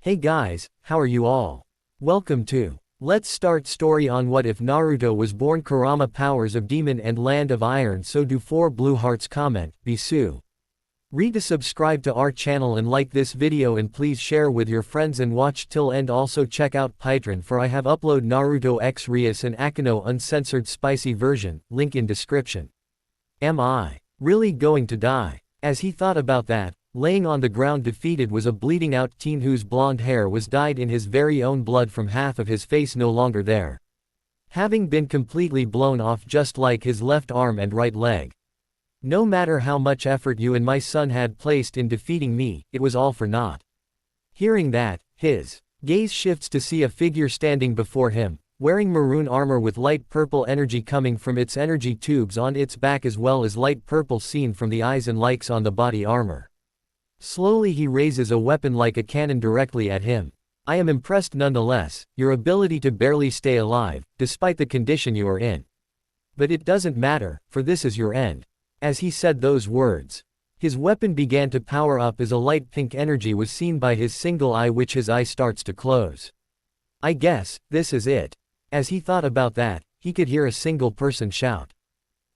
Hey guys, how are you all? Welcome to Let's Start Story on What If Naruto Was Born Kurama Powers of Demon and Land of Iron. So do 4 blue hearts. Comment, Bisu. Read to subscribe to our channel and like this video, and please share with your friends and watch till end. Also check out Patreon for I have upload Naruto X Rias and Akino uncensored spicy version, link in description. Am I really going to die? As he thought about that, laying on the ground defeated was a bleeding out teen whose blonde hair was dyed in his very own blood from half of his face no longer there, having been completely blown off just like his left arm and right leg. No matter how much effort you and my son had placed in defeating me, it was all for naught. Hearing that, his gaze shifts to see a figure standing before him, wearing maroon armor with light purple energy coming from its energy tubes on its back as well as light purple seen from the eyes and likes on the body armor. Slowly he raises a weapon like a cannon directly at him. I am impressed nonetheless, your ability to barely stay alive, despite the condition you are in. But it doesn't matter, for this is your end. As he said those words, his weapon began to power up as a light pink energy was seen by his single eye, which his eye starts to close. I guess, this is it. As he thought about that, he could hear a single person shout,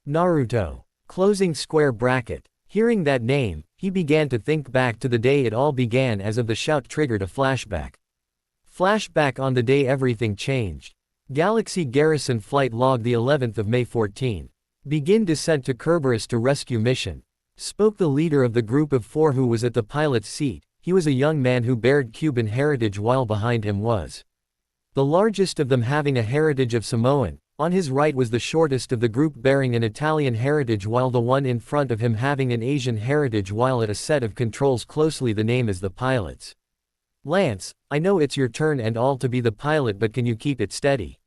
Naruto. Closing square bracket. Hearing that name, he began to think back to the day it all began. As of the shout triggered a flashback. Flashback on the day everything changed. Galaxy Garrison Flight Log, the 11th of May 14. Begin descent to Kerberos to rescue mission. Spoke the leader of the group of 4 who was at the pilot's seat. He was a young man who bared Cuban heritage, while behind him was the largest of them having a heritage of Samoan. On his right was the shortest of the group bearing an Italian heritage, while the one in front of him having an Asian heritage, while at a set of controls closely the name is the pilot's. Lance, I know it's your turn and all to be the pilot, but can you keep it steady?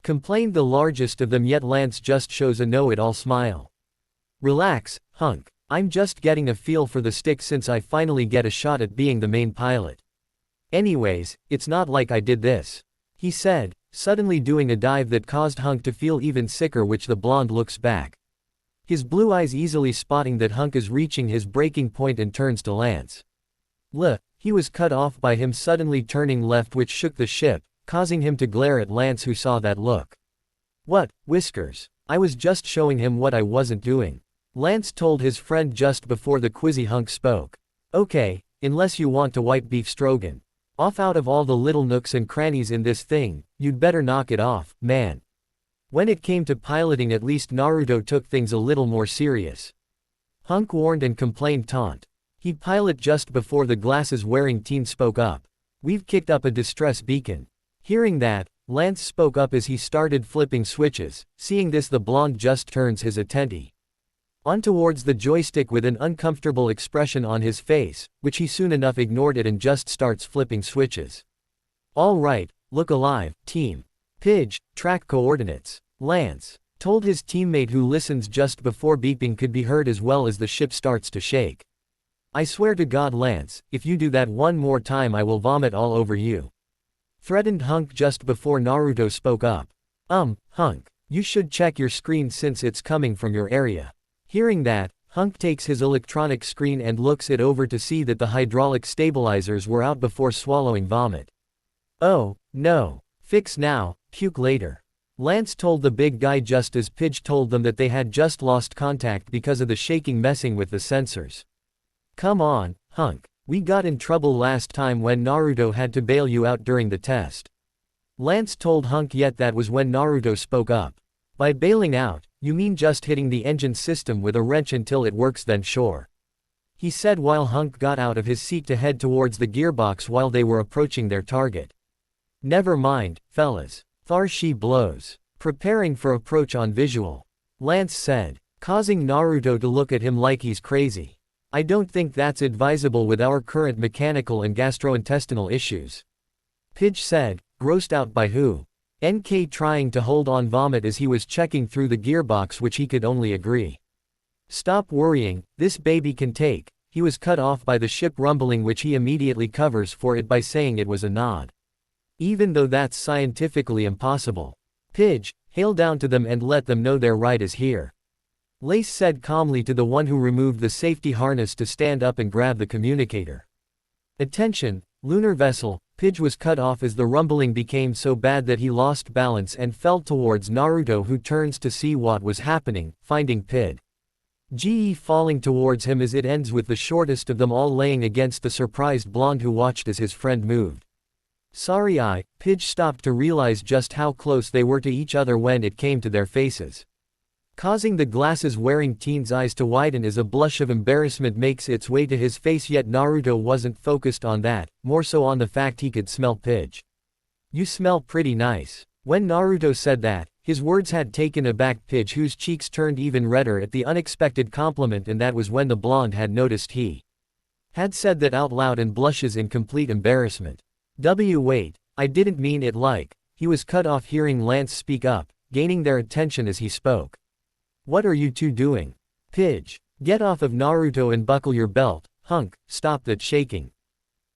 Complained the largest of them, yet Lance just shows a know-it-all smile. Relax, hunk. I'm just getting a feel for the stick since I finally get a shot at being the main pilot. Anyways, it's not like I did this, he said, suddenly doing a dive that caused Hunk to feel even sicker, which the blonde looks back, his blue eyes easily spotting that Hunk is reaching his breaking point, and turns to Lance. He was cut off by him suddenly turning left, which shook the ship, causing him to glare at Lance, who saw that look. What, Whiskers? I was just showing him what I wasn't doing, Lance told his friend just before the quizzy Hunk spoke. Okay, unless you want to wipe beef stroganoff off out of all the little nooks and crannies in this thing, you'd better knock it off, man. When it came to piloting, at least Naruto took things a little more serious. Hunk warned and complained taunt. He'd pilot just before the glasses-wearing teen spoke up. We've kicked up a distress beacon. Hearing that, Lance spoke up as he started flipping switches. Seeing this, the blonde just turns his attention on towards the joystick with an uncomfortable expression on his face, which he soon enough ignored it and just starts flipping switches. All right, look alive, team. Pidge, track coordinates. Lance told his teammate, who listens just before beeping could be heard as well as the ship starts to shake. I swear to God, Lance, if you do that one more time I will vomit all over you, threatened Hunk just before Naruto spoke up. Hunk, you should check your screen since it's coming from your area. Hearing that, Hunk takes his electronic screen and looks it over to see that the hydraulic stabilizers were out before swallowing vomit. Oh, no. Fix now, puke later, Lance told the big guy just as Pidge told them that they had just lost contact because of the shaking messing with the sensors. Come on, Hunk. We got in trouble last time when Naruto had to bail you out during the test, Lance told Hunk, yet that was when Naruto spoke up. By bailing out, you mean just hitting the engine system with a wrench until it works, then sure, he said while Hunk got out of his seat to head towards the gearbox while they were approaching their target. Never mind, fellas. Thar she blows. Preparing for approach on visual, Lance said, causing Naruto to look at him like he's crazy. I don't think that's advisable with our current mechanical and gastrointestinal issues, Pidge said, grossed out by who? NK trying to hold on vomit as he was checking through the gearbox, which he could only agree. Stop worrying, this baby can take. He was cut off by the ship rumbling, which he immediately covers for it by saying it was a nod. Even though that's scientifically impossible. Pidge, hail down to them and let them know their ride is here, Lace said calmly to the one who removed the safety harness to stand up and grab the communicator. Attention, Lunar vessel. Pidge was cut off as the rumbling became so bad that he lost balance and fell towards Naruto, who turns to see what was happening, finding Pidge falling towards him as it ends with the shortest of them all laying against the surprised blonde who watched as his friend moved. Sorry, Pidge stopped to realize just how close they were to each other when it came to their faces. Causing the glasses-wearing teen's eyes to widen as a blush of embarrassment makes its way to his face, yet Naruto wasn't focused on that, more so on the fact he could smell Pidge. You smell pretty nice. When Naruto said that, his words had taken aback Pidge, whose cheeks turned even redder at the unexpected compliment, and that was when the blonde had noticed he had said that out loud and blushes in complete embarrassment. Wait, I didn't mean it like. He was cut off hearing Lance speak up, gaining their attention as he spoke. What are you two doing? Pidge, get off of Naruto and buckle your belt, hunk, stop that shaking.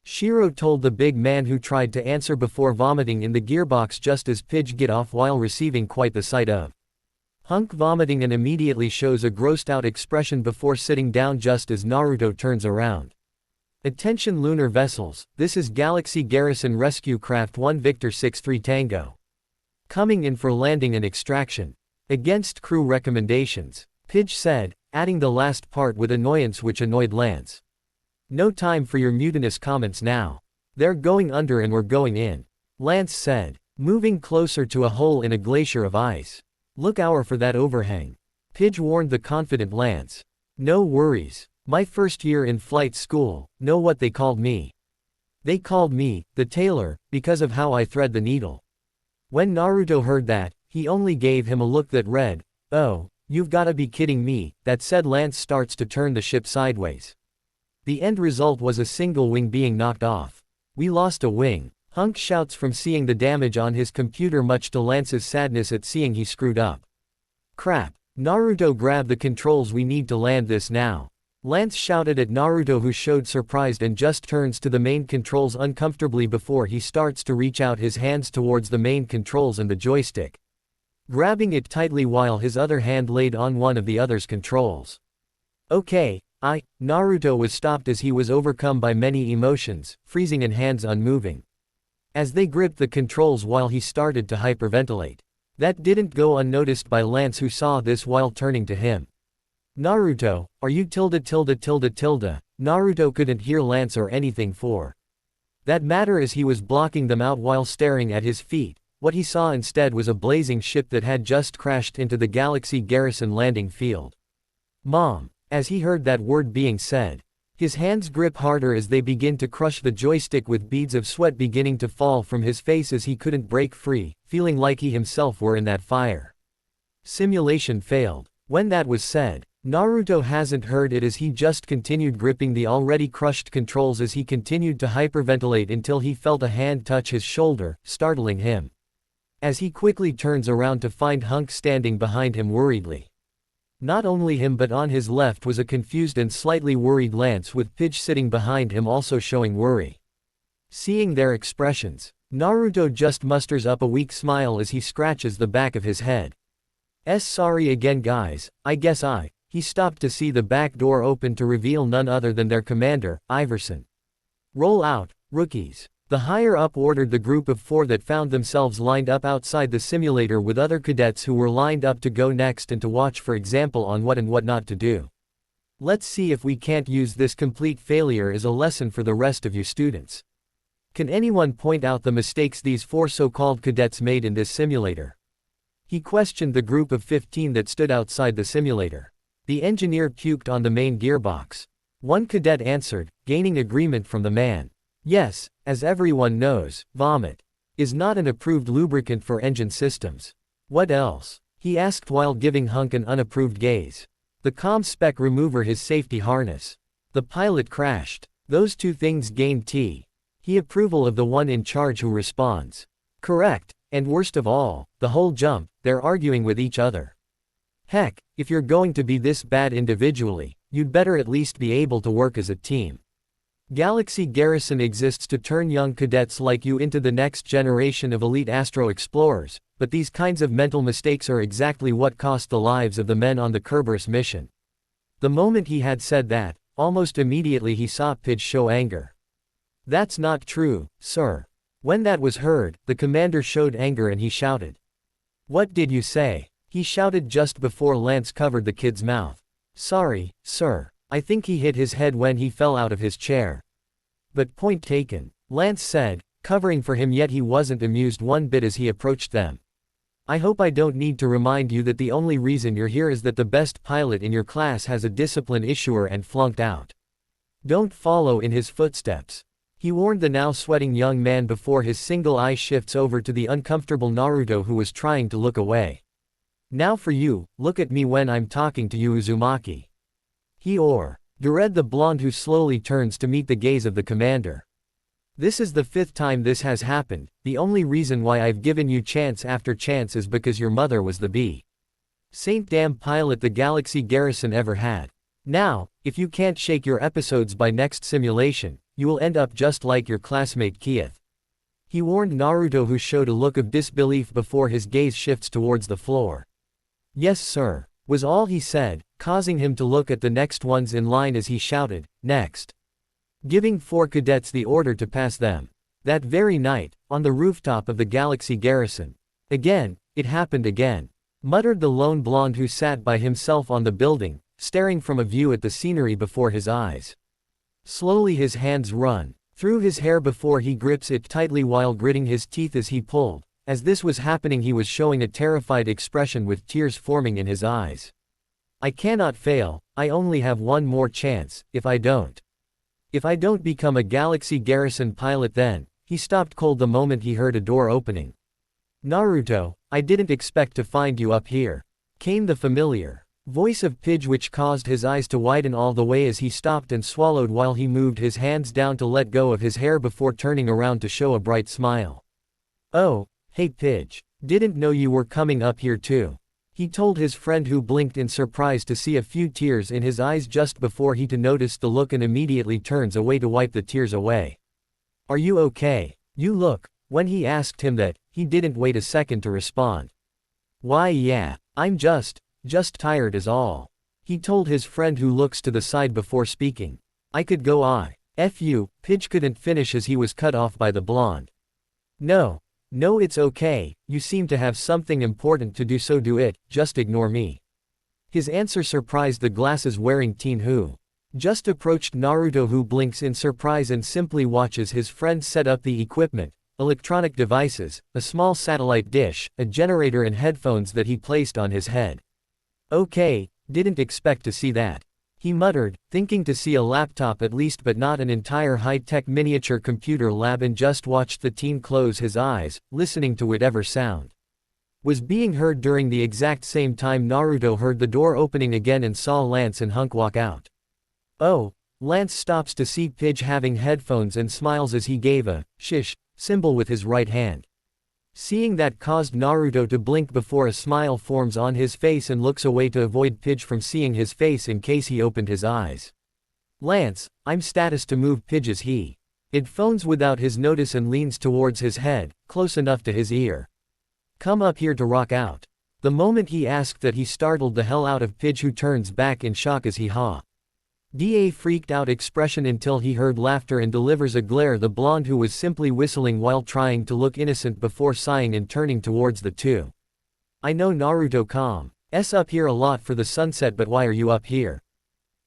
Shiro told the big man, who tried to answer before vomiting in the gearbox just as Pidge get off while receiving quite the sight of hunk vomiting, and immediately shows a grossed out expression before sitting down just as Naruto turns around. Attention lunar vessels, this is Galaxy Garrison Rescue Craft 1 Victor 63 Tango. Coming in for landing and extraction. Against crew recommendations, Pidge said, adding the last part with annoyance which annoyed Lance. No time for your mutinous comments now. They're going under and we're going in. Lance said, moving closer to a hole in a glacier of ice. Look out for that overhang. Pidge warned the confident Lance. No worries. My first year in flight school, know what they called me? They called me, the tailor, because of how I thread the needle. When Naruto heard that, he only gave him a look that read, oh, you've gotta be kidding me. That said, Lance starts to turn the ship sideways. The end result was a single wing being knocked off. We lost a wing. Hunk shouts from seeing the damage on his computer, much to Lance's sadness at seeing he screwed up. Crap. Naruto, grab the controls, we need to land this now. Lance shouted at Naruto, who showed surprised and just turns to the main controls uncomfortably before he starts to reach out his hands towards the main controls and the joystick, grabbing it tightly while his other hand laid on one of the other's controls. Okay, Naruto was stopped as he was overcome by many emotions, freezing and hands unmoving, as they gripped the controls while he started to hyperventilate. That didn't go unnoticed by Lance, who saw this while turning to him. Naruto, are you tilde? Naruto couldn't hear Lance or anything for that matter as he was blocking them out while staring at his feet. What he saw instead was a blazing ship that had just crashed into the Galaxy Garrison landing field. Mom. As he heard that word being said, his hands grip harder as they begin to crush the joystick, with beads of sweat beginning to fall from his face as he couldn't break free, feeling like he himself were in that fire. Simulation failed. When that was said, Naruto hasn't heard it as he just continued gripping the already crushed controls as he continued to hyperventilate until he felt a hand touch his shoulder, startling him. As he quickly turns around to find Hunk standing behind him worriedly. Not only him, but on his left was a confused and slightly worried Lance, with Pidge sitting behind him also showing worry. Seeing their expressions, Naruto just musters up a weak smile as he scratches the back of his head. Sorry again guys, I guess He stopped to see the back door open to reveal none other than their commander, Iverson. Roll out, rookies. The higher-up ordered the group of 4 that found themselves lined up outside the simulator with other cadets who were lined up to go next and to watch for example on what and what not to do. Let's see if we can't use this complete failure as a lesson for the rest of you students. Can anyone point out the mistakes these 4 so-called cadets made in this simulator? He questioned the group of 15 that stood outside the simulator. The engineer puked on the main gearbox. One cadet answered, gaining agreement from the man. Yes, as everyone knows, vomit is not an approved lubricant for engine systems. What else? He asked while giving Hunk an unapproved gaze. The comm spec remover, his safety harness. The pilot crashed. Those 2 things gained He approval of the one in charge who responds. Correct, and worst of all, the whole jump, they're arguing with each other. Heck, if you're going to be this bad individually, you'd better at least be able to work as a team. Galaxy Garrison exists to turn young cadets like you into the next generation of elite astro explorers, but these kinds of mental mistakes are exactly what cost the lives of the men on the Kerberos mission. The moment he had said that, almost immediately he saw Pidge show anger. That's not true, sir. When that was heard, the commander showed anger and he shouted. What did you say? He shouted just before Lance covered the kid's mouth. Sorry, sir. I think he hit his head when he fell out of his chair. But point taken, Lance said, covering for him, yet he wasn't amused one bit as he approached them. I hope I don't need to remind you that the only reason you're here is that the best pilot in your class has a discipline issuer and flunked out. Don't follow in his footsteps. He warned the now sweating young man before his single eye shifts over to the uncomfortable Naruto, who was trying to look away. Now for you, look at me when I'm talking to you, Uzumaki. Dured the blonde, who slowly turns to meet the gaze of the commander. This is the 5th time this has happened. The only reason why I've given you chance after chance is because your mother was the B. Saint damn pilot the Galaxy Garrison ever had. Now, if you can't shake your episodes by next simulation, you will end up just like your classmate Keith. He warned Naruto, who showed a look of disbelief before his gaze shifts towards the floor. Yes sir, was all he said, causing him to look at the next ones in line as he shouted, next. Giving 4 cadets the order to pass them. That very night, on the rooftop of the Galaxy Garrison. Again, it happened again. Muttered the lone blonde, who sat by himself on the building, staring from a view at the scenery before his eyes. Slowly his hands run through his hair before he grips it tightly while gritting his teeth as he pulled. As this was happening, he was showing a terrified expression with tears forming in his eyes. I cannot fail, I only have one more chance. If I don't become a Galaxy Garrison pilot, then. He stopped cold the moment he heard a door opening. Naruto, I didn't expect to find you up here. Came the familiar voice of Pidge, which caused his eyes to widen all the way as he stopped and swallowed while he moved his hands down to let go of his hair before turning around to show a bright smile. Oh, hey Pidge. Didn't know you were coming up here too. He told his friend, who blinked in surprise to see a few tears in his eyes just before he noticed the look and immediately turns away to wipe the tears away. Are you okay? You look. When he asked him that, he didn't wait a second to respond. Why yeah, I'm just tired is all. He told his friend, who looks to the side before speaking. I could go F you, Pidge couldn't finish as he was cut off by the blonde. No, it's okay, you seem to have something important to do, so do it, just ignore me. His answer surprised the glasses-wearing teen, who just approached Naruto, who blinks in surprise and simply watches his friend set up the equipment, electronic devices, a small satellite dish, a generator and headphones that he placed on his head. Okay, didn't expect to see that. He muttered, thinking to see a laptop at least, but not an entire high-tech miniature computer lab, and just watched the teen close his eyes, listening to whatever sound was being heard. During the exact same time, Naruto heard the door opening again and saw Lance and Hunk walk out. Oh, Lance stops to see Pidge having headphones and smiles as he gave a shish symbol with his right hand. Seeing that caused Naruto to blink before a smile forms on his face and looks away to avoid Pidge from seeing his face in case he opened his eyes. Lance, I'm status to move Pidge's headphones without his notice and leans towards his head, close enough to his ear. Come up here to rock out. The moment he asked that, he startled the hell out of Pidge, who turns back in shock as he da freaked out expression until he heard laughter and delivers a glare. The blonde, who was simply whistling while trying to look innocent before sighing and turning towards the two. I know Naruto comes up here a lot for the sunset, but why are you up here?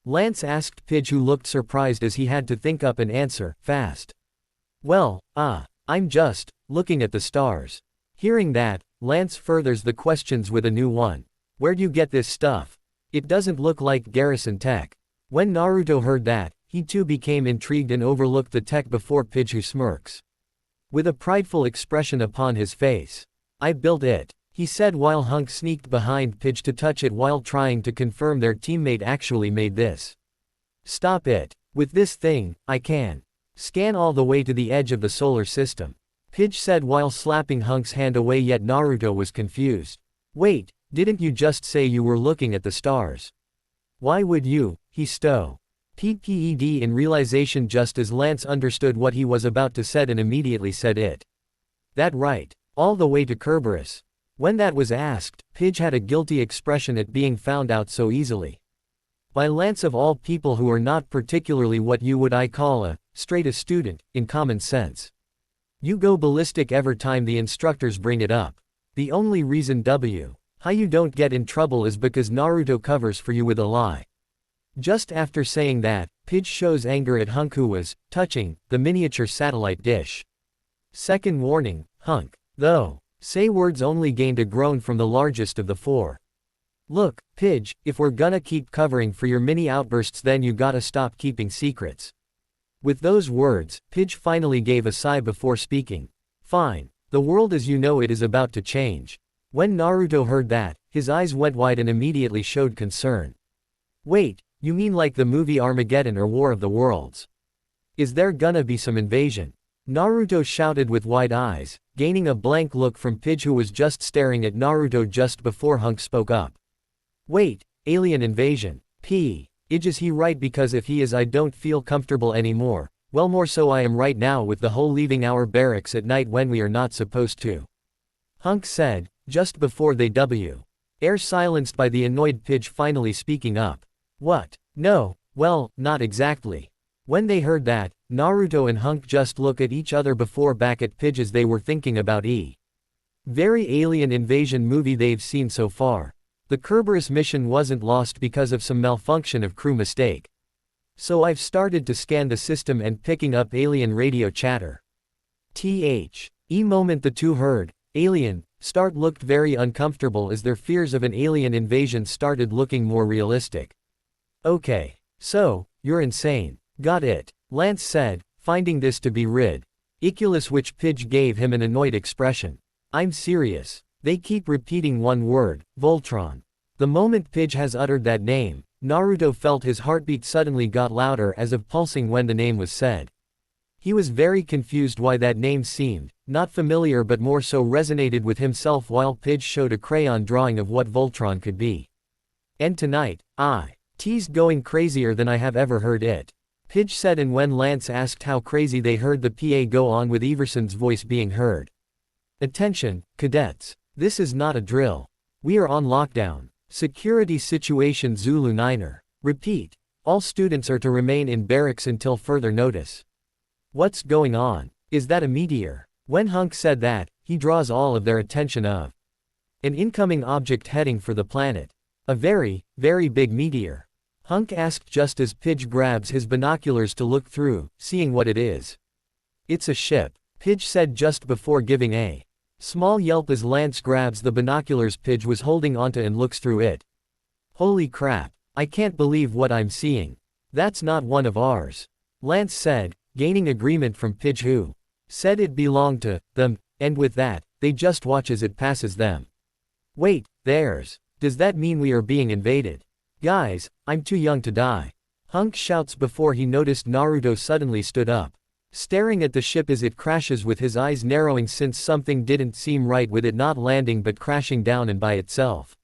Lance asked Pidge, who looked surprised as he had to think up an answer fast. Well, I'm just looking at the stars. Hearing that, Lance furthers the questions with a new one. Where'd you get this stuff? It doesn't look like Garrison tech. When Naruto heard that, he too became intrigued and overlooked the tech before Pidge, who smirks with a prideful expression upon his face. I built it, he said while Hunk sneaked behind Pidge to touch it while trying to confirm their teammate actually made this. Stop it. With this thing, I can scan all the way to the edge of the solar system, Pidge said while slapping Hunk's hand away, yet Naruto was confused. Wait, didn't you just say you were looking at the stars? Why would you? He PPED in realization just as Lance understood what he was about to say and immediately said it. That right, all the way to Kerberos. When that was asked, Pidge had a guilty expression at being found out so easily. By Lance of all people who are not particularly what you would I call straight a student, in common sense. You go ballistic every time the instructors bring it up. The only reason how you don't get in trouble is because Naruto covers for you with a lie. Just after saying that, Pidge shows anger at Hunk who was touching the miniature satellite dish. Second warning, Hunk, though. Say words only gained a groan from the largest of the four. Look, Pidge, if we're gonna keep covering for your mini outbursts then you gotta stop keeping secrets. With those words, Pidge finally gave a sigh before speaking. Fine. The world as you know it is about to change. When Naruto heard that, his eyes went wide and immediately showed concern. Wait, you mean like the movie Armageddon or War of the Worlds? Is there gonna be some invasion? Naruto shouted with wide eyes, gaining a blank look from Pidge who was just staring at Naruto just before Hunk spoke up. Wait, alien invasion. Is he right? Because if he is I don't feel comfortable anymore. Well, more so I am right now with the whole leaving our barracks at night when we are not supposed to. Hunk said, just before they air silenced by the annoyed Pidge finally speaking up. What? No, well, not exactly. When they heard that, Naruto and Hunk just look at each other before back at Pidge as they were thinking about very alien invasion movie they've seen so far. The Kerberos mission wasn't lost because of some malfunction of crew mistake. So I've started to scan the system and picking up alien radio chatter. Moment the two heard, alien, start looked very uncomfortable as their fears of an alien invasion started looking more realistic. Okay. So, you're insane. Got it, Lance said, finding this to be ridiculous, which Pidge gave him an annoyed expression. I'm serious. They keep repeating one word, Voltron. The moment Pidge has uttered that name, Naruto felt his heartbeat suddenly got louder as if pulsing when the name was said. He was very confused why that name seemed not familiar but more so resonated with himself while Pidge showed a crayon drawing of what Voltron could be. And tonight, I teased going crazier than I have ever heard it. Pidge said, and when Lance asked how crazy they heard the PA go on with Everson's voice being heard. Attention, cadets. This is not a drill. We are on lockdown. Security situation Zulu Niner. Repeat. All students are to remain in barracks until further notice. What's going on? Is that a meteor? When Hunk said that, he draws all of their attention of an incoming object heading for the planet. A very, very big meteor. Hunk asked just as Pidge grabs his binoculars to look through, seeing what it is. It's a ship, Pidge said just before giving a small yelp as Lance grabs the binoculars Pidge was holding onto and looks through it. Holy crap, I can't believe what I'm seeing. That's not one of ours. Lance said, gaining agreement from Pidge who said it belonged to them, and with that, they just watch as it passes them. Wait, theirs. Does that mean we are being invaded? Guys, I'm too young to die. Hunk shouts before he noticed Naruto suddenly stood up, staring at the ship as it crashes with his eyes narrowing since something didn't seem right with it not landing but crashing down and by itself.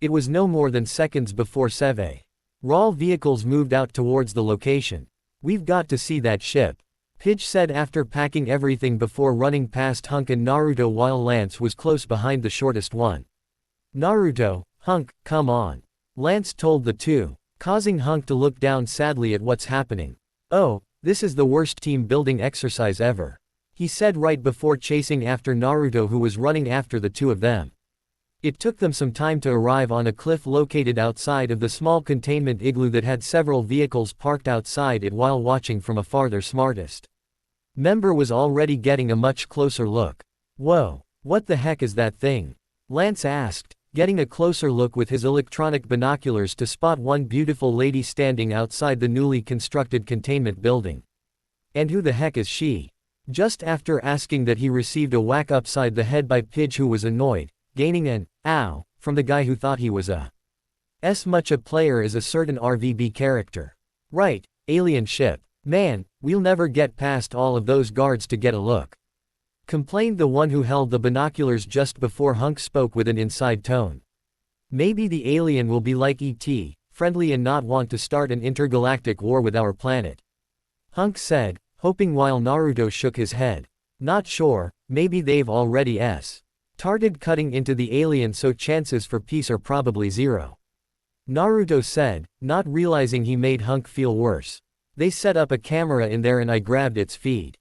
It was no more than seconds before several vehicles moved out towards the location. We've got to see that ship, Pidge said after packing everything before running past Hunk and Naruto while Lance was close behind the shortest one. Naruto, Hunk, come on. Lance told the two, causing Hunk to look down sadly at what's happening. Oh, this is the worst team building exercise ever, he said right before chasing after Naruto who was running after the two of them. It took them some time to arrive on a cliff located outside of the small containment igloo that had several vehicles parked outside it while watching from afar their smartest member was already getting a much closer look. Whoa, what the heck is that thing? Lance asked, getting a closer look with his electronic binoculars to spot one beautiful lady standing outside the newly constructed containment building. And who the heck is she? Just after asking that he received a whack upside the head by Pidge who was annoyed, gaining an ow from the guy who thought he was as much a player as a certain RVB character. Right, alien ship. Man, we'll never get past all of those guards to get a look, complained the one who held the binoculars just before Hunk spoke with an inside tone. Maybe the alien will be like E.T., friendly and not want to start an intergalactic war with our planet, Hunk said, hoping while Naruto shook his head. Not sure, maybe they've already started cutting into the alien so chances for peace are probably zero. Naruto said, not realizing he made Hunk feel worse. They set up a camera in there and I grabbed its feed.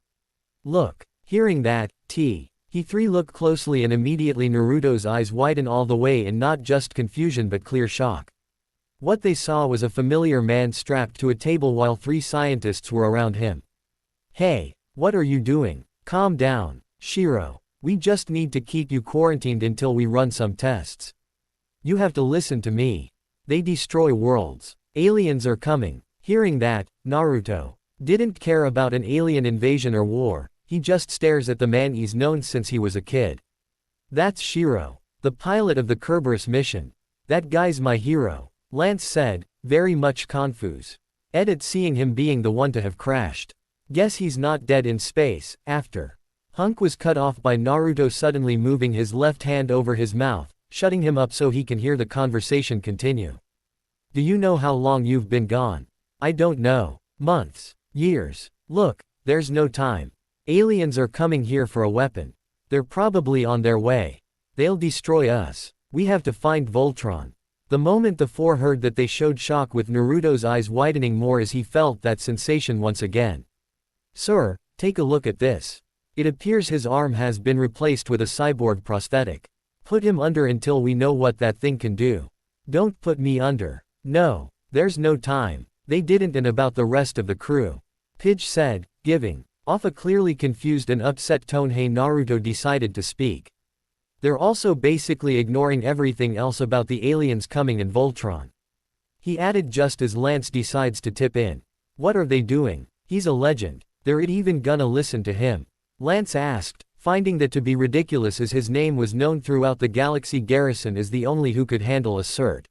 Look. Hearing that, he looked closely and immediately Naruto's eyes widen all the way in not just confusion but clear shock. What they saw was a familiar man strapped to a table while 3 scientists were around him. Hey, what are you doing? Calm down, Shiro. We just need to keep you quarantined until we run some tests. You have to listen to me. They destroy worlds. Aliens are coming. Hearing that, Naruto didn't care about an alien invasion or war, he just stares at the man he's known since he was a kid. That's Shiro, the pilot of the Kerberos mission. That guy's my hero, Lance said, very much confused. At seeing him being the one to have crashed. Guess he's not dead in space, after. Hunk was cut off by Naruto suddenly moving his left hand over his mouth, shutting him up so he can hear the conversation continue. Do you know how long you've been gone? I don't know. Months. Years. Look, there's no time. Aliens are coming here for a weapon. They're probably on their way. They'll destroy us. We have to find Voltron. The moment the 4 heard that they showed shock with Naruto's eyes widening more as he felt that sensation once again. Sir, take a look at this. It appears his arm has been replaced with a cyborg prosthetic. Put him under until we know what that thing can do. Don't put me under. No, there's no time. They didn't and about the rest of the crew. Pidge said, giving off a clearly confused and upset tone. Hey, Naruto decided to speak. They're also basically ignoring everything else about the aliens coming in Voltron. He added just as Lance decides to tip in. What are they doing? He's a legend. They're even gonna listen to him? Lance asked, finding that to be ridiculous as his name was known throughout the galaxy. Garrison is the only who could handle a cert.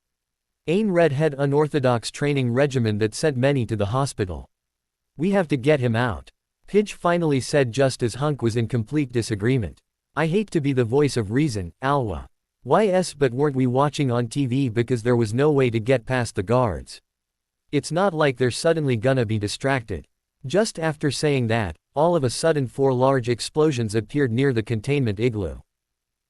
Ain redhead unorthodox training regimen that sent many to the hospital. We have to get him out. Pidge finally said just as Hunk was in complete disagreement. I hate to be the voice of reason, Alwa. Yes, but weren't we watching on TV because there was no way to get past the guards? It's not like they're suddenly gonna be distracted. Just after saying that, all of a sudden 4 large explosions appeared near the containment igloo.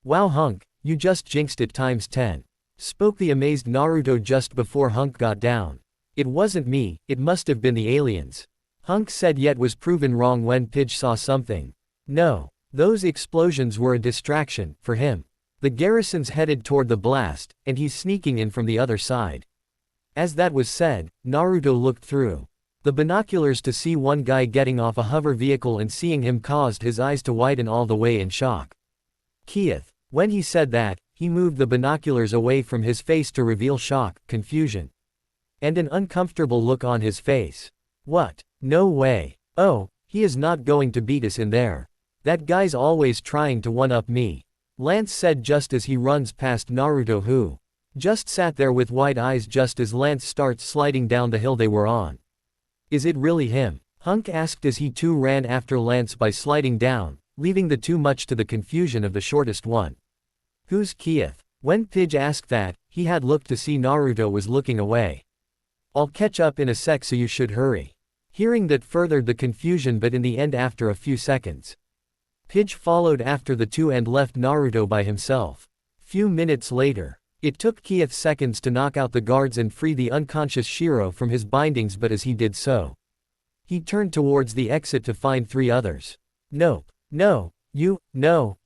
Wow, Hunk, you just jinxed it times 10. Spoke the amazed Naruto just before Hunk got down. It wasn't me, it must have been the aliens. Hunk said, yet was proven wrong when Pidge saw something. No, those explosions were a distraction for him. The garrison's headed toward the blast, and he's sneaking in from the other side. As that was said, Naruto looked through the binoculars to see one guy getting off a hover vehicle, and seeing him caused his eyes to widen all the way in shock. Keith. When he said that, he moved the binoculars away from his face to reveal shock, confusion, and an uncomfortable look on his face. What? No way. Oh, he is not going to beat us in there. That guy's always trying to one-up me. Lance said just as he runs past Naruto, who just sat there with wide eyes just as Lance starts sliding down the hill they were on. Is it really him? Hunk asked as he too ran after Lance by sliding down, leaving the two much to the confusion of the shortest one. Who's Keith? When Pidge asked that, he had looked to see Naruto was looking away. I'll catch up in a sec, so you should hurry. Hearing that furthered the confusion, but in the end after a few seconds, Pidge followed after the two and left Naruto by himself. Few minutes later, it took Keith seconds to knock out the guards and free the unconscious Shiro from his bindings, but as he did so, he turned towards the exit to find 3 others. Nope. No. You, no,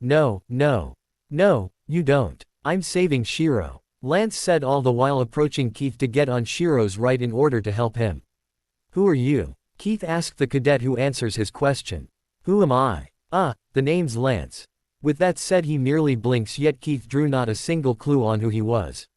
you don't. I'm saving Shiro, Lance said, all the while approaching Keith to get on Shiro's right in order to help him. Who are you? Keith asked the cadet who answers his question. Who am I? The name's Lance. With that said, he merely blinks, yet Keith drew not a single clue on who he was.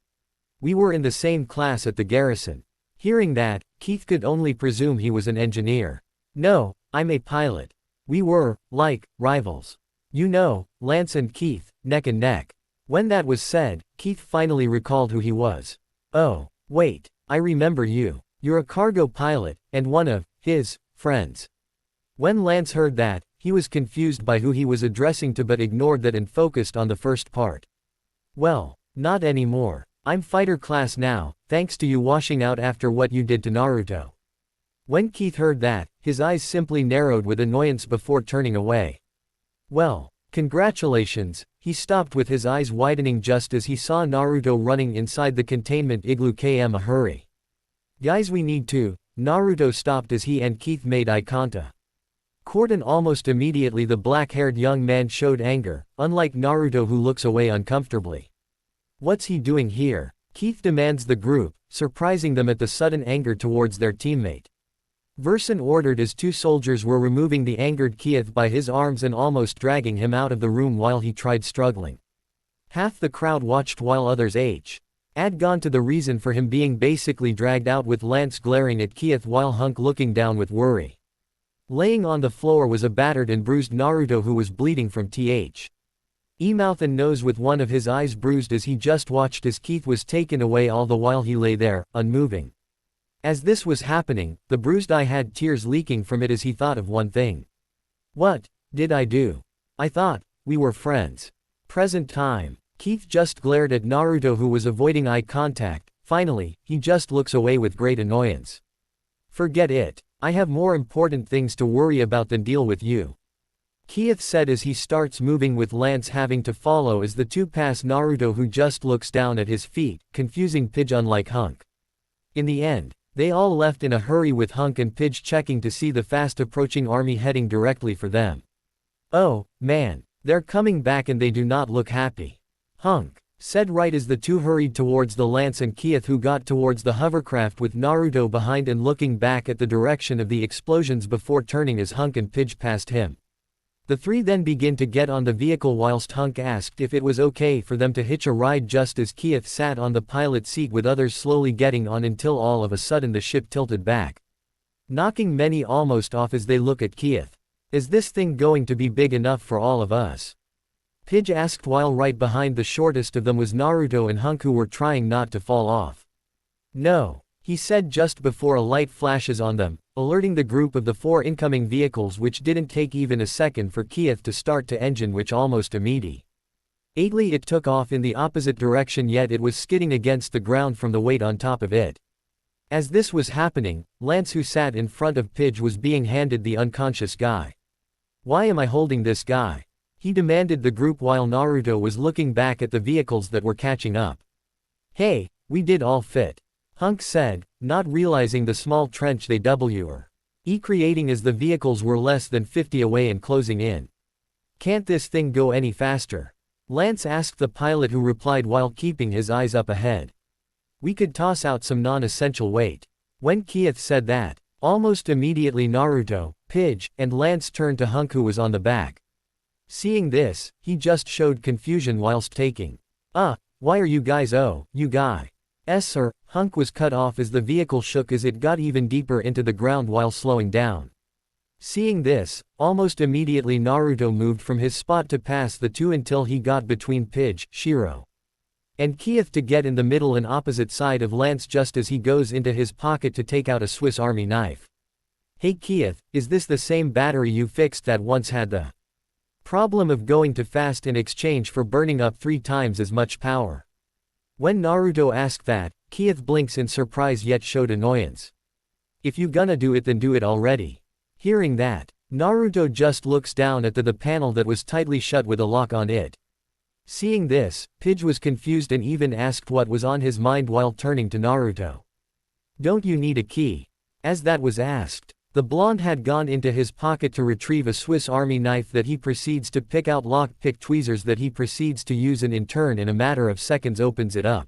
We were in the same class at the garrison. Hearing that, Keith could only presume he was an engineer. No, I'm a pilot. We were, like, rivals. You know, Lance and Keith, neck and neck. When that was said, Keith finally recalled who he was. Oh, wait, I remember you. You're a cargo pilot, and one of his friends. When Lance heard that, he was confused by who he was addressing to, but ignored that and focused on the first part. Well, not anymore. I'm fighter class now, thanks to you washing out after what you did to Naruto. When Keith heard that, his eyes simply narrowed with annoyance before turning away. Well, congratulations, He stopped with his eyes widening just as he saw Naruto running inside the containment igloo. A hurry. Guys, we need to. Naruto stopped as he and Keith made eye contact. Cordon almost immediately the black-haired young man showed anger, unlike Naruto who looks away uncomfortably. What's he doing here? Keith demands the group, surprising them at the sudden anger towards their teammate. Verson ordered as two soldiers were removing the angered Keith by his arms and almost dragging him out of the room while he tried struggling. Half the crowd watched while others had gone to the reason for him being basically dragged out, with Lance glaring at Keith while Hunk looking down with worry. Laying on the floor was a battered and bruised Naruto who was bleeding from mouth and nose, with one of his eyes bruised as he just watched as Keith was taken away, all the while he lay there, unmoving. As this was happening, the bruised eye had tears leaking from it as he thought of one thing. What did I do? I thought we were friends. Present time. Keith just glared at Naruto who was avoiding eye contact. Finally, he just looks away with great annoyance. Forget it. I have more important things to worry about than deal with you. Keith said as he starts moving, with Lance having to follow as the two pass Naruto who just looks down at his feet, confusing Pidge unlike Hunk. In the end, they all left in a hurry, with Hunk and Pidge checking to see the fast approaching army heading directly for them. Oh, man, they're coming back and they do not look happy. Hunk said right as the two hurried towards the Lance and Keith who got towards the hovercraft with Naruto behind and looking back at the direction of the explosions before turning as Hunk and Pidge passed him. The three then begin to get on the vehicle whilst Hunk asked if it was okay for them to hitch a ride, just as Keith sat on the pilot seat with others slowly getting on, until all of a sudden the ship tilted back, knocking many almost off as they look at Keith. Is this thing going to be big enough for all of us? Pidge asked while right behind the shortest of them was Naruto and Hunk who were trying not to fall off. No, he said just before a light flashes on them, alerting the group of the four incoming vehicles, which didn't take even a second for Keith to start to engine, which almost immediately it took off in the opposite direction, yet it was skidding against the ground from the weight on top of it. As this was happening, Lance who sat in front of Pidge was being handed the unconscious guy. Why am I holding this guy? He demanded the group while Naruto was looking back at the vehicles that were catching up. Hey, we did all fit. Hunk said, not realizing the small trench they were creating as the vehicles were less than 50 away and closing in. Can't this thing go any faster? Lance asked the pilot, who replied while keeping his eyes up ahead. We could toss out some non-essential weight. When Keith said that, almost immediately Naruto, Pidge, and Lance turned to Hunk who was on the back. Seeing this, he just showed confusion whilst taking. Why are you guys? Oh, you guy. Sir, Hunk was cut off as the vehicle shook as it got even deeper into the ground while slowing down. Seeing this, almost immediately Naruto moved from his spot to pass the two until he got between Pidge, Shiro, and Keith to get in the middle and opposite side of Lance just as he goes into his pocket to take out a Swiss Army knife. Hey Keith, is this the same battery you fixed that once had the problem of going too fast in exchange for burning up 3 times as much power? When Naruto asked that, Keith blinks in surprise yet showed annoyance. If you gonna do it then do it already. Hearing that, Naruto just looks down at the panel that was tightly shut with a lock on it. Seeing this, Pidge was confused and even asked what was on his mind while turning to Naruto. Don't you need a key? As that was asked, the blonde had gone into his pocket to retrieve a Swiss Army knife that he proceeds to pick out lock-pick tweezers that he proceeds to use and in turn in a matter of seconds opens it up,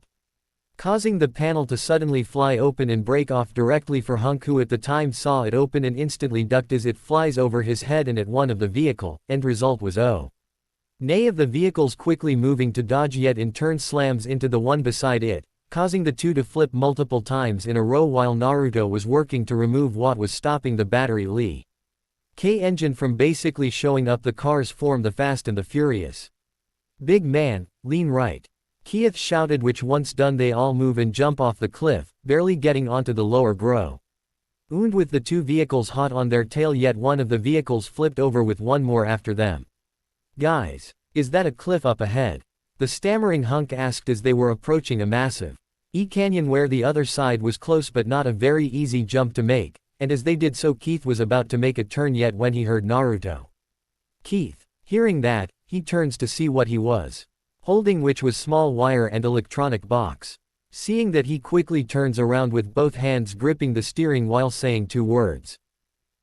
causing the panel to suddenly fly open and break off directly for Hunk, who at the time saw it open and instantly ducked as it flies over his head and at one of the vehicle. End result was nay of the vehicles quickly moving to dodge, yet in turn slams into the one beside it, causing the two to flip multiple times in a row while Naruto was working to remove what was stopping the battery leak engine from basically showing up. The cars form the Fast and the Furious. Big man, lean right. Keith shouted, which once done they all move and jump off the cliff, barely getting onto the lower ground. With the two vehicles hot on their tail, yet one of the vehicles flipped over with one more after them. Guys, is that a cliff up ahead? The stammering Hunk asked as they were approaching a massive canyon where the other side was close but not a very easy jump to make, and as they did so Keith was about to make a turn yet when he heard Naruto. Keith. Hearing that, he turns to see what he was holding, which was small wire and electronic box. Seeing that, he quickly turns around with both hands gripping the steering while saying two words.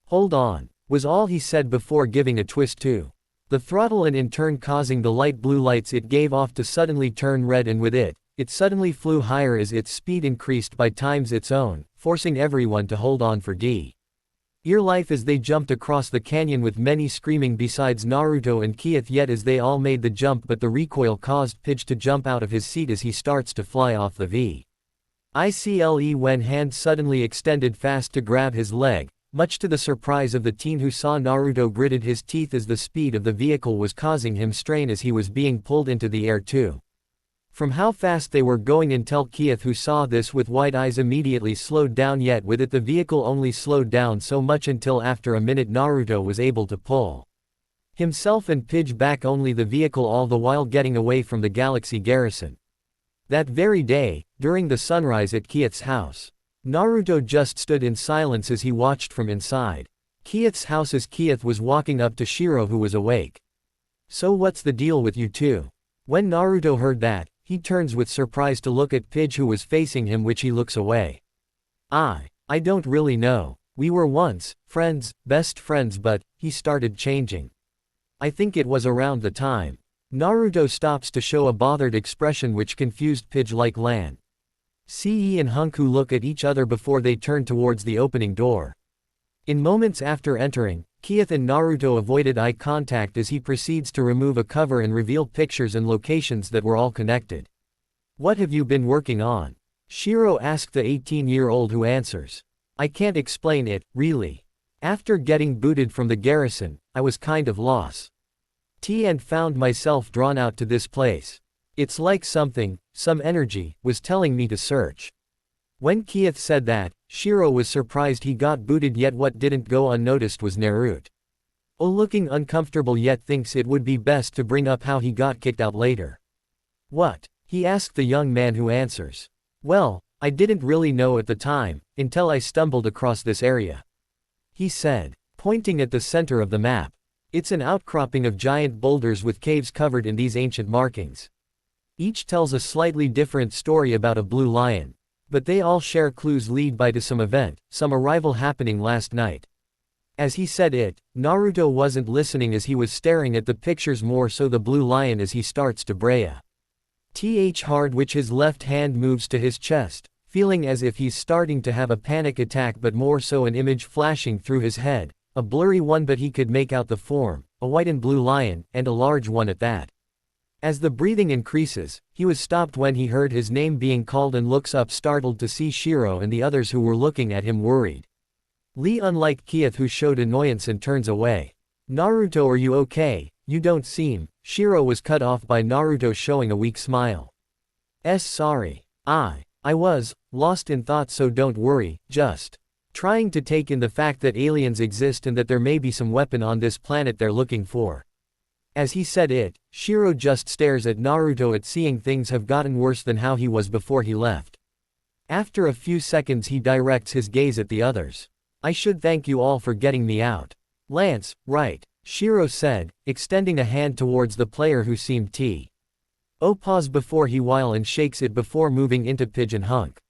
"Hold on," was all he said before giving a twist to the throttle and in turn causing the light blue lights it gave off to suddenly turn red, and with it, it suddenly flew higher as its speed increased by times its own, forcing everyone to hold on for dear life as they jumped across the canyon with many screaming besides Naruto and Keith. Yet as they all made the jump, but the recoil caused Pidge to jump out of his seat as he starts to fly off the vehicle when hand suddenly extended fast to grab his leg, much to the surprise of the teen who saw Naruto gritted his teeth as the speed of the vehicle was causing him strain as he was being pulled into the air too. From how fast they were going, until Keith, who saw this with wide eyes, immediately slowed down. Yet with it the vehicle only slowed down so much until after a minute Naruto was able to pull himself and Pidge back, only the vehicle all the while getting away from the Galaxy Garrison. That very day, during the sunrise at Keith's house, Naruto just stood in silence as he watched from inside Keith's house as Keith was walking up to Shiro, who was awake. "So what's the deal with you two?" When Naruto heard that, he turns with surprise to look at Pidge, who was facing him, which he looks away. I don't really know. We were once friends, best friends, but he started changing. I think it was around the time. Naruto stops to show a bothered expression which confused Pidge like Lan, Ce and Hunk, who look at each other before they turn towards the opening door. In moments after entering, Keith and Naruto avoided eye contact as he proceeds to remove a cover and reveal pictures and locations that were all connected. "What have you been working on?" Shiro asked the 18-year-old, who answers, "I can't explain it, really. After getting booted from the garrison, I was kind of lost and found myself drawn out to this place. It's like some energy, was telling me to search." When Keith said that, Shiro was surprised he got booted, yet what didn't go unnoticed was Naruto looking uncomfortable, yet thinks it would be best to bring up how he got kicked out later. "What?" he asked the young man, who answers, "Well, I didn't really know at the time, until I stumbled across this area," he said, pointing at the center of the map. It's an outcropping of giant boulders with caves covered in these ancient markings. Each tells a slightly different story about a blue lion, but they all share clues lead by to some event, some arrival happening last night. As he said it, Naruto wasn't listening as he was staring at the pictures, more so the blue lion, as he starts to bray hard, which his left hand moves to his chest, feeling as if he's starting to have a panic attack, but more so an image flashing through his head, a blurry one, but he could make out the form, a white and blue lion, and a large one at that. As the breathing increases, he was stopped when he heard his name being called and looks up startled to see Shiro and the others, who were looking at him worried. Unlike Keith, who showed annoyance and turns away. "Naruto, are you okay? You don't seem." Shiro was cut off by Naruto showing a weak smile. Sorry. I was lost in thought, so don't worry, just trying to take in the fact that aliens exist and that there may be some weapon on this planet they're looking for." As he said it, Shiro just stares at Naruto at seeing things have gotten worse than how he was before he left. After a few seconds he directs his gaze at the others. "I should thank you all for getting me out. Lance, right," Shiro said, extending a hand towards the player who seemed pause before he while and shakes it before moving into Pidge and Hunk.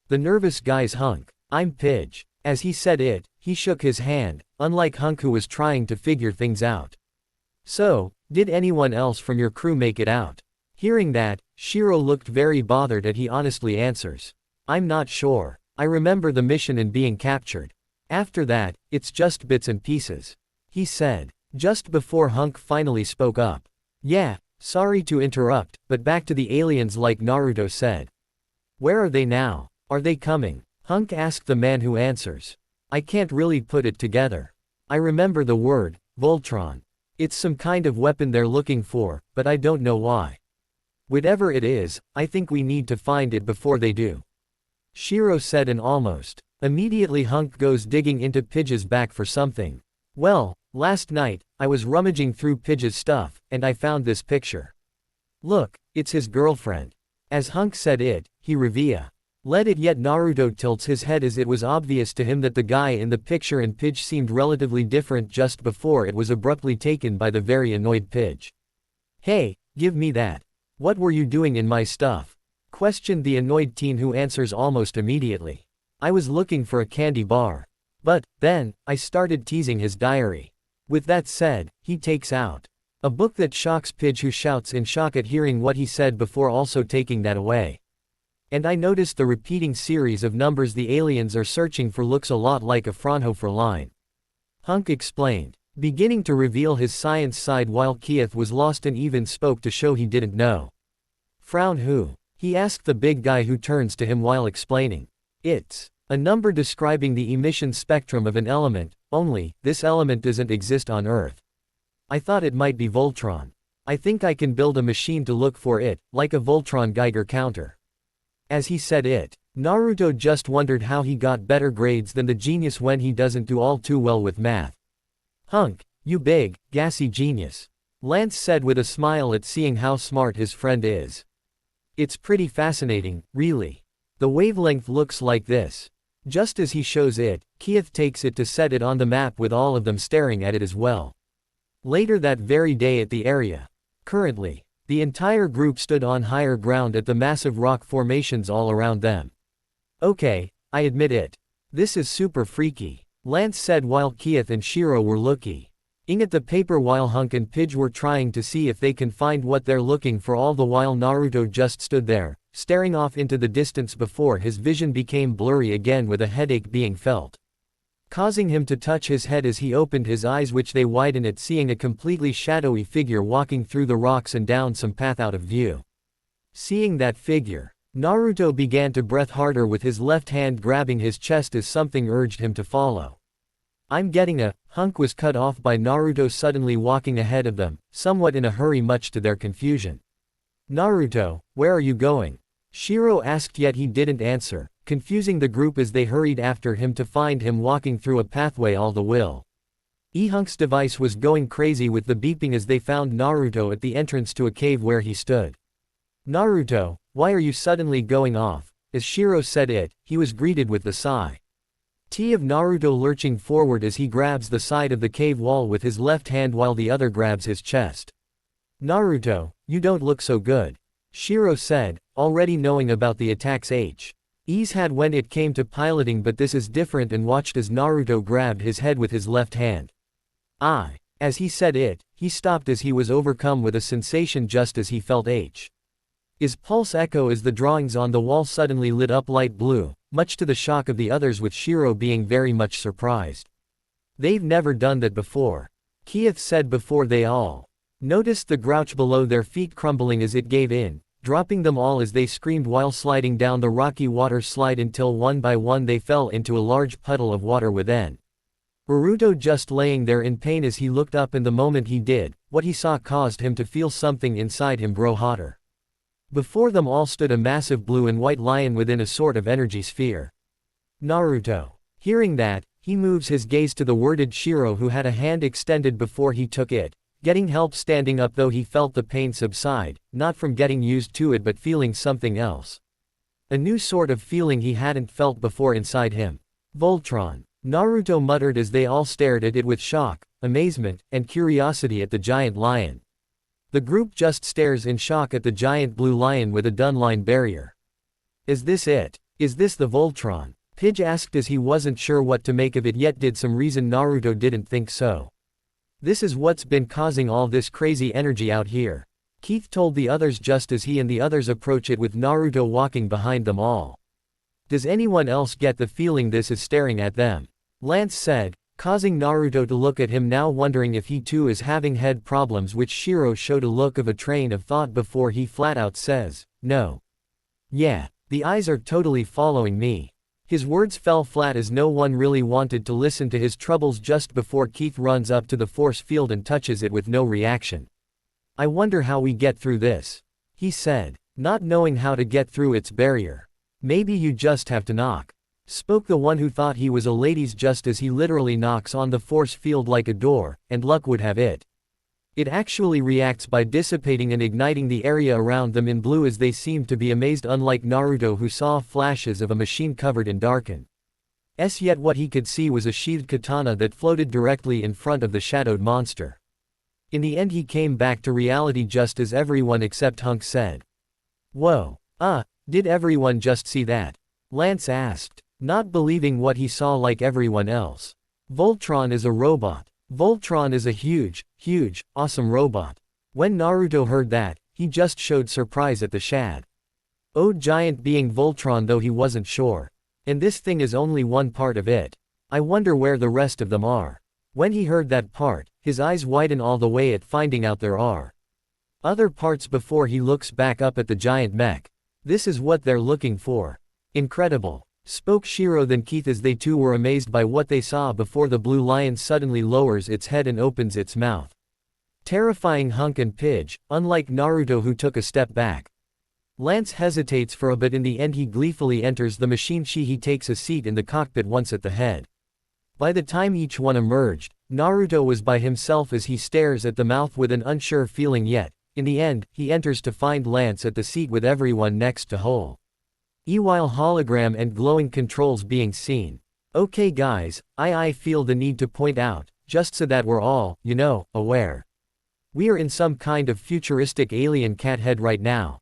The nervous guy's Hunk. "I'm Pidge." As he said it, he shook his hand, unlike Hunk, who was trying to figure things out. "So, did anyone else from your crew make it out?" Hearing that, Shiro looked very bothered and he honestly answers, "I'm not sure. I remember the mission and being captured. After that, it's just bits and pieces," he said, just before Hunk finally spoke up. "Yeah, sorry to interrupt, but back to the aliens, like Naruto said. Where are they now? Are they coming?" Hunk asked the man, who answers, "I can't really put it together. I remember the word, Voltron. It's some kind of weapon they're looking for, but I don't know why. Whatever it is, I think we need to find it before they do," Shiro said, and almost immediately Hunk goes digging into Pidge's back for something. "Well, last night, I was rummaging through Pidge's stuff, and I found this picture. Look, it's his girlfriend." As Hunk said it, he led it, yet Naruto tilts his head as it was obvious to him that the guy in the picture and Pidge seemed relatively different just before it was abruptly taken by the very annoyed Pidge. Hey, give me that. What were you doing in my stuff? Questioned the annoyed teen, who answers almost immediately. I was looking for a candy bar. But, then, I started teasing his diary. With that said, he takes out a book that shocks Pidge, who shouts in shock at hearing what he said before also taking that away. And I noticed the repeating series of numbers the aliens are searching for looks a lot like a Fraunhofer line. Hunk explained, beginning to reveal his science side while Keith was lost and even spoke to show he didn't know. Frown who? He asked the big guy, who turns to him while explaining. It's a number describing the emission spectrum of an element, only, this element doesn't exist on Earth. I thought it might be Voltron. I think I can build a machine to look for it, like a Voltron Geiger counter. As he said it, Naruto just wondered how he got better grades than the genius when he doesn't do all too well with math. Hunk, you big, gassy genius. Lance said with a smile at seeing how smart his friend is. It's pretty fascinating, really. The wavelength looks like this. Just as he shows it, Keith takes it to set it on the map with all of them staring at it as well. Later that very day at the area. Currently, the entire group stood on higher ground at the massive rock formations all around them. Okay, I admit it. This is super freaky, Lance said while Keith and Shiro were looking at the paper while Hunk and Pidge were trying to see if they can find what they're looking for. All the while Naruto just stood there, staring off into the distance before his vision became blurry again with a headache being felt, causing him to touch his head as he opened his eyes, which they widened at seeing a completely shadowy figure walking through the rocks and down some path out of view. Seeing that figure, Naruto began to breath harder with his left hand grabbing his chest as something urged him to follow. I'm getting a, Hunk was cut off by Naruto suddenly walking ahead of them, somewhat in a hurry much to their confusion. Naruto, where are you going? Shiro asked, yet he didn't answer, confusing the group as they hurried after him to find him walking through a pathway all the while. Hunk's device was going crazy with the beeping as they found Naruto at the entrance to a cave where he stood. Naruto, why are you suddenly going off? As Shiro said it, he was greeted with the sigh of Naruto lurching forward as he grabs the side of the cave wall with his left hand while the other grabs his chest. Naruto, you don't look so good, Shiro said, already knowing about the attacks he's had when it came to piloting, but this is different, and watched as Naruto grabbed his head with his left hand. As he said it, he stopped as he was overcome with a sensation just as he felt his pulse echo as the drawings on the wall suddenly lit up light blue, much to the shock of the others, with Shiro being very much surprised. They've never done that before, Keith said before they all noticed the grouch below their feet crumbling as it gave in, dropping them all as they screamed while sliding down the rocky water slide until one by one they fell into a large puddle of water within. Naruto just laying there in pain as he looked up, and the moment he did, what he saw caused him to feel something inside him grow hotter. Before them all stood a massive blue and white lion within a sort of energy sphere. Naruto. Hearing that, he moves his gaze to the worded Shiro, who had a hand extended before he took it, getting help standing up, though he felt the pain subside, not from getting used to it but feeling something else. A new sort of feeling he hadn't felt before inside him. Voltron. Naruto muttered as they all stared at it with shock, amazement, and curiosity at the giant lion. The group just stares in shock at the giant blue lion with a dunline barrier. Is this it? Is this the Voltron? Pidge asked as he wasn't sure what to make of it, yet did some reason Naruto didn't think so. This is what's been causing all this crazy energy out here, Keith told the others just as he and the others approach it with Naruto walking behind them all. Does anyone else get the feeling this is staring at them? Lance said, causing Naruto to look at him now, wondering if he too is having head problems, which Shiro showed a look of a train of thought before he flat out says, no. Yeah, the eyes are totally following me. His words fell flat as no one really wanted to listen to his troubles just before Keith runs up to the force field and touches it with no reaction. I wonder how we get through this, he said, not knowing how to get through its barrier. Maybe you just have to knock, spoke the one who thought he was a ladies, just as he literally knocks on the force field like a door, and luck would have it, it actually reacts by dissipating and igniting the area around them in blue as they seemed to be amazed, unlike Naruto, who saw flashes of a machine covered in darken. Yet what he could see was a sheathed katana that floated directly in front of the shadowed monster. In the end he came back to reality just as everyone except Hunk said. Whoa. Did everyone just see that? Lance asked, not believing what he saw like everyone else. Voltron is a robot. Voltron is a huge, awesome robot. When Naruto heard that, he just showed surprise at the shad. Oh, giant being Voltron, though he wasn't sure. And this thing is only one part of it. I wonder where the rest of them are. When he heard that part, his eyes widen all the way at finding out there are other parts before he looks back up at the giant mech. This is what they're looking for. Incredible, spoke Shiro then Keith as they too were amazed by what they saw before the blue lion suddenly lowers its head and opens its mouth. Terrifying Hunk and Pidge, unlike Naruto who took a step back. Lance hesitates for a bit. In the end he gleefully enters the machine. He takes a seat in the cockpit once at the head. By the time each one emerged, Naruto was by himself as he stares at the mouth with an unsure feeling yet. In the end, he enters to find Lance at the seat with everyone next to whole. While hologram and glowing controls being seen. Okay guys, I feel the need to point out, just so that we're all, aware. We are in some kind of futuristic alien cat head right now.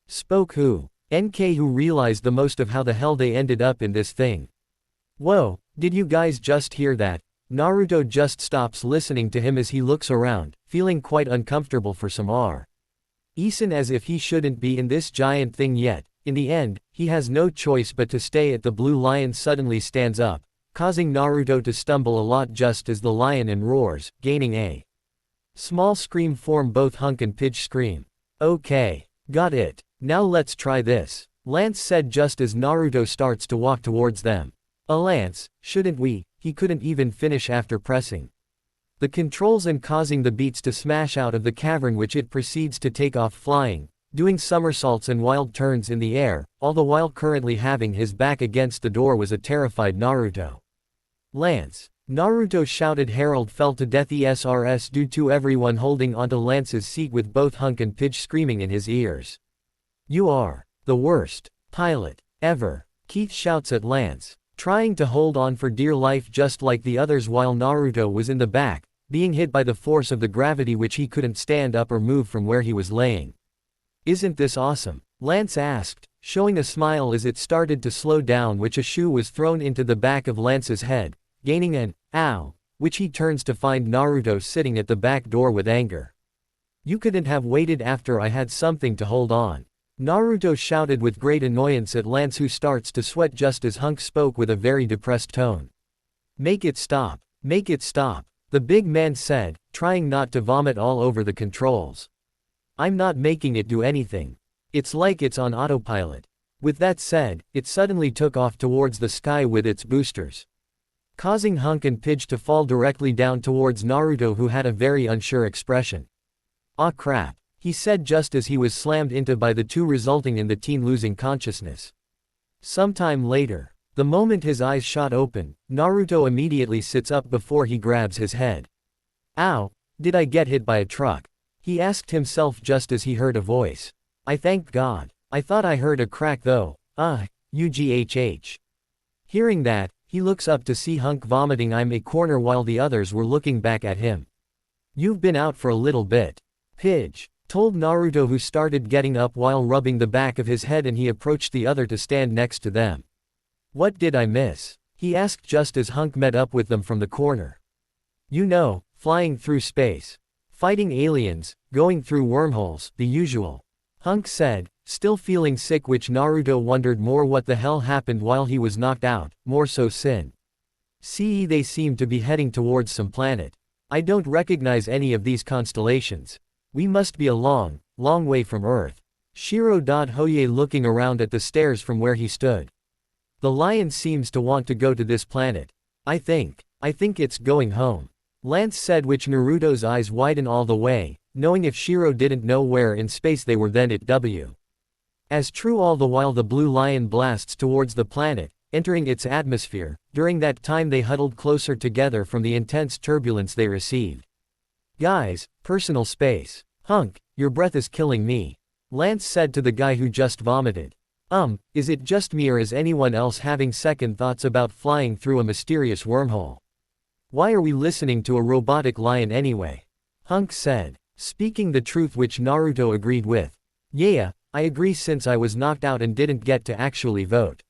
Spoke who? NK, who realized the most of how the hell they ended up in this thing. Whoa, did you guys just hear that? Naruto just stops listening to him as he looks around, feeling quite uncomfortable for some reason, as if he shouldn't be in this giant thing yet. In the end, he has no choice but to stay at the blue lion suddenly stands up, causing Naruto to stumble a lot just as the lion and roars, gaining a small scream form. Both Hunk and Pidge scream. Okay. Got it. Now let's try this, Lance said just as Naruto starts to walk towards them. Lance, shouldn't we? He couldn't even finish after pressing the controls and causing the beats to smash out of the cavern, which it proceeds to take off flying, doing somersaults and wild turns in the air, all the while currently having his back against the door was a terrified Naruto. Lance. Naruto shouted. Harold fell to death ESRS due to everyone holding onto Lance's seat with both Hunk and Pidge screaming in his ears. You are the worst pilot ever, Keith shouts at Lance, trying to hold on for dear life just like the others while Naruto was in the back, being hit by the force of the gravity which he couldn't stand up or move from where he was laying. Isn't this awesome? Lance asked, showing a smile as it started to slow down, which a shoe was thrown into the back of Lance's head, gaining an ow, which he turns to find Naruto sitting at the back door with anger. You couldn't have waited after I had something to hold on. Naruto shouted with great annoyance at Lance, who starts to sweat just as Hunk spoke with a very depressed tone. Make it stop. Make it stop, the big man said, trying not to vomit all over the controls. I'm not making it do anything. It's like it's on autopilot. With that said, it suddenly took off towards the sky with its boosters, causing Hunk and Pidge to fall directly down towards Naruto, who had a very unsure expression. Aw crap, he said just as he was slammed into by the two, resulting in the teen losing consciousness. Sometime later, the moment his eyes shot open, Naruto immediately sits up before he grabs his head. Ow, did I get hit by a truck? He asked himself just as he heard a voice. I thank God. I thought I heard a crack though. UGHH. Hearing that, he looks up to see Hunk vomiting in a corner while the others were looking back at him. You've been out for a little bit, Pidge told Naruto, who started getting up while rubbing the back of his head, and he approached the other to stand next to them. What did I miss? He asked just as Hunk met up with them from the corner. Flying through space, fighting aliens, going through wormholes, the usual, Hunk said, still feeling sick, which Naruto wondered more what the hell happened while he was knocked out, more so since they seemed to be heading towards some planet. I don't recognize any of these constellations. We must be a long, long way from Earth. Shiro Hoye looking around at the stairs from where he stood. The lion seems to want to go to this planet. I think it's going home, Lance said, which Naruto's eyes widen all the way, knowing if Shiro didn't know where in space they were, then it w. As true. All the while the blue lion blasts towards the planet, entering its atmosphere. During that time they huddled closer together from the intense turbulence they received. Guys, personal space. Hunk, your breath is killing me, Lance said to the guy who just vomited. Is it just me, or is anyone else having second thoughts about flying through a mysterious wormhole? Why are we listening to a robotic lion anyway? Hunk said, speaking the truth which Naruto agreed with. Yeah, I agree since I was knocked out and didn't get to actually vote.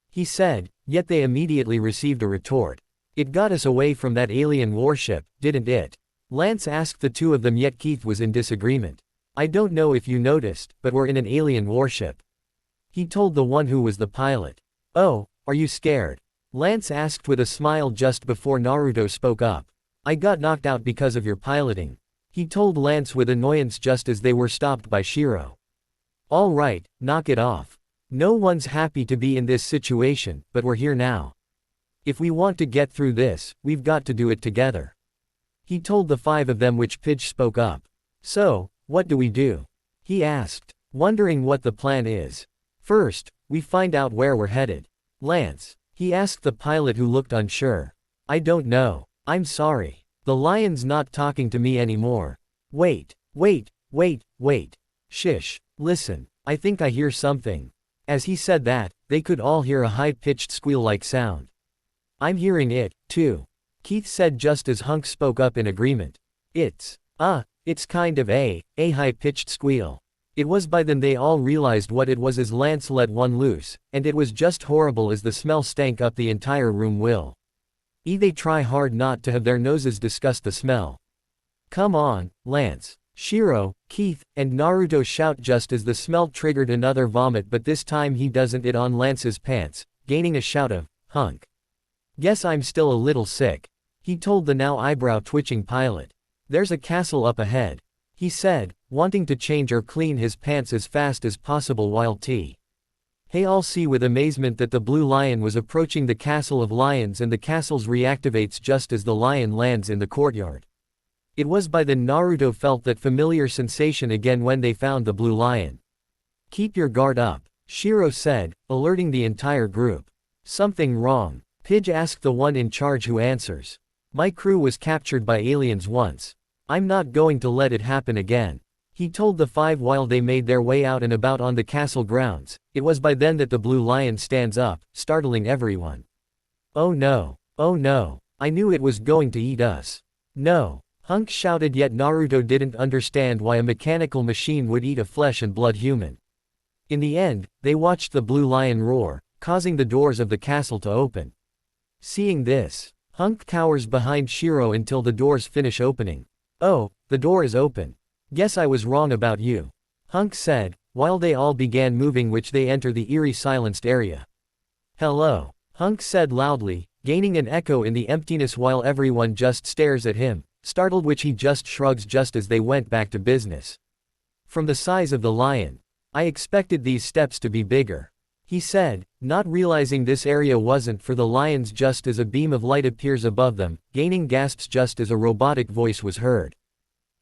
He said, yet they immediately received a retort. It got us away from that alien warship, didn't it? Lance asked the two of them, yet Keith was in disagreement. I don't know if you noticed, but we're in an alien warship. He told the one who was the pilot. Oh, are you scared? Lance asked with a smile just before Naruto spoke up. I got knocked out because of your piloting. He told Lance with annoyance just as they were stopped by Shiro. All right, knock it off. No one's happy to be in this situation, but we're here now. If we want to get through this, we've got to do it together. He told the five of them, which Pidge spoke up. So, what do we do? He asked, wondering what the plan is. First, we find out where we're headed. Lance, he asked the pilot who looked unsure. I don't know. I'm sorry. The lion's not talking to me anymore. Wait. Shish, listen, I think I hear something. As he said that, they could all hear a high-pitched squeal-like sound. I'm hearing it, too. Keith said just as Hunk spoke up in agreement. It's kind of a high-pitched squeal. It was by then they all realized what it was as Lance let one loose, and it was just horrible as the smell stank up the entire room. They try hard not to have their noses disgust the smell. Come on, Lance. Shiro, Keith, and Naruto shout just as the smell triggered another vomit, but this time he doesn't it on Lance's pants, gaining a shout of, Hunk. Guess I'm still a little sick. He told the now eyebrow-twitching pilot. There's a castle up ahead. He said, wanting to change or clean his pants as fast as possible while Hey all see with amazement that the blue lion was approaching the castle of lions, and the castles reactivates just as the lion lands in the courtyard. It was by then Naruto felt that familiar sensation again when they found the blue lion. Keep your guard up, Shiro said, alerting the entire group. Something wrong? Pidge asked the one in charge, who answers. My crew was captured by aliens once. I'm not going to let it happen again. He told the five while they made their way out and about on the castle grounds. It was by then that the blue lion stands up, startling everyone. Oh no, I knew it was going to eat us. No. Hunk shouted, yet Naruto didn't understand why a mechanical machine would eat a flesh and blood human. In the end, they watched the blue lion roar, causing the doors of the castle to open. Seeing this, Hunk cowers behind Shiro until the doors finish opening. Oh, the door is open. Guess I was wrong about you. Hunk said, while they all began moving, which they enter the eerie silenced area. Hello, Hunk said loudly, gaining an echo in the emptiness while everyone just stares at him, startled, which he just shrugs just as they went back to business. From the size of the lion, I expected these steps to be bigger. He said, not realizing this area wasn't for the lions just as a beam of light appears above them, gaining gasps just as a robotic voice was heard.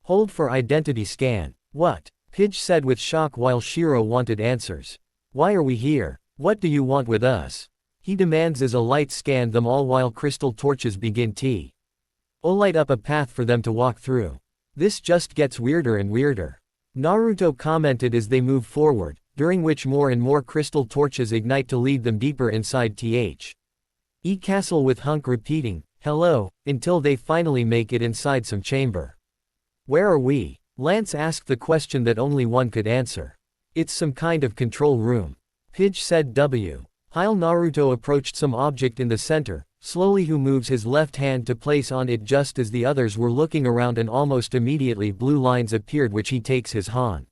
Hold for identity scan. What? Pidge said with shock while Shiro wanted answers. Why are we here? What do you want with us? He demands as a light scanned them all while crystal torches begin to light up a path for them to walk through. This just gets weirder and weirder. Naruto commented as they move forward, during which more and more crystal torches ignite to lead them deeper inside castle, with Hunk repeating, hello, until they finally make it inside some chamber. Where are we? Lance asked the question that only one could answer. It's some kind of control room. Pidge said while Naruto approached some object in the center, slowly, who moves his left hand to place on it just as the others were looking around, and almost immediately blue lines appeared, which he takes his hand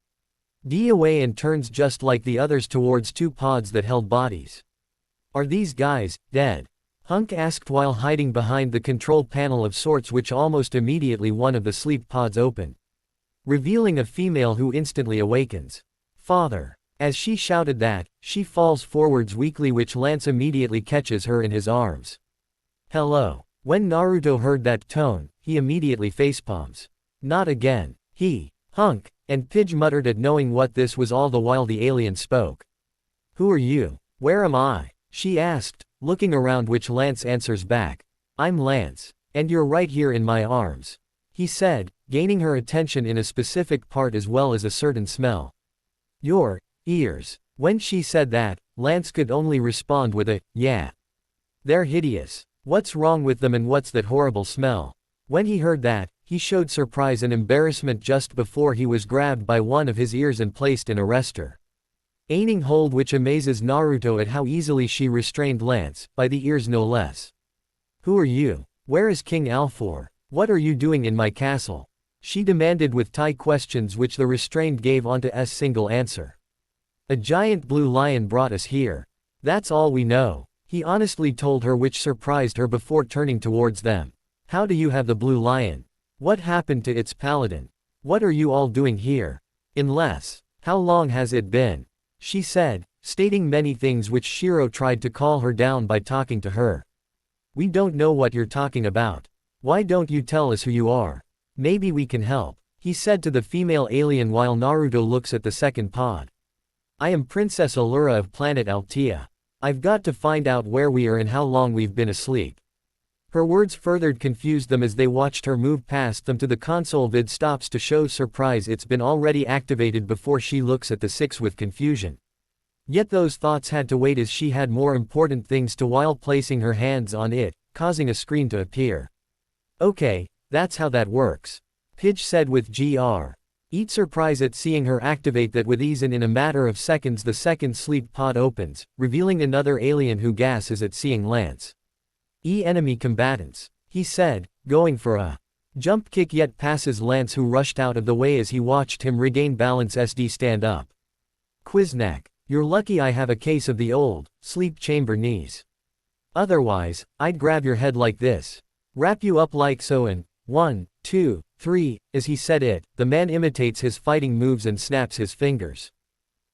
away and turns just like the others towards two pods that held bodies. Are these guys dead? Hunk asked while hiding behind the control panel of sorts, which almost immediately one of the sleep pods open, revealing a female who instantly awakens. Father. As she shouted that, she falls forwards weakly, which Lance immediately catches her in his arms. Hello. When Naruto heard that tone, he immediately facepalms. Not again. Hunk, and Pidge muttered at knowing what this was, all the while the alien spoke. Who are you? Where am I? She asked, looking around, which Lance answers back. I'm Lance. And you're right here in my arms. He said, gaining her attention in a specific part as well as a certain smell. Your ears. When she said that, Lance could only respond with a, yeah. They're hideous. What's wrong with them and what's that horrible smell? When he heard that, he showed surprise and embarrassment just before he was grabbed by one of his ears and placed in a rester. Aining hold, which amazes Naruto at how easily she restrained Lance, by the ears no less. "Who are you? Where is King Alfor? What are you doing in my castle?" she demanded with Thai questions which the restrained gave onto S single answer. "A giant blue lion brought us here. That's all we know," he honestly told her, which surprised her before turning towards them. "How do you have the blue lion? What happened to its paladin? What are you all doing here? Unless, how long has it been?" she said, stating many things which Shiro tried to calm her down by talking to her. "We don't know what you're talking about. Why don't you tell us who you are? Maybe we can help," he said to the female alien while Naruto looks at the second pod. "I am Princess Allura of planet Altea. I've got to find out where we are and how long we've been asleep." Her words further confused them as they watched her move past them to the console. Vid stops to show surprise it's been already activated before she looks at the 6 with confusion. Yet those thoughts had to wait as she had more important things to while placing her hands on it, causing a screen to appear. "Okay, that's how that works," Pidge said with GR. Eat surprise at seeing her activate that with ease, and in a matter of seconds the second sleep pod opens, revealing another alien who gasses at seeing Lance. Enemy combatants," he said, going for a jump kick, yet passes Lance, who rushed out of the way as he watched him regain balance. SD stand up. "Quiznak, you're lucky I have a case of the old, sleep chamber knees. Otherwise, I'd grab your head like this. Wrap you up like so and 1, 2, 3, as he said it, the man imitates his fighting moves and snaps his fingers.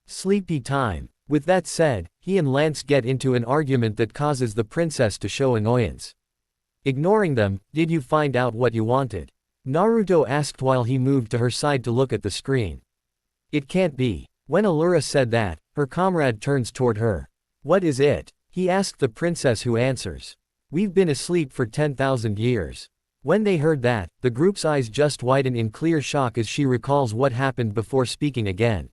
Sleepy time. With that said, he and Lance get into an argument that causes the princess to show annoyance. Ignoring them, "Did you find out what you wanted?" Naruto asked while he moved to her side to look at the screen. "It can't be." When Allura said that, her comrade turns toward her. "What is it?" he asked the princess, who answers, "We've been asleep for 10,000 years. When they heard that, the group's eyes just widen in clear shock as she recalls what happened before speaking again.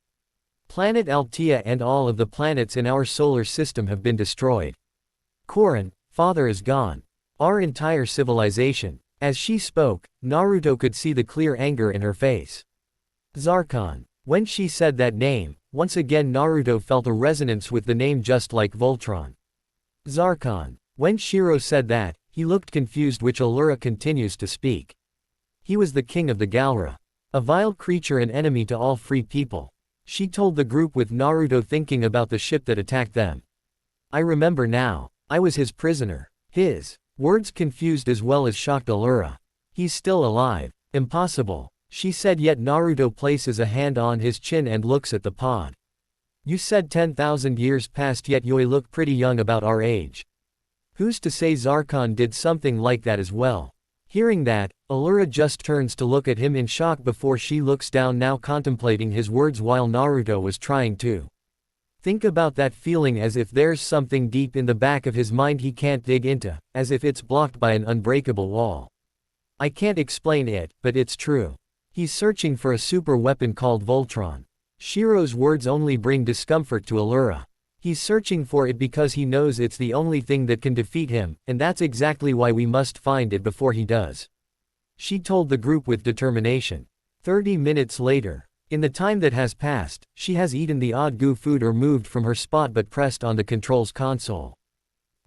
"Planet Altea and all of the planets in our solar system have been destroyed. Korin, father is gone. Our entire civilization." As she spoke, Naruto could see the clear anger in her face. Zarkon. When she said that name, once again Naruto felt a resonance with the name, just like Voltron. Zarkon. When Shiro said that, he looked confused, which Allura continues to speak. "He was the king of the Galra. A vile creature and enemy to all free people," she told the group, with Naruto thinking about the ship that attacked them. "I remember now. I was his prisoner." His words confused as well as shocked Allura. "He's still alive. Impossible," she said, yet Naruto places a hand on his chin and looks at the pod. "You said 10,000 years passed, yet you look pretty young, about our age. Who's to say Zarkon did something like that as well?" Hearing that, Allura just turns to look at him in shock before she looks down, now contemplating his words while Naruto was trying to think about that feeling, as if there's something deep in the back of his mind he can't dig into, as if it's blocked by an unbreakable wall. "I can't explain it, but it's true. He's searching for a super weapon called Voltron." Shiro's words only bring discomfort to Allura. He's searching for it because he knows it's the only thing that can defeat him, and that's exactly why we must find it before he does, she told the group with determination. 30 minutes later. In the time that has passed, she has eaten the odd goo food or moved from her spot but pressed on the controls console.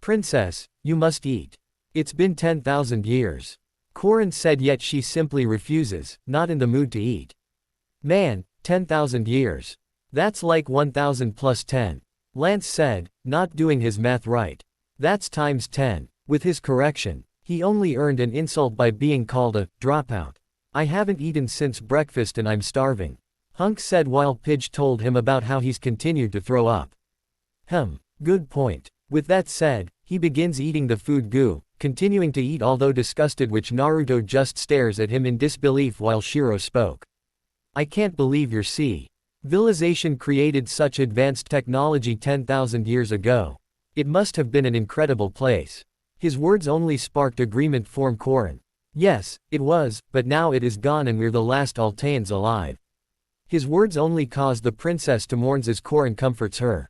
"Princess, you must eat. It's been 10,000 years. Korin said, yet she simply refuses, not in the mood to eat. "Man, 10,000 years. That's like 1,000 plus 10. Lance said, not doing his math right. "That's times 10. With his correction, he only earned an insult by being called a dropout. "I haven't eaten since breakfast and I'm starving," Hunk said while Pidge told him about how he's continued to throw up. Good point. With that said, he begins eating the food goo, continuing to eat although disgusted, which Naruto just stares at him in disbelief while Shiro spoke. "I can't believe your civilization created such advanced technology 10,000 years ago. It must have been an incredible place." His words only sparked agreement from Korin. "Yes, it was, but now it is gone and we're the last Alteans alive." His words only caused the princess to mourn as Korin comforts her.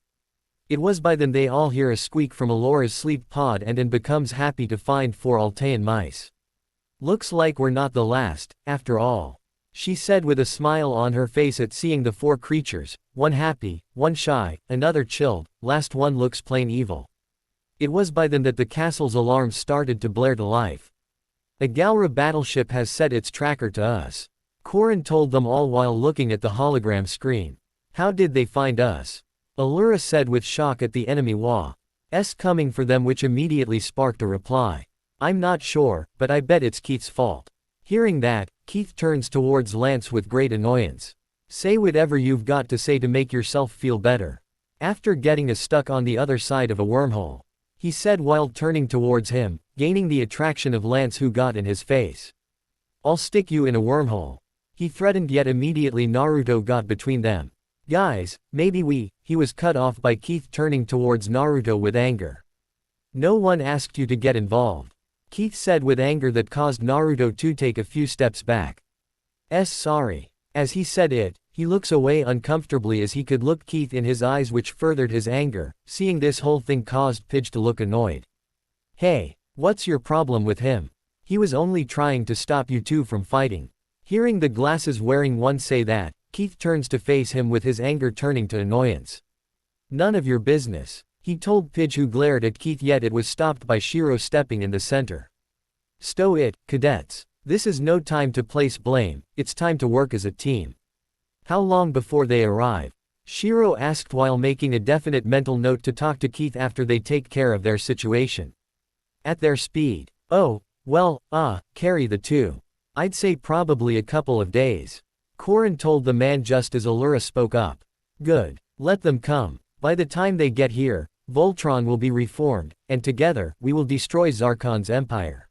It was by then they all hear a squeak from Allura's sleep pod and becomes happy to find 4 Altean mice. Looks like we're not the last, after all. She said with a smile on her face at seeing the 4 creatures, one happy, one shy, another chilled, last one looks plain evil. It was by then that the castle's alarms started to blare to life. A Galra battleship has set its tracker to us. Korin told them all while looking at the hologram screen. How did they find us? Allura said with shock at the enemy Wa's coming for them, which immediately sparked a reply. I'm not sure, but I bet it's Keith's fault. Hearing that, Keith turns towards Lance with great annoyance. Say whatever you've got to say to make yourself feel better. After getting us stuck on the other side of a wormhole, he said while turning towards him, gaining the attraction of Lance, who got in his face. I'll stick you in a wormhole. He threatened, yet immediately Naruto got between them. Guys, maybe he was cut off by Keith, turning towards Naruto with anger. No one asked you to get involved. Keith said with anger that caused Naruto to take a few steps back. Sorry. As he said it, he looks away uncomfortably as he could look Keith in his eyes, which furthered his anger. Seeing this whole thing caused Pidge to look annoyed. Hey, what's your problem with him? He was only trying to stop you two from fighting. Hearing the glasses wearing one say that, Keith turns to face him with his anger turning to annoyance. None of your business, he told Pidge, who glared at Keith, yet it was stopped by Shiro stepping in the center. Stow it, cadets. This is no time to place blame, it's time to work as a team. How long before they arrive? Shiro asked while making a definite mental note to talk to Keith after they take care of their situation. At their speed. Oh, well, carry the 2. I'd say probably a couple of days. Korin told the man just as Allura spoke up. Good. Let them come. By the time they get here, Voltron will be reformed, and together, we will destroy Zarkon's empire.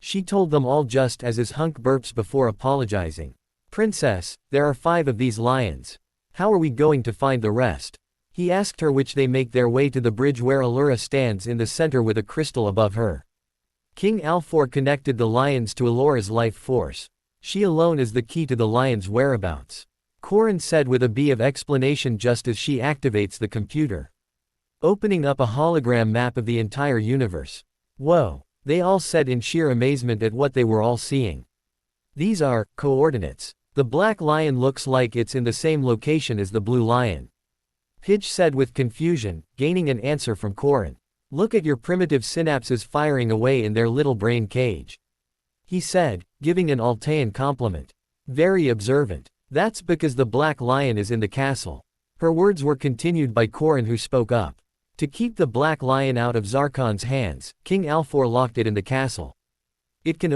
She told them all just as his hunk burps before apologizing. Princess, there are 5 of these lions. How are we going to find the rest? He asked her, which they make their way to the bridge where Allura stands in the center with a crystal above her. King Alfor connected the lions to Allura's life force. She alone is the key to the lions' whereabouts. Korin said with a bee of explanation just as she activates the computer, opening up a hologram map of the entire universe. Whoa, they all said in sheer amazement at what they were all seeing. These are coordinates. The black lion looks like it's in the same location as the blue lion. Pidge said with confusion, gaining an answer from Korin. Look at your primitive synapses firing away in their little brain cage. He said, giving an Altean compliment. Very observant. That's because the black lion is in the castle. Her words were continued by Korin, who spoke up. To keep the black lion out of Zarkon's hands, King Alfor locked it in the castle. It can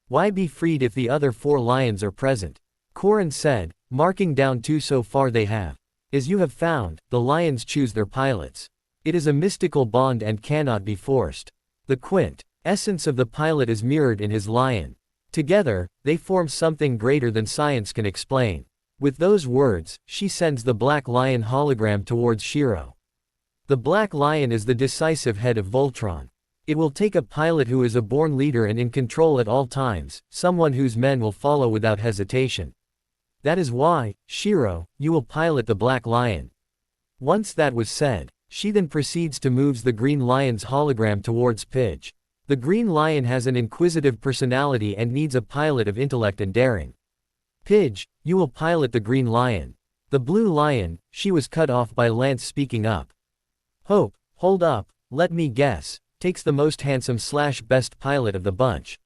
why be freed if the other 4 lions are present? Korin said, marking down 2 so far they have. As you have found, the lions choose their pilots. It is a mystical bond and cannot be forced. The essence of the pilot is mirrored in his lion. Together, they form something greater than science can explain. With those words, she sends the black lion hologram towards Shiro. The black lion is the decisive head of Voltron. It will take a pilot who is a born leader and in control at all times, someone whose men will follow without hesitation. That is why, Shiro, you will pilot the black lion. Once that was said, she then proceeds to move the green lion's hologram towards Pidge. The green lion has an inquisitive personality and needs a pilot of intellect and daring. Pidge, you will pilot the green lion. The blue lion, she was cut off by Lance speaking up. Hope, hold up, let me guess, takes the most handsome/best pilot of the bunch.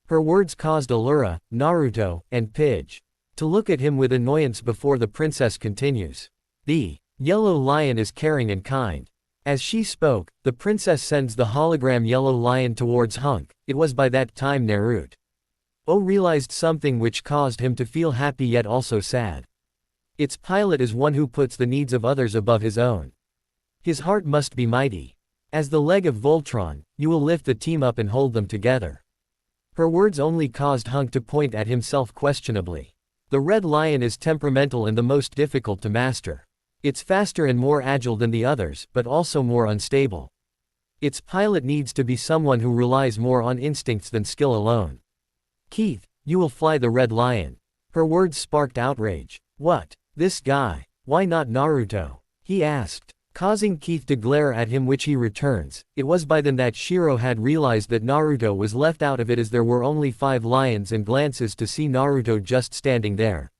Her words caused Allura, Naruto, and Pidge to look at him with annoyance before the princess continues. The yellow lion is caring and kind. As she spoke, the princess sends the hologram yellow lion towards Hunk. It was by that time Naruto realized something which caused him to feel happy yet also sad. Its pilot is one who puts the needs of others above his own. His heart must be mighty. As the leg of Voltron, you will lift the team up and hold them together. Her words only caused Hunk to point at himself questionably. The red lion is temperamental and the most difficult to master. It's faster and more agile than the others, but also more unstable. Its pilot needs to be someone who relies more on instincts than skill alone. Keith, you will fly the red lion. Her words sparked outrage. What? This guy? Why not Naruto? He asked. causing Keith to glare at him, which he returns. It was by then that Shiro had realized that Naruto was left out of it, as there were only 5 lions, and glances to see Naruto just standing there,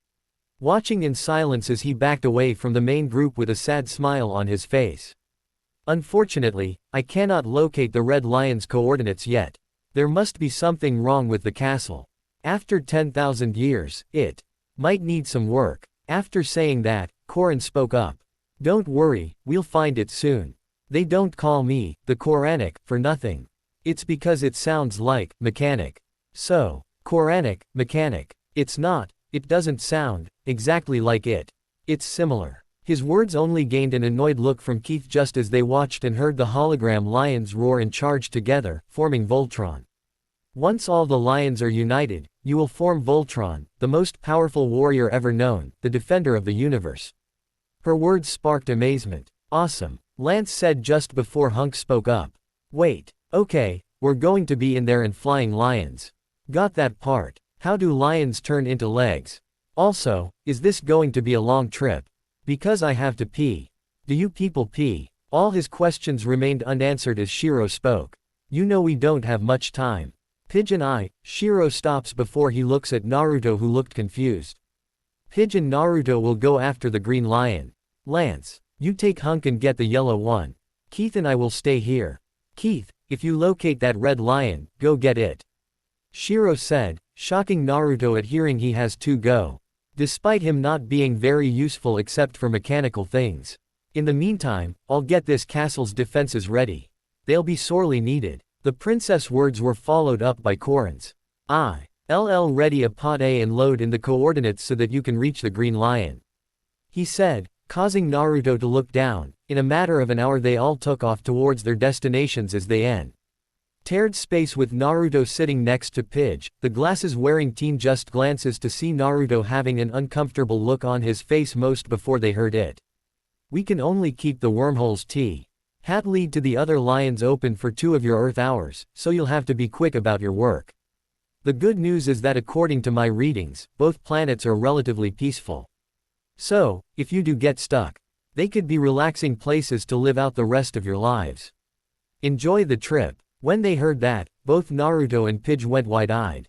watching in silence as he backed away from the main group with a sad smile on his face. Unfortunately, I cannot locate the Red Lion's coordinates yet. There must be something wrong with the castle. After 10,000 years, it might need some work. After saying that, Korin spoke up. Don't worry, we'll find it soon. They don't call me the Koranic for nothing. It's because it sounds like mechanic. So, Koranic, mechanic. It's not, it doesn't sound exactly like it. It's similar. His words only gained an annoyed look from Keith just as they watched and heard the hologram lions roar and charge together, forming Voltron. Once all the lions are united, you will form Voltron, the most powerful warrior ever known, the defender of the universe. Her words sparked amazement. Awesome, Lance said just before Hunk spoke up. Wait, okay, we're going to be in there and flying lions. Got that part. How do lions turn into legs? Also, is this going to be a long trip? Because I have to pee. Do you people pee? All his questions remained unanswered as Shiro spoke. You know we don't have much time. Pigeon Eye, Shiro stops before he looks at Naruto, who looked confused. Pigeon Naruto will go after the green lion. Lance, you take Hunk and get the yellow one. Keith and I will stay here. Keith, if you locate that red lion, go get it. Shiro said, shocking Naruto at hearing he has to go, despite him not being very useful except for mechanical things. In the meantime, I'll get this castle's defenses ready. They'll be sorely needed. The princess words were followed up by Korin's. LL ready a pot A and load in the coordinates so that you can reach the green lion, he said, causing Naruto to look down. In a matter of an hour they all took off towards their destinations as they entered space with Naruto sitting next to Pidge. The glasses-wearing teen just glances to see Naruto having an uncomfortable look on his face most before they heard it. We can only keep the wormholes hat lead to the other lions open for 2 of your Earth hours, so you'll have to be quick about your work. The good news is that according to my readings, both planets are relatively peaceful. So, if you do get stuck, they could be relaxing places to live out the rest of your lives. Enjoy the trip. When they heard that, both Naruto and Pidge went wide-eyed.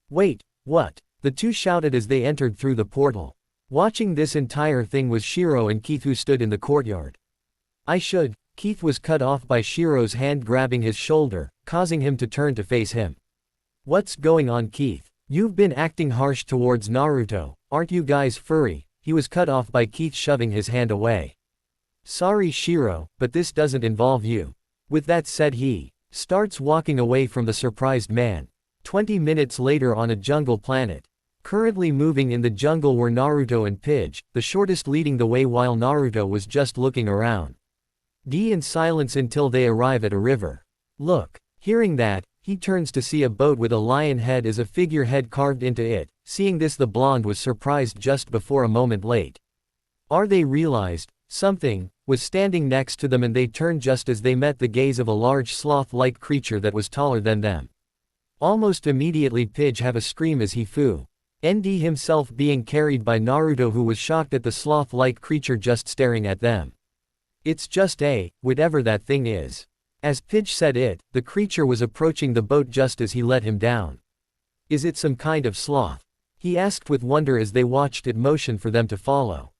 Wait, what? The two shouted as they entered through the portal. Watching this entire thing was Shiro and Keith, who stood in the courtyard. Keith was cut off by Shiro's hand grabbing his shoulder, causing him to turn to face him. What's going on, Keith? You've been acting harsh towards Naruto, aren't you guys furry? He was cut off by Keith shoving his hand away. Sorry Shiro, but this doesn't involve you. With that said, he starts walking away from the surprised man. 20 minutes later on a jungle planet. Currently moving in the jungle were Naruto and Pidge, the shortest leading the way while Naruto was just looking around. In silence until they arrive at a river. Look. Hearing that, he turns to see a boat with a lion head as a figurehead carved into it. Seeing this, the blonde was surprised just before a moment late. They realized something was standing next to them, and they turned just as they met the gaze of a large sloth-like creature that was taller than them. Almost immediately Pidge have a scream as he flew. Himself being carried by Naruto, who was shocked at the sloth-like creature just staring at them. It's just whatever that thing is. As Pidge said it, the creature was approaching the boat just as he let him down. Is it some kind of sloth? He asked with wonder as they watched it motion for them to follow.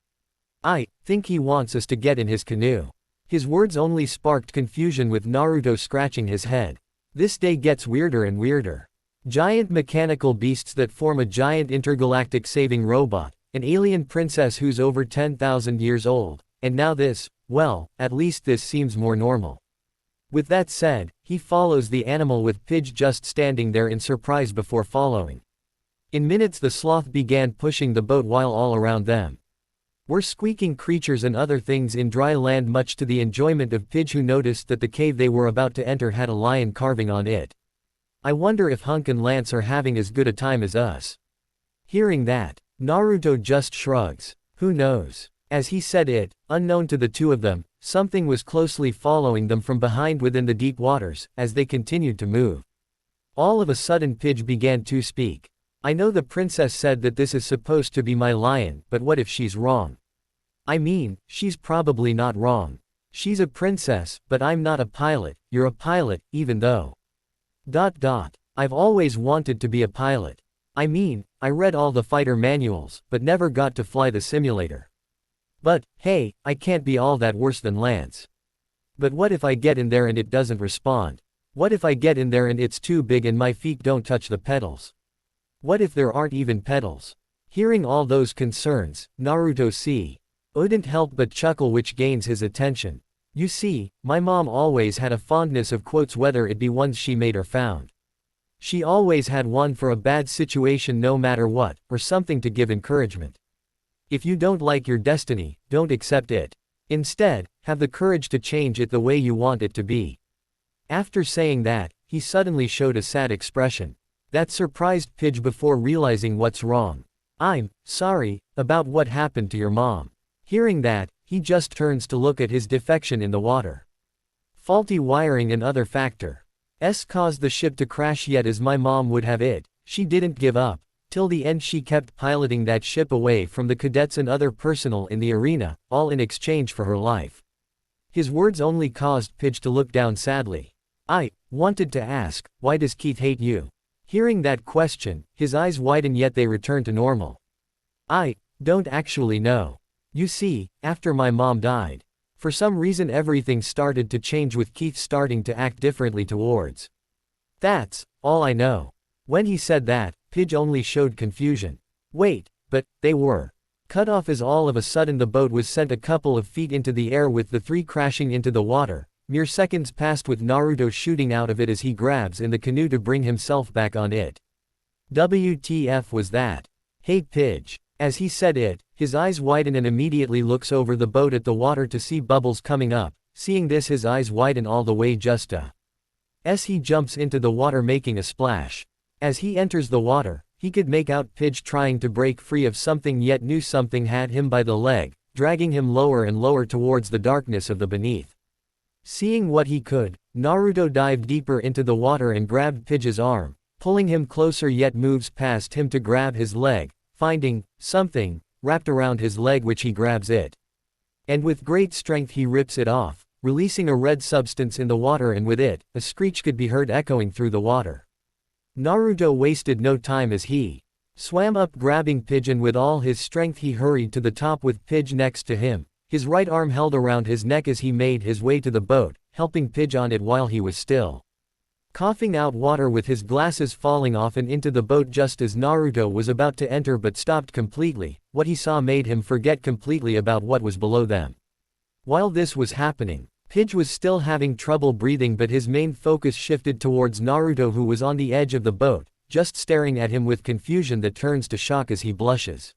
I think he wants us to get in his canoe. His words only sparked confusion, with Naruto scratching his head. This day gets weirder and weirder. Giant mechanical beasts that form a giant intergalactic saving robot, an alien princess who's over 10,000 years old, and now this. Well, at least this seems more normal. With that said, he follows the animal with Pidge just standing there in surprise before following. In minutes the sloth began pushing the boat while all around them were squeaking creatures and other things in dry land, much to the enjoyment of Pidge, who noticed that the cave they were about to enter had a lion carving on it. I wonder if Hunk and Lance are having as good a time as us. Hearing that, Naruto just shrugs. Who knows? As he said it, unknown to the two of them, something was closely following them from behind within the deep waters, as they continued to move. All of a sudden Pidge began to speak. I know the princess said that this is supposed to be my lion, but what if she's wrong? I mean, she's probably not wrong. She's a princess, but I'm not a pilot. You're a pilot, even though. I've always wanted to be a pilot. I mean, I read all the fighter manuals, but never got to fly the simulator. But, hey, I can't be all that worse than Lance. But what if I get in there and it doesn't respond? What if I get in there and it's too big and my feet don't touch the pedals? What if there aren't even pedals? Hearing all those concerns, Naruto couldn't help but chuckle, which gains his attention. You see, my mom always had a fondness of quotes, whether it be ones she made or found. She always had one for a bad situation no matter what, or something to give encouragement. If you don't like your destiny, don't accept it. Instead, have the courage to change it the way you want it to be. After saying that, he suddenly showed a sad expression. That surprised Pidge before realizing what's wrong. I'm sorry about what happened to your mom. Hearing that, he just turns to look at his defection in the water. Faulty wiring and other factors caused the ship to crash, yet as my mom would have it, she didn't give up. Till the end she kept piloting that ship away from the cadets and other personnel in the arena, all in exchange for her life. His words only caused Pidge to look down sadly. I wanted to ask, why does Keith hate you? Hearing that question, his eyes widen, yet they return to normal. I don't actually know. You see, after my mom died, for some reason everything started to change, with Keith starting to act differently towards. That's all I know. When he said that, Pidge only showed confusion. Wait, but they were cut off as all of a sudden the boat was sent a couple of feet into the air, with the three crashing into the water. Mere seconds passed, with Naruto shooting out of it as he grabs in the canoe to bring himself back on it. WTF was that? Hey Pidge. As he said it, his eyes widen and immediately looks over the boat at the water to see bubbles coming up. Seeing this, his eyes widen all the way just as he jumps into the water, making a splash. As he enters the water, he could make out Pidge trying to break free of something, yet knew something had him by the leg, dragging him lower and lower towards the darkness of the beneath. Seeing what he could, Naruto dived deeper into the water and grabbed Pidge's arm, pulling him closer, yet moves past him to grab his leg, finding something wrapped around his leg, which he grabs it. And with great strength he rips it off, releasing a red substance in the water, and with it, a screech could be heard echoing through the water. Naruto wasted no time as he swam up, grabbing Pidge, and with all his strength he hurried to the top with Pidge next to him, his right arm held around his neck as he made his way to the boat, helping Pidge on it while he was still coughing out water, with his glasses falling off and into the boat just as Naruto was about to enter but stopped completely. What he saw made him forget completely about what was below them. While this was happening, Pidge was still having trouble breathing, but his main focus shifted towards Naruto, who was on the edge of the boat, just staring at him with confusion that turns to shock as he blushes.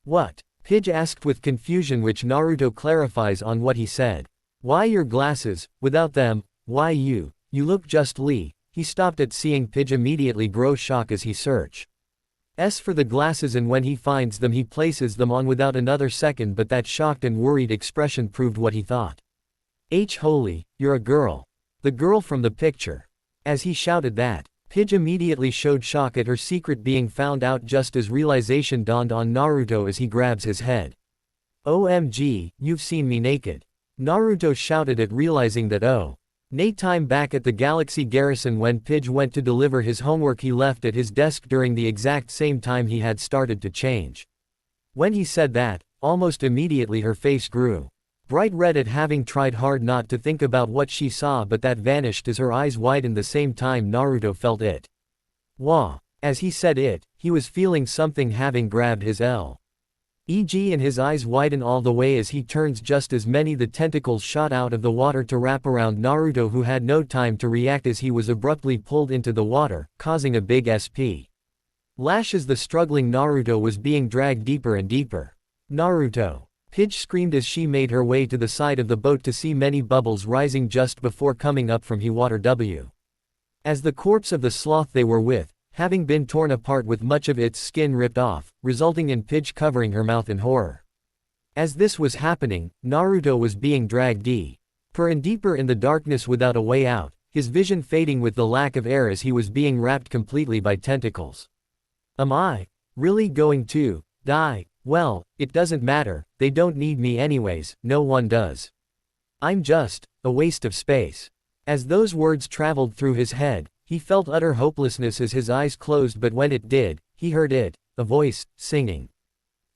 What? Pidge asked with confusion, which Naruto clarifies on what he said. Why your glasses? Without them, why you look just Lee. He stopped at seeing Pidge, immediately grow shock as he searches for the glasses, and when he finds them he places them on without another second, but that shocked and worried expression proved what he thought. Holy, you're a girl. The girl from the picture. As he shouted that, Pidge immediately showed shock at her secret being found out, just as realization dawned on Naruto as he grabs his head. OMG, you've seen me naked. Naruto shouted at realizing that time back at the Galaxy Garrison, when Pidge went to deliver his homework, he left at his desk during the exact same time he had started to change. When he said that, almost immediately her face grew bright red at having tried hard not to think about what she saw, but that vanished as her eyes widened the same time Naruto felt it. Wah! As he said it, he was feeling something having grabbed his leg, and his eyes widen all the way as he turns, just as many the tentacles shot out of the water to wrap around Naruto, who had no time to react as he was abruptly pulled into the water, causing a big splash as the struggling Naruto was being dragged deeper and deeper. Naruto! Pidge screamed as she made her way to the side of the boat to see many bubbles rising just before coming up from the water. As the corpse of the sloth they were with, having been torn apart with much of its skin ripped off, resulting in Pidge covering her mouth in horror. As this was happening, Naruto was being dragged deeper and deeper in the darkness without a way out, his vision fading with the lack of air as he was being wrapped completely by tentacles. Am I really going to die? Well, it doesn't matter, they don't need me anyways, no one does. I'm just a waste of space. As those words traveled through his head, he felt utter hopelessness as his eyes closed, but when it did, he heard it, a voice, singing.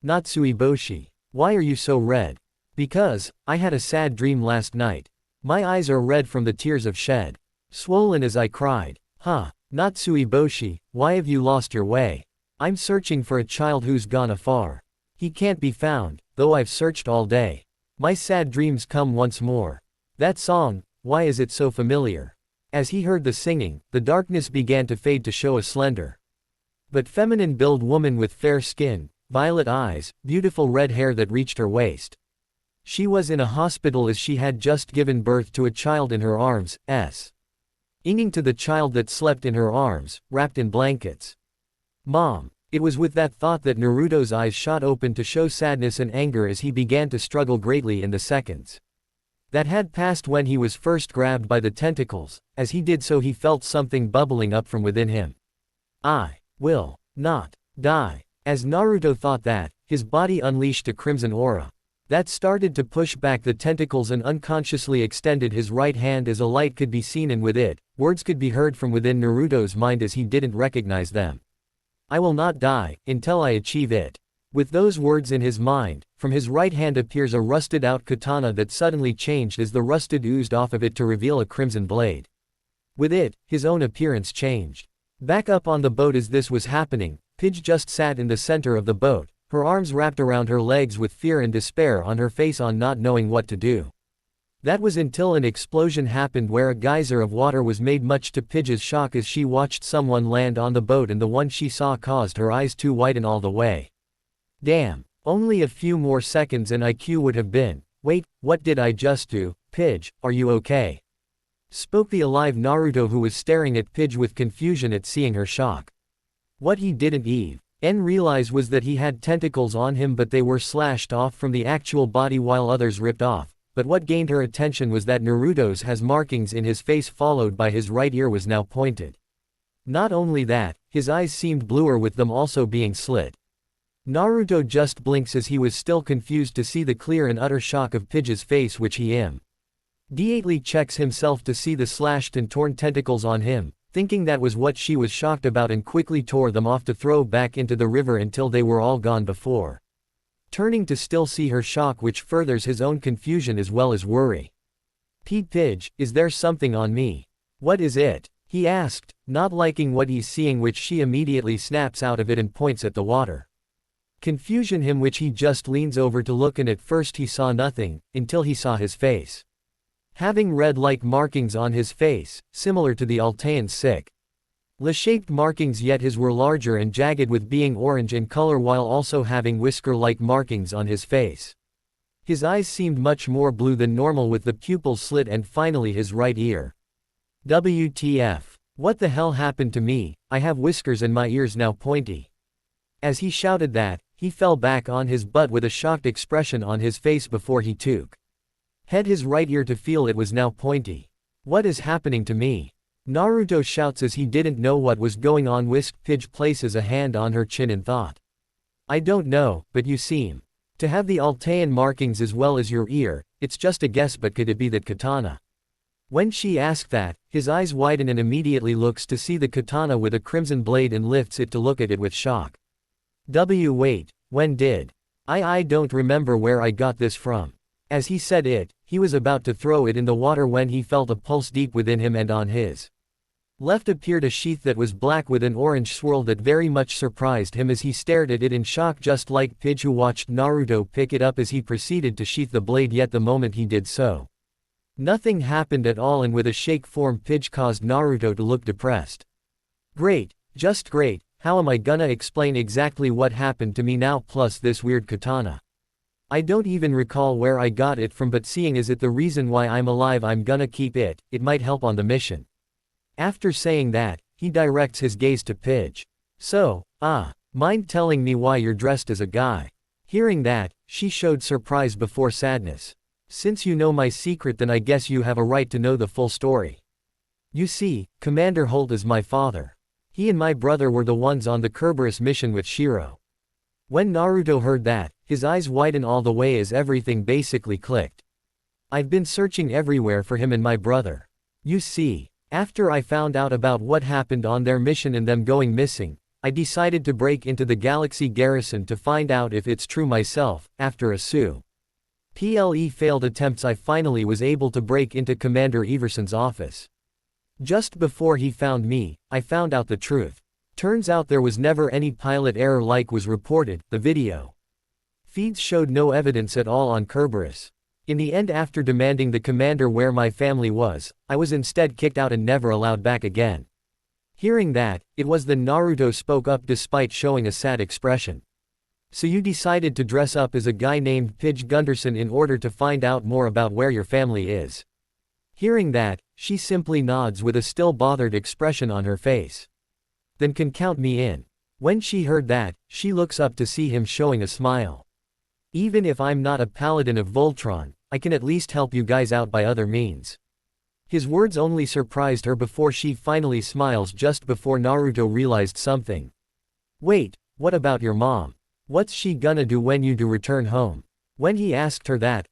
Natsuiboshi. Why are you so red? Because, I had a sad dream last night. My eyes are red from the tears I've shed. Swollen as I cried. Huh. Natsuiboshi, why have you lost your way? I'm searching for a child who's gone afar. He can't be found, though I've searched all day. My sad dreams come once more. That song, why is it so familiar? As he heard the singing, the darkness began to fade to show a slender but feminine-build woman with fair skin, violet eyes, beautiful red hair that reached her waist. She was in a hospital as she had just given birth to a child in her arms, inging to the child that slept in her arms, wrapped in blankets. Mom. It was with that thought that Naruto's eyes shot open to show sadness and anger as he began to struggle greatly in the seconds that had passed when he was first grabbed by the tentacles. As he did so, he felt something bubbling up from within him. I will not die. As Naruto thought that, his body unleashed a crimson aura that started to push back the tentacles and unconsciously extended his right hand as a light could be seen, and with it, words could be heard from within Naruto's mind as he didn't recognize them. I will not die until I achieve it. With those words in his mind, from his right hand appears a rusted-out katana that suddenly changed as the rusted oozed off of it to reveal a crimson blade. With it, his own appearance changed. Back up on the boat as this was happening, Pidge just sat in the center of the boat, her arms wrapped around her legs with fear and despair on her face, on not knowing what to do. That was until an explosion happened where a geyser of water was made, much to Pidge's shock as she watched someone land on the boat, and the one she saw caused her eyes to widen all the way. Damn. Only a few more seconds and IQ would have been. Wait, what did I just do? Pidge, are you okay? Spoke the alive Naruto, who was staring at Pidge with confusion at seeing her shock. What he didn't even realize was that he had tentacles on him, but they were slashed off from the actual body while others ripped off. But what gained her attention was that Naruto's has markings in his face, followed by his right ear was now pointed. Not only that, his eyes seemed bluer with them also being slit. Naruto just blinks as he was still confused to see the clear and utter shock of Pidge's face, which he immediately checks himself to see the slashed and torn tentacles on him, thinking that was what she was shocked about, and quickly tore them off to throw back into the river until they were all gone before turning to still see her shock, which furthers his own confusion as well as worry. Pidge, is there something on me? What is it? He asked, not liking what he's seeing, which she immediately snaps out of it and points at the water. Confusion him, which he just leans over to look, and at first he saw nothing, until he saw his face having red-like markings on his face, similar to the Altaean's sick La-shaped markings, yet his were larger and jagged with being orange in color while also having whisker-like markings on his face. His eyes seemed much more blue than normal with the pupils slit, and finally his right ear. WTF. What the hell happened to me? I have whiskers and my ears now pointy. As he shouted that, he fell back on his butt with a shocked expression on his face before he took his right ear to feel it was now pointy. What is happening to me? Naruto shouts as he didn't know what was going on. Whisked Pidge places a hand on her chin and thought. I don't know, but you seem to have the Altaean markings as well as your ear. It's just a guess, but could it be that katana? When she asked that, his eyes widen and immediately looks to see the katana with a crimson blade and lifts it to look at it with shock. Wait, when did? I don't remember where I got this from. As he said it, he was about to throw it in the water when he felt a pulse deep within him, and on his left appeared a sheath that was black with an orange swirl that very much surprised him as he stared at it in shock, just like Pidge, who watched Naruto pick it up as he proceeded to sheath the blade. Yet the moment he did so, nothing happened at all, and with a shake form Pidge caused Naruto to look depressed. Great, just great, how am I gonna explain exactly what happened to me now, plus this weird katana? I don't even recall where I got it from, but seeing as it the reason why I'm alive, I'm gonna keep it, it might help on the mission. After saying that, he directs his gaze to Pidge. So, mind telling me why you're dressed as a guy? Hearing that, she showed surprise before sadness. Since you know my secret, then I guess you have a right to know the full story. You see, Commander Holt is my father. He and my brother were the ones on the Kerberos mission with Shiro. When Naruto heard that, his eyes widened all the way as everything basically clicked. I've been searching everywhere for him and my brother. You see, after I found out about what happened on their mission and them going missing, I decided to break into the Galaxy Garrison to find out if it's true myself. After a failed attempts, I finally was able to break into Commander Everson's office. Just before he found me, I found out the truth. Turns out there was never any pilot error like was reported. The video feeds showed no evidence at all on Kerberos. In the end, after demanding the commander where my family was, I was instead kicked out and never allowed back again. Hearing that, it was then Naruto spoke up despite showing a sad expression. So you decided to dress up as a guy named Pidge Gunderson in order to find out more about where your family is. Hearing that, she simply nods with a still bothered expression on her face. Then can count me in. When she heard that, she looks up to see him showing a smile. Even if I'm not a paladin of Voltron, I can at least help you guys out by other means. His words only surprised her before she finally smiles just before Naruto realized something. Wait, what about your mom? What's she gonna do when you do return home? When he asked her that,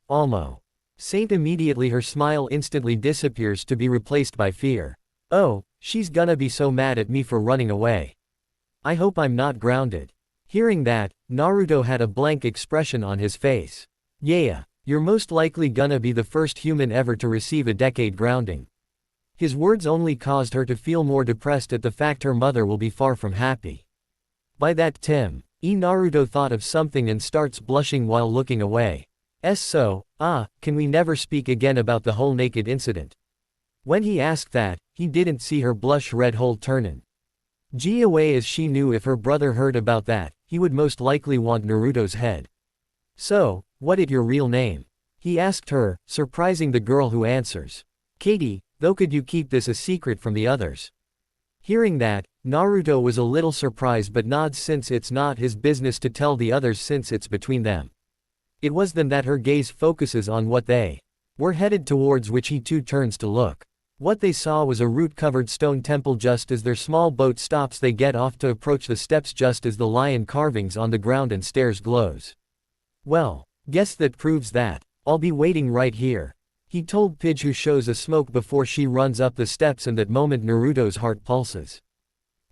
Saint immediately her smile instantly disappears to be replaced by fear. Oh, she's gonna be so mad at me for running away. I hope I'm not grounded. Hearing that, Naruto had a blank expression on his face. Yeah, you're most likely gonna be the first human ever to receive a decade grounding. His words only caused her to feel more depressed at the fact her mother will be far from happy. By that time, Naruto thought of something and starts blushing while looking away. Can we never speak again about the whole naked incident? When he asked that, he didn't see her blush red whole turnin'. Away as she knew if her brother heard about that, he would most likely want Naruto's head. So, what is your real name? He asked her, surprising the girl who answers. Katie, though could you keep this a secret from the others? Hearing that, Naruto was a little surprised but nods since it's not his business to tell the others since it's between them. It was then that her gaze focuses on what they were headed towards, which he too turns to look. What they saw was a root-covered stone temple. Just as their small boat stops, they get off to approach the steps just as the lion carvings on the ground and stairs glows. Well, guess that proves that. I'll be waiting right here. He told Pidge, who shows a smoke before she runs up the steps, and that moment Naruto's heart pulses.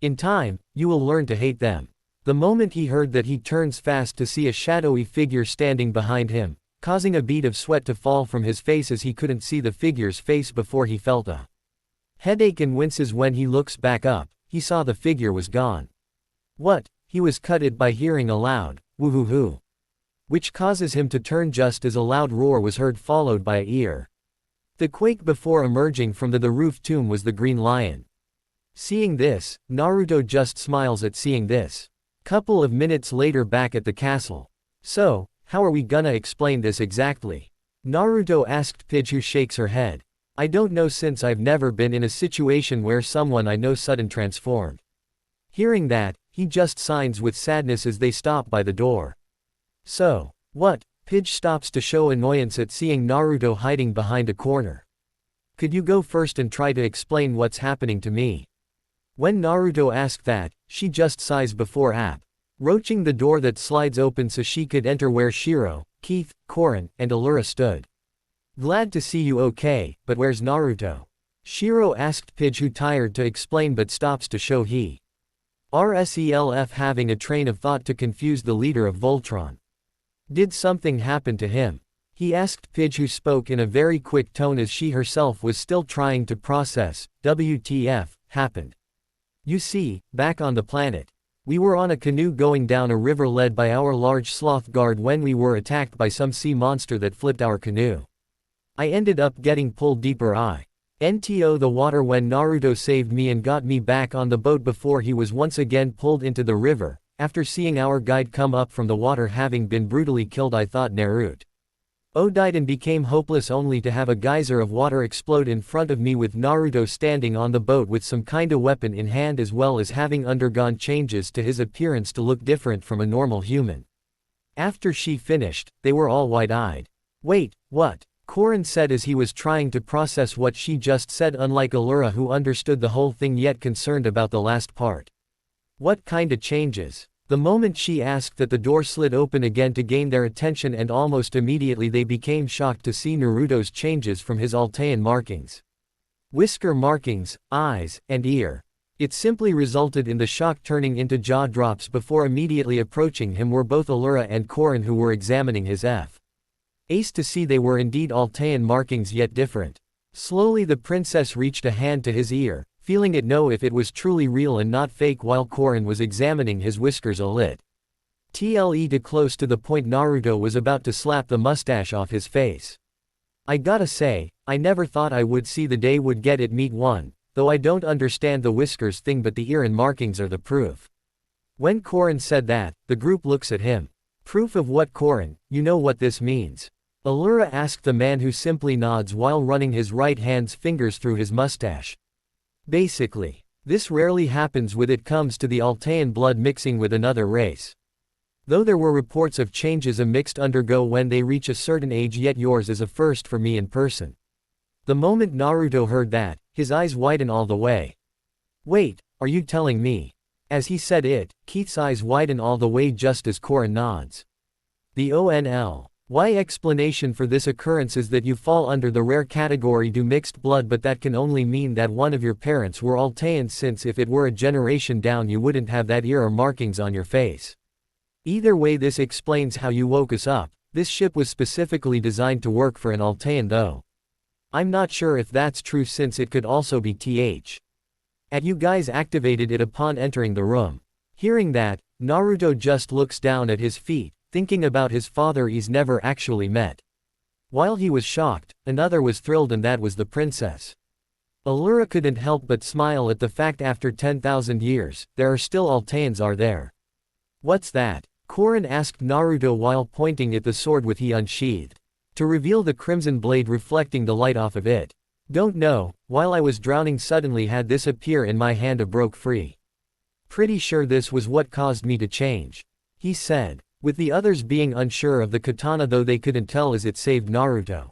In time, you will learn to hate them. The moment he heard that, he turns fast to see a shadowy figure standing behind him, causing a bead of sweat to fall from his face as he couldn't see the figure's face before he felt a headache and winces when he looks back up. He saw the figure was gone. What? He was cut by hearing a loud woo-hoo-hoo, which causes him to turn just as a loud roar was heard, followed by a ear. The quake before emerging from the roof tomb was the green lion. Seeing this, Naruto just smiles at seeing this. Couple of minutes later, back at the castle. So, how are we gonna explain this exactly? Naruto asked Pidge, who shakes her head. I don't know, since I've never been in a situation where someone I know sudden transformed. Hearing that, he just signs with sadness as they stop by the door. So, what? Pidge stops to show annoyance at seeing Naruto hiding behind a corner. Could you go first and try to explain what's happening to me? When Naruto asked that, she just sighs before approaching the door that slides open so she could enter, where Shiro, Keith, Korin, and Allura stood. Glad to see you okay, but where's Naruto? Shiro asked Pidge, who tired to explain but stops to show he RSELF, having a train of thought to confuse the leader of Voltron. Did something happen to him? He asked Pidge, who spoke in a very quick tone as she herself was still trying to process. WTF happened? You see, back on the planet, we were on a canoe going down a river led by our large sloth guard when we were attacked by some sea monster that flipped our canoe. I ended up getting pulled deeper into the water when Naruto saved me and got me back on the boat before he was once again pulled into the river. After seeing our guide come up from the water having been brutally killed, I thought Naruto died and became hopeless, only to have a geyser of water explode in front of me with Naruto standing on the boat with some kinda weapon in hand, as well as having undergone changes to his appearance to look different from a normal human. After she finished, they were all wide-eyed. Wait, what? Korin said as he was trying to process what she just said, unlike Allura, who understood the whole thing yet concerned about the last part. What kinda changes? The moment she asked that, the door slid open again to gain their attention, and almost immediately they became shocked to see Naruto's changes from his Altean markings. Whisker markings, eyes, and ear. It simply resulted in the shock turning into jaw drops before immediately approaching him were both Allura and Korin, who were examining his face to see they were indeed Altean markings, yet different. Slowly the princess reached a hand to his ear, feeling it know if it was truly real and not fake, while Korin was examining his whiskers a little too close, to the point Naruto was about to slap the mustache off his face. I gotta say, I never thought I would see the day would get it meet one, though I don't understand the whiskers thing, but the ear and markings are the proof. When Korin said that, the group looks at him. Proof of what, Korin? You know what this means? Allura asked the man, who simply nods while running his right hand's fingers through his mustache. Basically, this rarely happens when it comes to the Altean blood mixing with another race. Though there were reports of changes a mixed undergo when they reach a certain age, yet yours is a first for me in person. The moment Naruto heard that, his eyes widen all the way. Wait, are you telling me? As he said it, Keith's eyes widen all the way just as Korin nods. The only explanation for this occurrence is that you fall under the rare category do mixed blood, but that can only mean that one of your parents were Altean, since if it were a generation down you wouldn't have that ear or markings on your face. Either way, this explains how you woke us up. This ship was specifically designed to work for an Altean, though I'm not sure if that's true, since it could also be you guys activated it upon entering the room. Hearing that, Naruto just looks down at his feet, thinking about his father he's never actually met. While he was shocked, another was thrilled, and that was the princess. Allura couldn't help but smile at the fact after 10,000 years, there are still Alteans, are there? What's that? Korin asked Naruto while pointing at the sword with he unsheathed, to reveal the crimson blade reflecting the light off of it. Don't know, while I was drowning suddenly had this appear in my hand, a broke free. Pretty sure this was what caused me to change, he said. With the others being unsure of the katana, though they couldn't tell as it saved Naruto.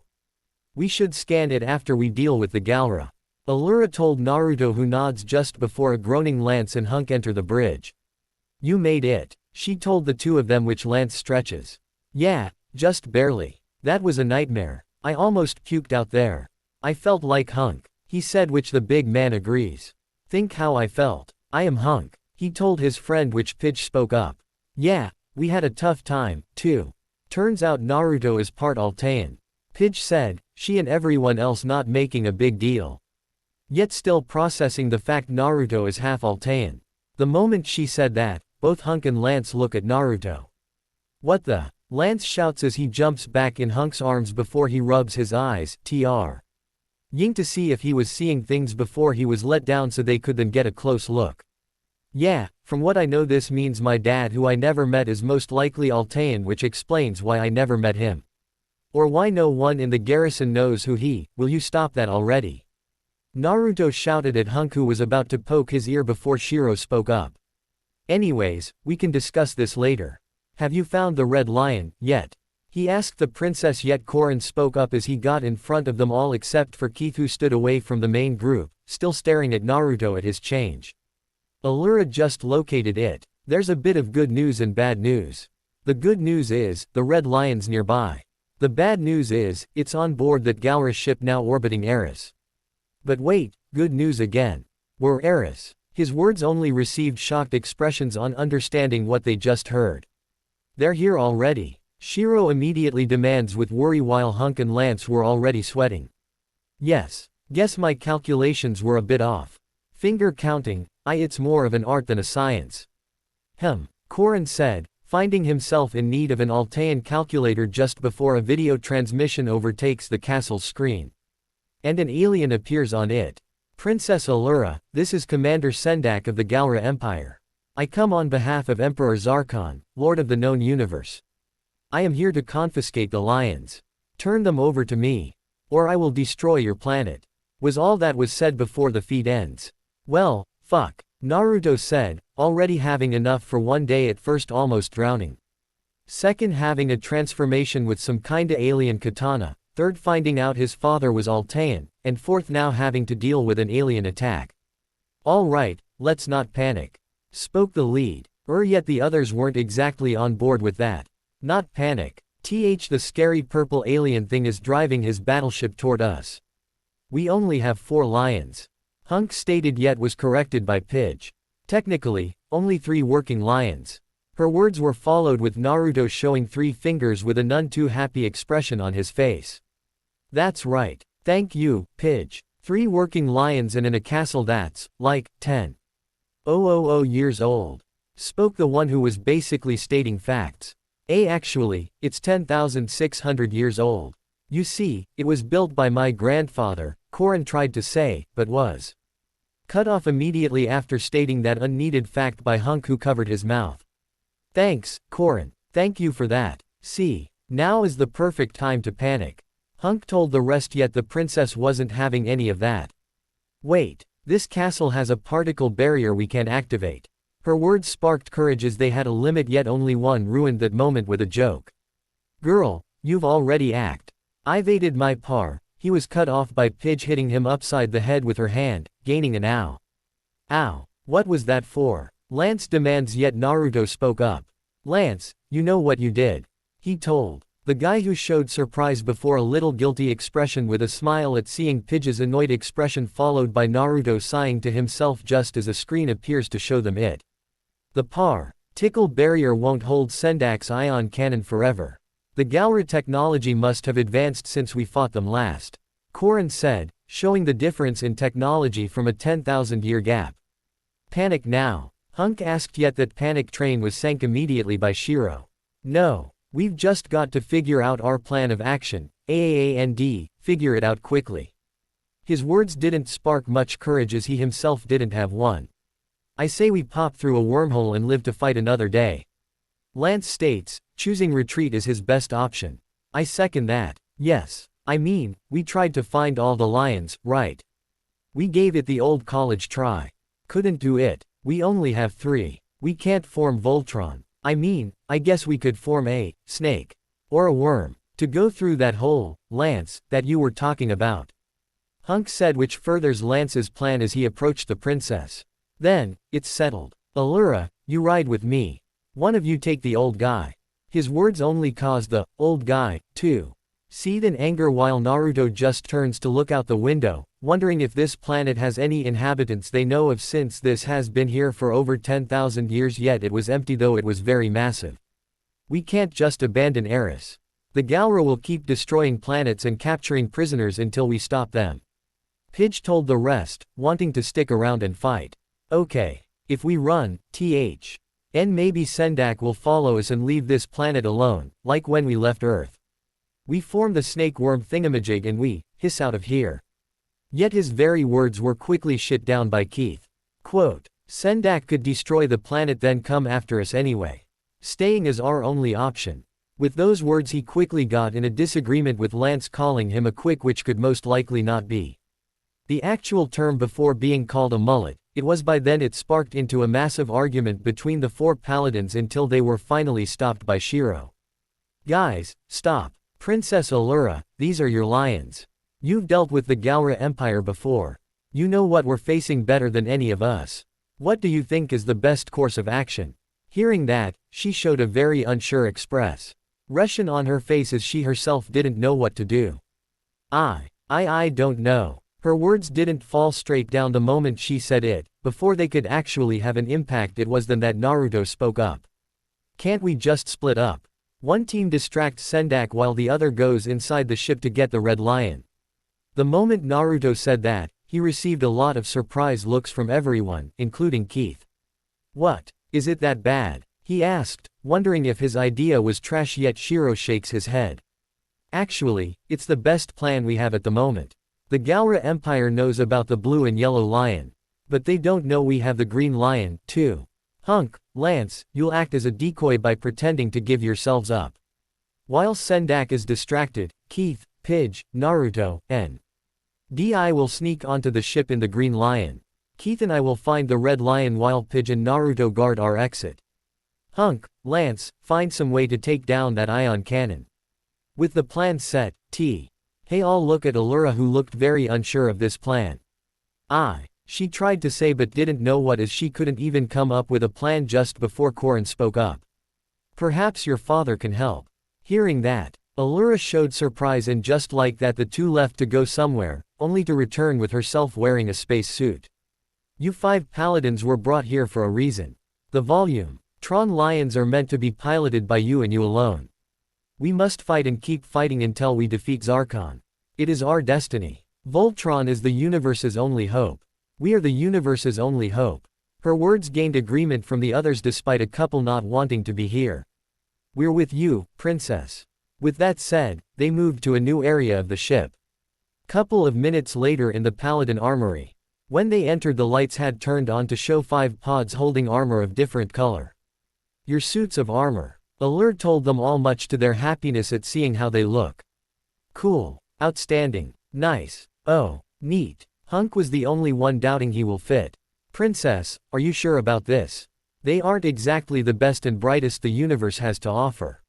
We should scan it after we deal with the Galra. Allura told Naruto, who nods just before a groaning Lance and Hunk enter the bridge. You made it, she told the two of them, which Lance stretches. Yeah, just barely. That was a nightmare. I almost puked out there. I felt like Hunk, he said, which the big man agrees. Think how I felt. I am Hunk, he told his friend, which Pidge spoke up. Yeah, we had a tough time, too. Turns out Naruto is part Altean, Pidge said, she and everyone else not making a big deal, yet still processing the fact Naruto is half Altean. The moment she said that, both Hunk and Lance look at Naruto. What the? Lance shouts as he jumps back in Hunk's arms before he rubs his eyes, Ying, to see if he was seeing things before he was let down so they could then get a close look. Yeah, from what I know this means my dad, who I never met, is most likely Altean, which explains why I never met him. Or why no one in the garrison knows who he. Will you stop that already? Naruto shouted at Hunk, who was about to poke his ear before Shiro spoke up. Anyways, we can discuss this later. Have you found the Red Lion yet? He asked the princess, yet Korin spoke up as he got in front of them all except for Keith, who stood away from the main group, still staring at Naruto at his change. Allura just located it. There's a bit of good news and bad news. The good news is, the Red Lion's nearby. The bad news is, it's on board that Galra's ship now orbiting Eris. But wait, good news again. We're Eris. His words only received shocked expressions on understanding what they just heard. They're here already, Shiro immediately demands with worry, while Hunk and Lance were already sweating. Yes. Guess my calculations were a bit off. Finger counting, it's more of an art than a science. Korin said, finding himself in need of an Altean calculator just before a video transmission overtakes the castle's screen. And an alien appears on it. Princess Allura, this is Commander Sendak of the Galra Empire. I come on behalf of Emperor Zarkon, Lord of the known universe. I am here to confiscate the lions. Turn them over to me, or I will destroy your planet, was all that was said before the feed ends. Well, fuck, Naruto said, already having enough for one day, at first almost drowning. Second, having a transformation with some kinda alien katana. Third, finding out his father was Altean, and fourth, now having to deal with an alien attack. All right, let's not panic, spoke the lead. Yet the others weren't exactly on board with that. Not panic. The scary purple alien thing is driving his battleship toward us. We only have 4 lions. Hunk stated, yet was corrected by Pidge. Technically, only 3 working lions. Her words were followed with Naruto showing 3 fingers with a none too happy expression on his face. That's right. Thank you, Pidge. 3 working lions and in a castle that's, like, 10,000 years old. Spoke the one who was basically stating facts. Actually, it's 10,600 years old. You see, it was built by my grandfather, Korin tried to say, but was cut off immediately after stating that unneeded fact by Hunk, who covered his mouth. Thanks, Korin. Thank you for that. See, now is the perfect time to panic. Hunk told the rest, yet the princess wasn't having any of that. Wait, this castle has a particle barrier we can activate. Her words sparked courage as they had a limit, yet only one ruined that moment with a joke. Girl, you've already act. I've aided my par. He was cut off by Pidge hitting him upside the head with her hand, gaining an ow. Ow. What was that for? Lance demands, yet Naruto spoke up. Lance, you know what you did. He told. The guy who showed surprise before a little guilty expression with a smile at seeing Pidge's annoyed expression, followed by Naruto sighing to himself just as a screen appears to show them it. The particle barrier won't hold Sendak's ion cannon forever. The Galra technology must have advanced since we fought them last. Korin said, showing the difference in technology from a 10,000-year gap. Panic now? Hunk asked, yet that panic train was sank immediately by Shiro. No. We've just got to figure out our plan of action, figure it out quickly. His words didn't spark much courage as he himself didn't have one. I say we pop through a wormhole and live to fight another day. Lance states, choosing retreat is his best option. I second that. Yes. I mean, we tried to find all the lions, right? We gave it the old college try. Couldn't do it. We only have 3. We can't form Voltron. I mean, I guess we could form a snake. Or a worm. To go through that hole, Lance, that you were talking about. Hunk said, which furthers Lance's plan as he approached the princess. Then, it's settled. Allura, you ride with me. One of you take the old guy. His words only caused the old guy to seethe in anger, while Naruto just turns to look out the window, wondering if this planet has any inhabitants they know of, since this has been here for over 10,000 years, yet it was empty, though it was very massive. We can't just abandon Eris. The Galra will keep destroying planets and capturing prisoners until we stop them. Pidge told the rest, wanting to stick around and fight. Okay. If we run, and maybe Sendak will follow us and leave this planet alone, like when we left Earth. We form the snake worm thingamajig and we hiss out of here. Yet his very words were quickly shit down by Keith. Quote, Sendak could destroy the planet then come after us anyway. Staying is our only option. With those words he quickly got in a disagreement with Lance, calling him a quick, which could most likely not be the actual term before being called a mullet. It was by then it sparked into a massive argument between the 4 paladins until they were finally stopped by Shiro. Guys, stop. Princess Allura, these are your lions. You've dealt with the Galra Empire before. You know what we're facing better than any of us. What do you think is the best course of action? Hearing that, she showed a very unsure expression on her face as she herself didn't know what to do. I don't know. Her words didn't fall straight down the moment she said it. Before they could actually have an impact, it was then that Naruto spoke up. Can't we just split up? One team distracts Sendak while the other goes inside the ship to get the red lion. The moment Naruto said that, he received a lot of surprised looks from everyone, including Keith. What? Is it that bad? He asked, wondering if his idea was trash, yet Shiro shakes his head. Actually, it's the best plan we have at the moment. The Galra Empire knows about the blue and yellow lion. But they don't know we have the green lion, too. Hunk, Lance, you'll act as a decoy by pretending to give yourselves up. While Sendak is distracted, Keith, Pidge, Naruto, and Di will sneak onto the ship in the green lion. Keith and I will find the red lion while Pidge and Naruto guard our exit. Hunk, Lance, find some way to take down that ion cannon. With the plan set, Hey all look at Allura, who looked very unsure of this plan. She tried to say but didn't know what as she couldn't even come up with a plan just before Korin spoke up. Perhaps your father can help. Hearing that, Allura showed surprise and just like that the two left to go somewhere, only to return with herself wearing a space suit. You 5 paladins were brought here for a reason. The volume. Tron Lions are meant to be piloted by you and you alone. We must fight and keep fighting until we defeat Zarkon. It is our destiny. Voltron is the universe's only hope. We are the universe's only hope. Her words gained agreement from the others despite a couple not wanting to be here. We're with you, princess. With that said, they moved to a new area of the ship. Couple of minutes later in the Paladin Armory. When they entered the lights had turned on to show 5 pods holding armor of different color. Your suits of armor. Allure told them all much to their happiness at seeing how they look. Cool. Outstanding. Nice. Oh, neat. Hunk was the only one doubting he will fit. Princess, are you sure about this? They aren't exactly the best and brightest the universe has to offer.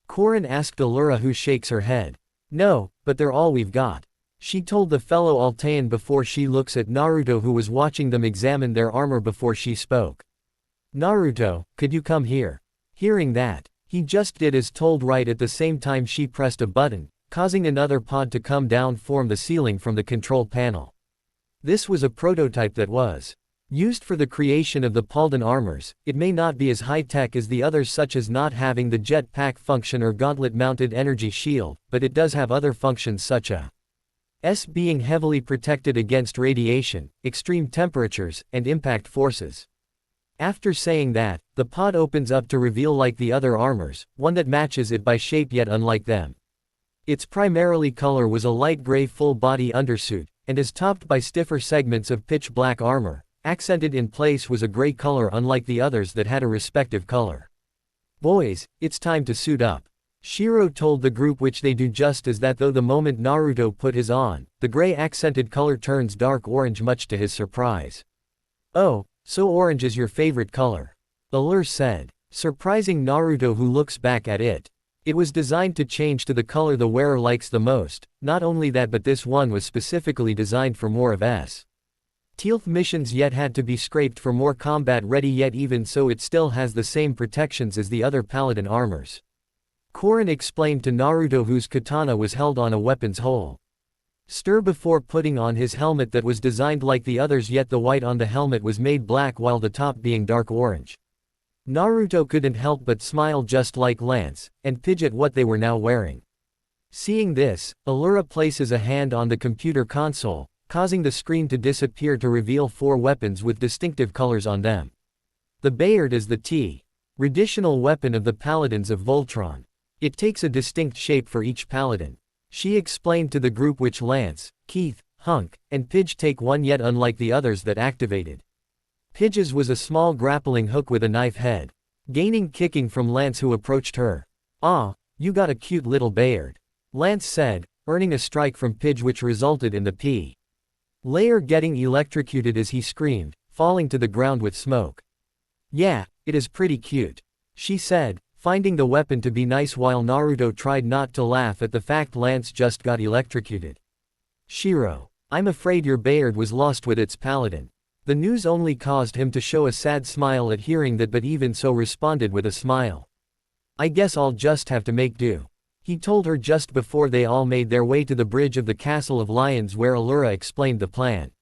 Korin asked Allura who shakes her head. No, but they're all we've got. She told the fellow Altean before she looks at Naruto who was watching them examine their armor before she spoke. Naruto, could you come here? Hearing that, he just did as told right at the same time she pressed a button, causing another pod to come down form the ceiling from the control panel. This was a prototype that was used for the creation of the Paladin armors. It may not be as high-tech as the others such as not having the jetpack function or gauntlet-mounted energy shield, but it does have other functions such as being heavily protected against radiation, extreme temperatures, and impact forces. After saying that, the pod opens up to reveal like the other armors, one that matches it by shape yet unlike them. Its primarily color was a light gray full-body undersuit, and is topped by stiffer segments of pitch black armor. Accented in place was a gray color unlike the others that had a respective color. Boys, it's time to suit up. Shiro told the group which they do just as that though the moment Naruto put his on, the gray accented color turns dark orange much to his surprise. Oh, so orange is your favorite color. Allure said, surprising Naruto who looks back at it. It was designed to change to the color the wearer likes the most, not only that but this one was specifically designed for more of Teal'c missions yet had to be scraped for more combat ready yet even so it still has the same protections as the other Paladin armors. Korin explained to Naruto whose katana was held on a weapon's hole. Stir before putting on his helmet that was designed like the others yet the white on the helmet was made black while the top being dark orange. Naruto couldn't help but smile just like Lance, and Pidge at what they were now wearing. Seeing this, Allura places a hand on the computer console, causing the screen to disappear to reveal 4 weapons with distinctive colors on them. The Bayard is the traditional weapon of the Paladins of Voltron. It takes a distinct shape for each Paladin. She explained to the group which Lance, Keith, Hunk, and Pidge take one yet unlike the others that activated. Pidge's was a small grappling hook with a knife head. Gaining kicking from Lance who approached her. Ah, you got a cute little Bayard. Lance said, earning a strike from Pidge which resulted in the layer getting electrocuted as he screamed, falling to the ground with smoke. Yeah, it is pretty cute. She said, finding the weapon to be nice while Naruto tried not to laugh at the fact Lance just got electrocuted. Shiro, I'm afraid your Bayard was lost with its paladin. The news only caused him to show a sad smile at hearing that but even so responded with a smile. I guess I'll just have to make do. He told her just before they all made their way to the bridge of the Castle of Lions where Allura explained the plan.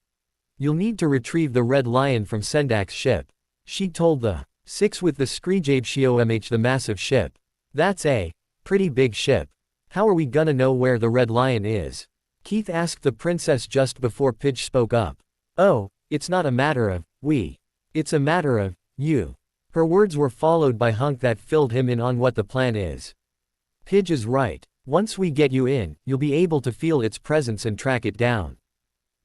You'll need to retrieve the Red Lion from Sendak's ship. She told the 6 with the Screejabshomh the massive ship. That's a pretty big ship. How are we gonna know where the Red Lion is? Keith asked the princess just before Pidge spoke up. Oh, it's not a matter of we. It's a matter of you. Her words were followed by Hunk that filled him in on what the plan is. Pidge is right. Once we get you in, you'll be able to feel its presence and track it down.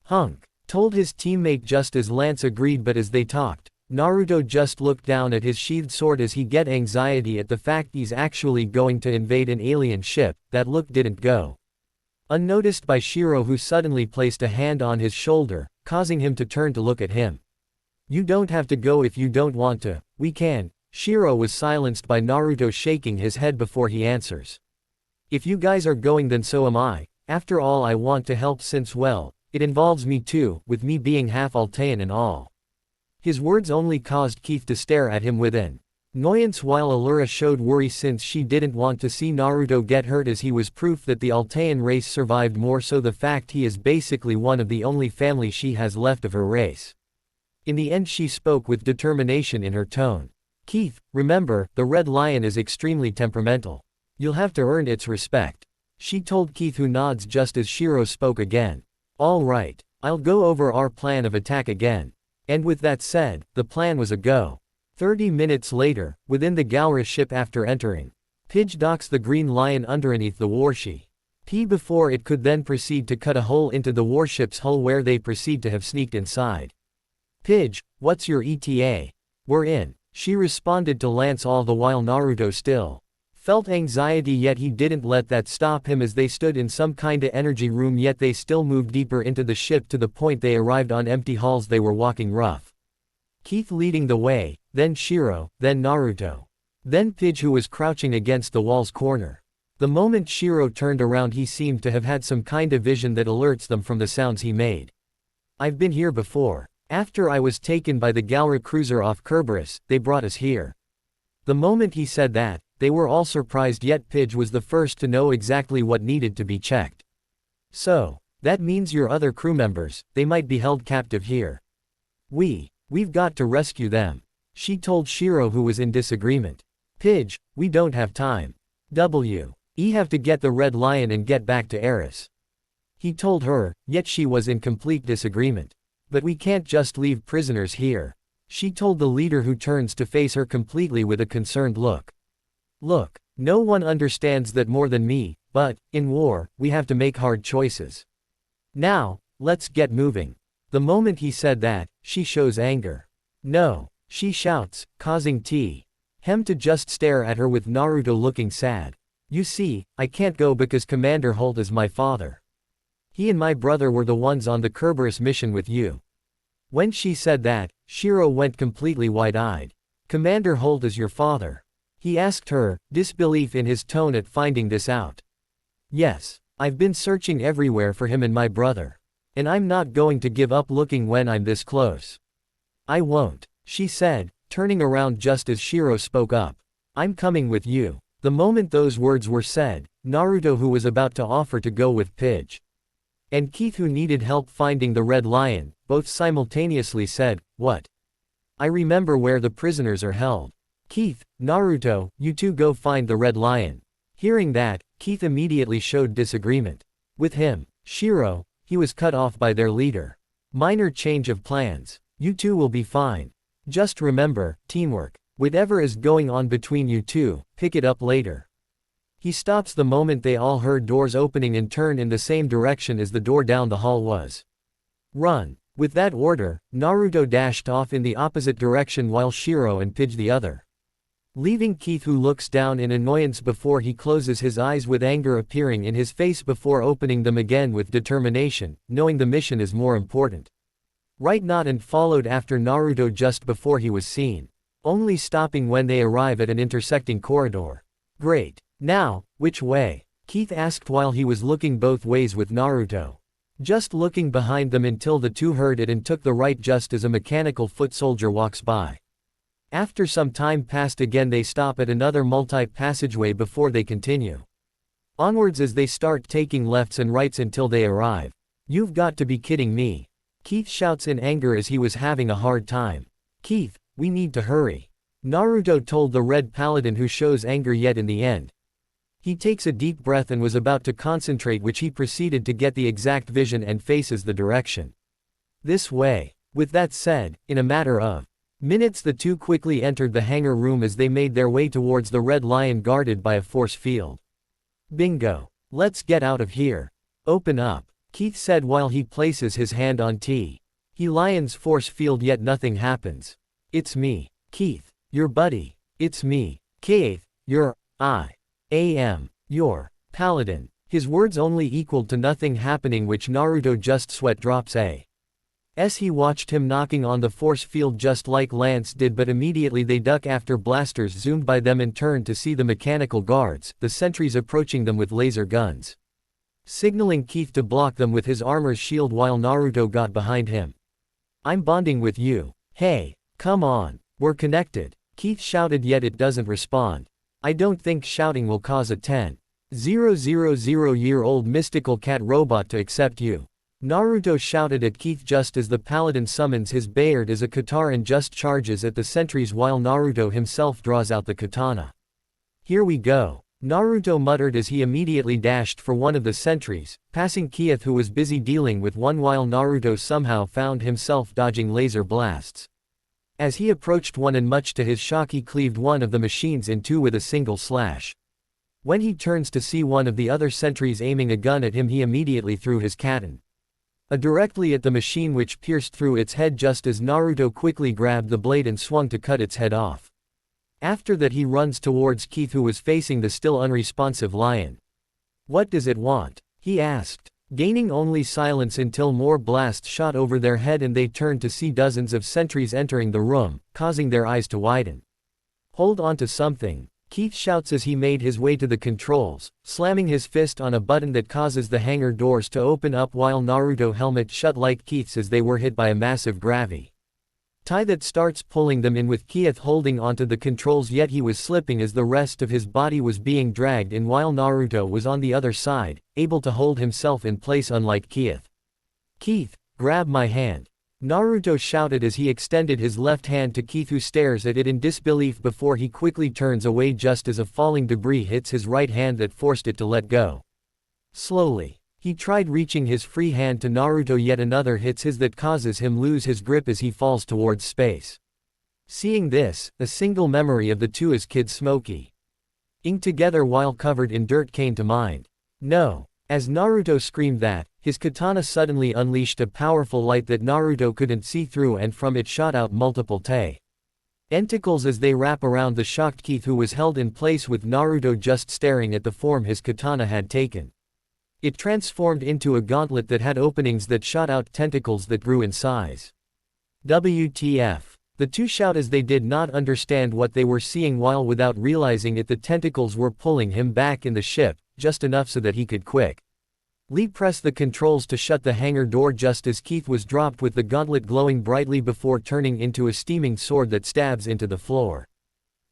Hunk told his teammate just as Lance agreed but as they talked, Naruto just looked down at his sheathed sword as he get anxiety at the fact he's actually going to invade an alien ship. That look didn't go unnoticed by Shiro who suddenly placed a hand on his shoulder, causing him to turn to look at him. You don't have to go if you don't want to, we can. Shiro was silenced by Naruto shaking his head before he answers. If you guys are going then so am I, after all I want to help since well, it involves me too, with me being half Altean and all. His words only caused Keith to stare at him with an annoyance while Allura showed worry since she didn't want to see Naruto get hurt as he was proof that the Altean race survived, more so the fact he is basically one of the only family she has left of her race. In the end she spoke with determination in her tone. Keith, remember, the Red Lion is extremely temperamental. You'll have to earn its respect. She told Keith, who nods just as Shiro spoke again. All right, I'll go over our plan of attack again. And with that said, the plan was a go. 30 minutes later, within the Galra ship after entering, Pidge docks the Green Lion underneath the warship before it could then proceed to cut a hole into the warship's hull where they proceed to have sneaked inside. Pidge, what's your ETA? We're in, she responded to Lance, all the while Naruto still felt anxiety, yet he didn't let that stop him as they stood in some kinda energy room, yet they still moved deeper into the ship to the point they arrived on empty halls. They were walking rough. Keith leading the way, then Shiro, then Naruto. Then Pidge, who was crouching against the wall's corner. The moment Shiro turned around he seemed to have had some kind of vision that alerts them from the sounds he made. I've been here before. After I was taken by the Galra cruiser off Kerberos, they brought us here. The moment he said that, they were all surprised, yet Pidge was the first to know exactly what needed to be checked. So, that means your other crew members, they might be held captive here. We've got to rescue them. She told Shiro, who was in disagreement. Pidge, we don't have time. We have to get the Red Lion and get back to Eris. He told her, yet she was in complete disagreement. But we can't just leave prisoners here. She told the leader, who turns to face her completely with a concerned look. Look, no one understands that more than me, but, in war, we have to make hard choices. Now, let's get moving. The moment he said that, she shows anger. No, she shouts, causing Hem to just stare at her with Naruto looking sad. You see, I can't go because Commander Holt is my father. He and my brother were the ones on the Kerberos mission with you. When she said that, Shiro went completely wide-eyed. Commander Holt is your father? He asked her, disbelief in his tone at finding this out. Yes, I've been searching everywhere for him and my brother. And I'm not going to give up looking when I'm this close. I won't, she said, turning around just as Shiro spoke up. I'm coming with you. The moment those words were said, Naruto, who was about to offer to go with Pidge, and Keith, who needed help finding the Red Lion, both simultaneously said, What? I remember where the prisoners are held. Keith, Naruto, you two go find the Red Lion. Hearing that, Keith immediately showed disagreement. With him, Shiro, he was cut off by their leader. Minor change of plans. You two will be fine. Just remember, teamwork. Whatever is going on between you two, pick it up later. He stops the moment they all heard doors opening and turn in the same direction as the door down the hall was. Run. With that order, Naruto dashed off in the opposite direction while Shiro and Pidge the other. Leaving Keith, who looks down in annoyance before he closes his eyes with anger appearing in his face before opening them again with determination, knowing the mission is more important. Right, not and followed after Naruto just before he was seen. Only stopping when they arrive at an intersecting corridor. Great. Now, which way? Keith asked while he was looking both ways with Naruto. Just looking behind them until the two heard it and took the right just as a mechanical foot soldier walks by. After some time passed again they stop at another multi-passageway before they continue onwards as they start taking lefts and rights until they arrive. You've got to be kidding me. Keith shouts in anger as he was having a hard time. Keith, we need to hurry. Naruto told the Red Paladin, who shows anger yet in the end. He takes a deep breath and was about to concentrate, which he proceeded to get the exact vision and faces the direction. This way. With that said, in a matter of minutes the two quickly entered the hangar room as they made their way towards the Red Lion guarded by a force field. Bingo. Let's get out of here. Open up, Keith said while he places his hand on He Lion's force field, yet nothing happens. It's me, Keith, your buddy. It's me, Keith, your paladin. His words only equaled to nothing happening, which Naruto just sweat drops as he watched him knocking on the force field just like Lance did, but immediately they duck after blasters zoomed by them and turned to see the mechanical guards, the sentries approaching them with laser guns. signaling Keith to block them with his armor's shield while Naruto got behind him. I'm bonding with you. Hey, come on, we're connected, Keith shouted, yet it doesn't respond. I don't think shouting will cause a 10,000-year-old mystical cat robot to accept you. Naruto shouted at Keith just as the paladin summons his Bayard as a katana and just charges at the sentries while Naruto himself draws out the katana. Here we go, Naruto muttered as he immediately dashed for one of the sentries, passing Keith who was busy dealing with one while Naruto somehow found himself dodging laser blasts. As he approached one and much to his shock he cleaved one of the machines in two with a single slash. When he turns to see one of the other sentries aiming a gun at him he immediately threw his katana directly at the machine which pierced through its head just as Naruto quickly grabbed the blade and swung to cut its head off. After that he runs towards Keith who was facing the still unresponsive lion. What does it want? He asked, gaining only silence until more blasts shot over their head and they turned to see dozens of sentries entering the room, causing their eyes to widen. Hold on to something, Keith shouts as he made his way to the controls, slamming his fist on a button that causes the hangar doors to open up while Naruto helmet shut like Keith's as they were hit by a massive gravity tie that starts pulling them in with Keith holding onto the controls, yet he was slipping as the rest of his body was being dragged in while Naruto was on the other side, able to hold himself in place unlike Keith. Keith, grab my hand, Naruto shouted as he extended his left hand to Keith who stares at it in disbelief before he quickly turns away just as a falling debris hits his right hand that forced it to let go. Slowly, he tried reaching his free hand to Naruto, yet another hits his that causes him lose his grip as he falls towards space. Seeing this, a single memory of the two as Kid Smokey ing together while covered in dirt came to mind. No. As Naruto screamed that, his katana suddenly unleashed a powerful light that Naruto couldn't see through and from it shot out multiple tentacles as they wrap around the shocked Keith who was held in place with Naruto just staring at the form his katana had taken. It transformed into a gauntlet that had openings that shot out tentacles that grew in size. WTF. The two shout as they did not understand what they were seeing while without realizing it the tentacles were pulling him back in the ship, just enough so that he could quickly press the controls to shut the hangar door just as Keith was dropped with the gauntlet glowing brightly before turning into a steaming sword that stabs into the floor.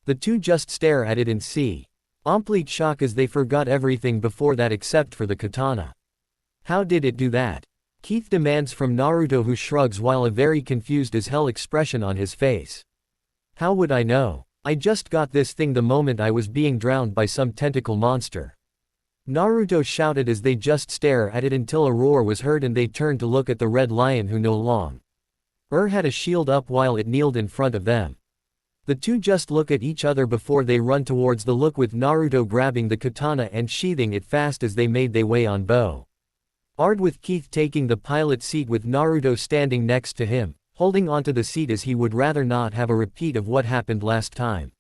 The two just stare at it and see complete shock as they forgot everything before that except for the katana. How did it do that? Keith demands from Naruto who shrugs while a very confused as hell expression on his face. How would I know? I just got this thing the moment I was being drowned by some tentacle monster. Naruto shouted as they just stare at it until a roar was heard and they turned to look at the red lion who no longer had a shield up while it kneeled in front of them. The two just look at each other before they run towards the look with Naruto grabbing the katana and sheathing it fast as they made their way on board with Keith taking the pilot seat with Naruto standing next to him, holding onto the seat as he would rather not have a repeat of what happened last time.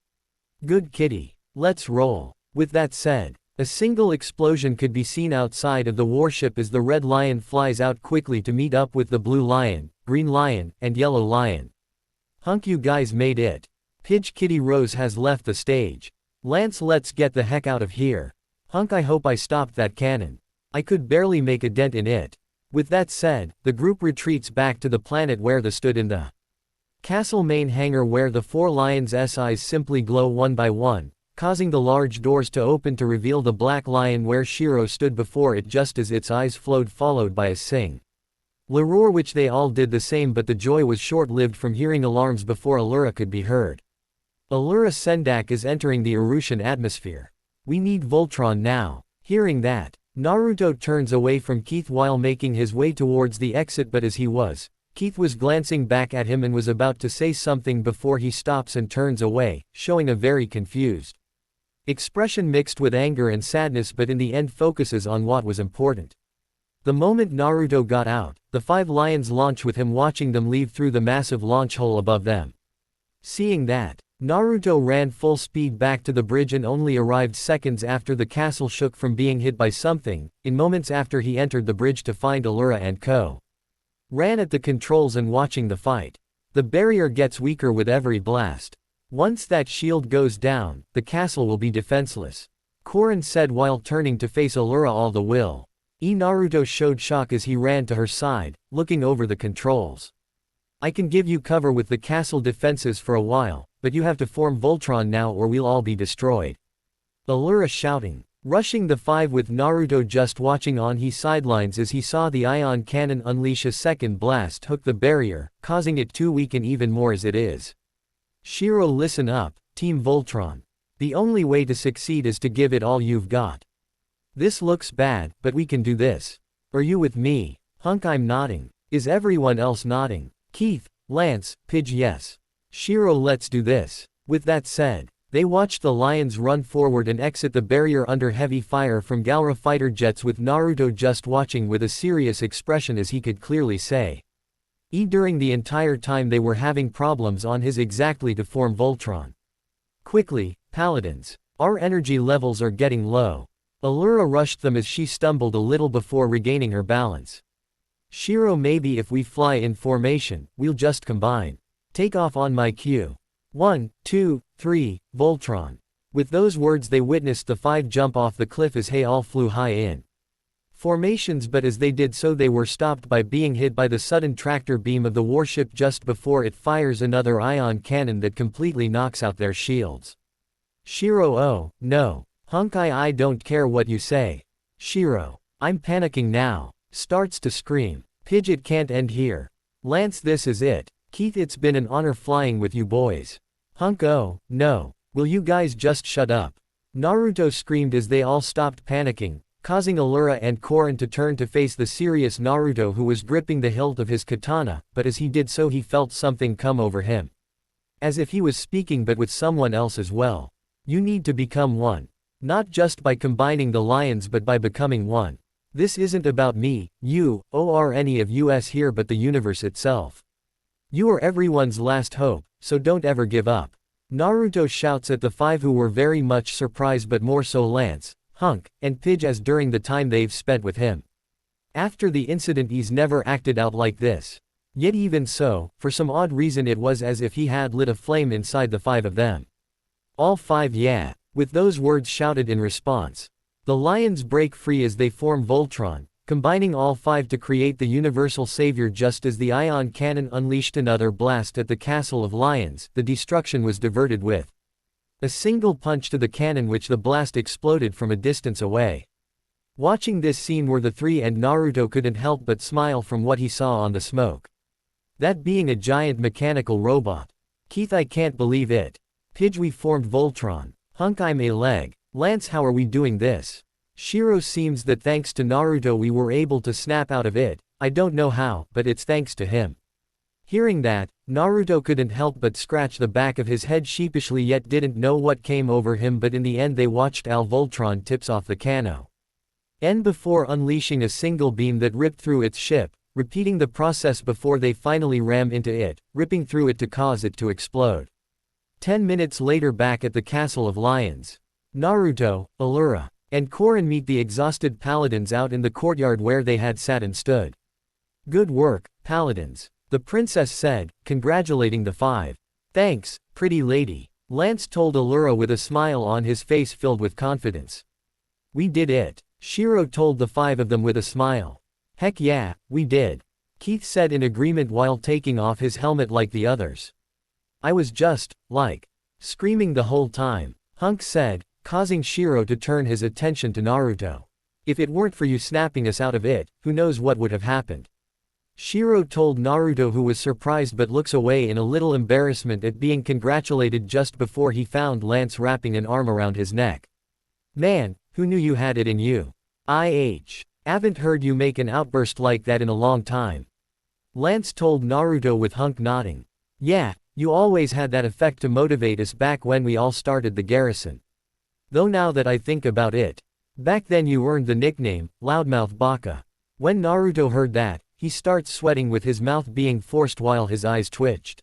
Good kitty. Let's roll. With that said, a single explosion could be seen outside of the warship as the red lion flies out quickly to meet up with the blue lion, green lion, and yellow lion. Hunk, you guys made it. Pidge Kitty Rose has left the stage. Lance, let's get the heck out of here. Hunk, I hope I stopped that cannon. I could barely make a dent in it. With that said, the group retreats back to the planet where they stood in the castle main hangar where the four lions' eyes simply glow one by one, causing the large doors to open to reveal the black lion where Shiro stood before it just as its eyes flowed followed by a sing. Roar which they all did the same, but the joy was short-lived from hearing alarms before Allura could be heard. Allura Sendak is entering the Urushian atmosphere. We need Voltron now. Hearing that, Naruto turns away from Keith while making his way towards the exit, but as he was, Keith was glancing back at him and was about to say something before he stops and turns away, showing a very confused expression mixed with anger and sadness, but in the end focuses on what was important. The moment Naruto got out, the five lions launch with him watching them leave through the massive launch hole above them. Seeing that, Naruto ran full speed back to the bridge and only arrived seconds after the castle shook from being hit by something, in moments after he entered the bridge to find Allura and co. Ran at the controls and watching the fight. The barrier gets weaker with every blast. Once that shield goes down, the castle will be defenseless. Korin said while turning to face Allura all the will. Naruto showed shock as he ran to her side, looking over the controls. I can give you cover with the castle defenses for a while, but you have to form Voltron now or we'll all be destroyed. Allura shouting. Rushing the five with Naruto just watching on, he sidelines as he saw the ion cannon unleash a second blast hook the barrier, causing it to weaken even more as it is. Shiro, listen up, Team Voltron. The only way to succeed is to give it all you've got. This looks bad, but we can do this. Are you with me? Hunk, I'm nodding. Is everyone else nodding? Keith, Lance, Pidge, yes. Shiro, let's do this. With that said, they watched the lions run forward and exit the barrier under heavy fire from Galra fighter jets, with Naruto just watching with a serious expression as he could clearly say. During the entire time they were having problems on his exactly to form Voltron. Quickly, Paladins. Our energy levels are getting low. Allura rushed them as she stumbled a little before regaining her balance. Shiro, maybe if we fly in formation, we'll just combine. Take off on my cue. 1, 2, 3, Voltron. With those words they witnessed the five jump off the cliff as they all flew high in formations, but as they did so they were stopped by being hit by the sudden tractor beam of the warship just before it fires another ion cannon that completely knocks out their shields. Shiro, oh, no. Hunk, I don't care what you say. Shiro, I'm panicking now. Starts to scream. Pidge, it can't end here. Lance, this is it. Keith, it's been an honor flying with you boys. Hunk, oh, no. Will you guys just shut up? Naruto screamed as they all stopped panicking, causing Allura and Korin to turn to face the serious Naruto, who was gripping the hilt of his katana, but as he did so he felt something come over him. As if he was speaking but with someone else as well. You need to become one. Not just by combining the lions but by becoming one. This isn't about me, you, or any of us here but the universe itself. You are everyone's last hope, so don't ever give up. Naruto shouts at the five, who were very much surprised, but more so Lance, Hunk, and Pidge, as during the time they've spent with him. After the incident he's never acted out like this. Yet even so, for some odd reason it was as if he had lit a flame inside the five of them. All five, yeah. With those words shouted in response. The lions break free as they form Voltron, combining all five to create the universal savior. Just as the ion cannon unleashed another blast at the castle of lions, the destruction was diverted with a single punch to the cannon, which the blast exploded from a distance away. Watching this scene were the three, and Naruto couldn't help but smile from what he saw on the smoke. That being a giant mechanical robot. Keith, I can't believe it. Pidge, we formed Voltron. Hunk, I'm a leg. Lance, how are we doing this? Shiro, seems that thanks to Naruto we were able to snap out of it. I don't know how, but it's thanks to him. Hearing that, Naruto couldn't help but scratch the back of his head sheepishly, yet didn't know what came over him. But in the end they watched Al Voltron tips off the Kano N before unleashing a single beam that ripped through its ship, repeating the process before they finally ram into it, ripping through it to cause it to explode. 10 minutes later, back at the Castle of Lions, Naruto, Allura, and Korin meet the exhausted paladins out in the courtyard where they had sat and stood. Good work, paladins, the princess said, congratulating the five. Thanks, pretty lady, Lance told Allura with a smile on his face filled with confidence. We did it, Shiro told the five of them with a smile. Heck yeah, we did, Keith said in agreement while taking off his helmet like the others. I was just, like, screaming the whole time, Hunk said, causing Shiro to turn his attention to Naruto. If it weren't for you snapping us out of it, who knows what would have happened. Shiro told Naruto, who was surprised but looks away in a little embarrassment at being congratulated just before he found Lance wrapping an arm around his neck. Man, who knew you had it in you? Haven't heard you make an outburst like that in a long time. Lance told Naruto with Hunk nodding. Yeah, you always had that effect to motivate us back when we all started the garrison. Though now that I think about it, back then you earned the nickname, Loudmouth Baka. When Naruto heard that, he starts sweating with his mouth being forced while his eyes twitched.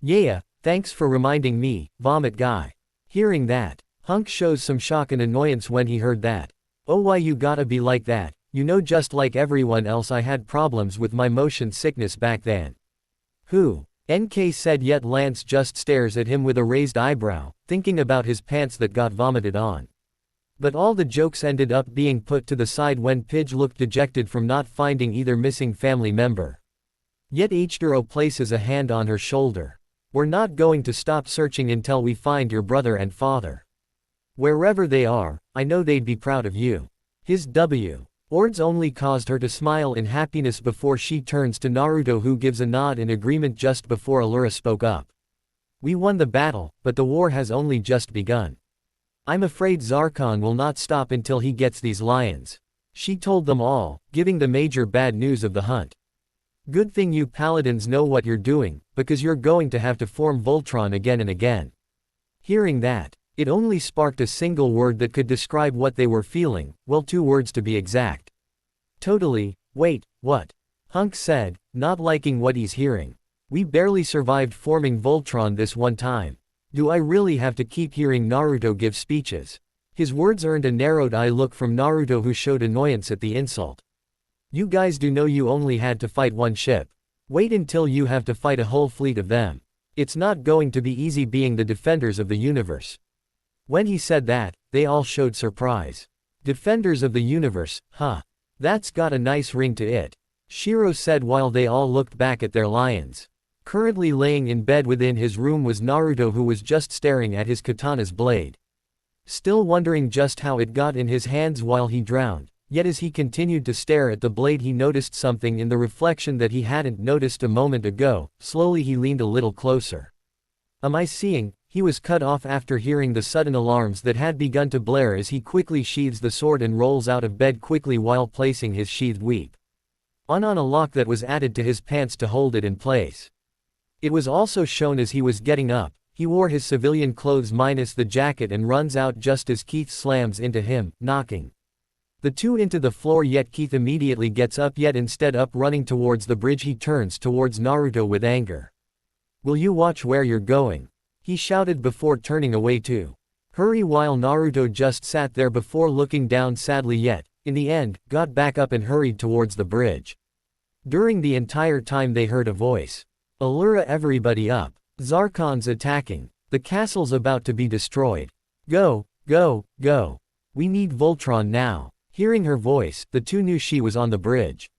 Yeah, thanks for reminding me, vomit guy. Hearing that, Hunk shows some shock and annoyance when he heard that. Oh, why you gotta be like that, you know, just like everyone else I had problems with my motion sickness back then. Who? NK said, yet Lance just stares at him with a raised eyebrow, thinking about his pants that got vomited on. But all the jokes ended up being put to the side when Pidge looked dejected from not finding either missing family member. Yet Ichidoro places a hand on her shoulder. We're not going to stop searching until we find your brother and father. Wherever they are, I know they'd be proud of you. His words only caused her to smile in happiness before she turns to Naruto, who gives a nod in agreement just before Allura spoke up. We won the battle, but the war has only just begun. I'm afraid Zarkon will not stop until he gets these lions. She told them all, giving the major bad news of the hunt. Good thing you paladins know what you're doing, because you're going to have to form Voltron again and again. Hearing that, it only sparked a single word that could describe what they were feeling, well, 2 words to be exact. Totally. Wait, what? Hunk said, not liking what he's hearing. We barely survived forming Voltron this one time. Do I really have to keep hearing Naruto give speeches? His words earned a narrowed eye look from Naruto, who showed annoyance at the insult. You guys do know you only had to fight one ship. Wait until you have to fight a whole fleet of them. It's not going to be easy being the defenders of the universe. When he said that, they all showed surprise. Defenders of the universe, huh? That's got a nice ring to it. Shiro said while they all looked back at their lions. Currently laying in bed within his room was Naruto, who was just staring at his katana's blade. Still wondering just how it got in his hands while he drowned, yet as he continued to stare at the blade he noticed something in the reflection that he hadn't noticed a moment ago. Slowly he leaned a little closer. Am I seeing? He was cut off after hearing the sudden alarms that had begun to blare as he quickly sheathes the sword and rolls out of bed quickly while placing his sheathed weap on a lock that was added to his pants to hold it in place. It was also shown as he was getting up. He wore his civilian clothes minus the jacket and runs out just as Keith slams into him, knocking the two into the floor. Yet Keith immediately gets up, yet instead up running towards the bridge he turns towards Naruto with anger. Will you watch where you're going? He shouted before turning away to hurry, while Naruto just sat there before looking down sadly, yet, in the end, got back up and hurried towards the bridge. During the entire time they heard a voice. Allura, everybody up. Zarkon's attacking. The castle's about to be destroyed. Go, go, go. We need Voltron now. Hearing her voice, the two knew she was on the bridge.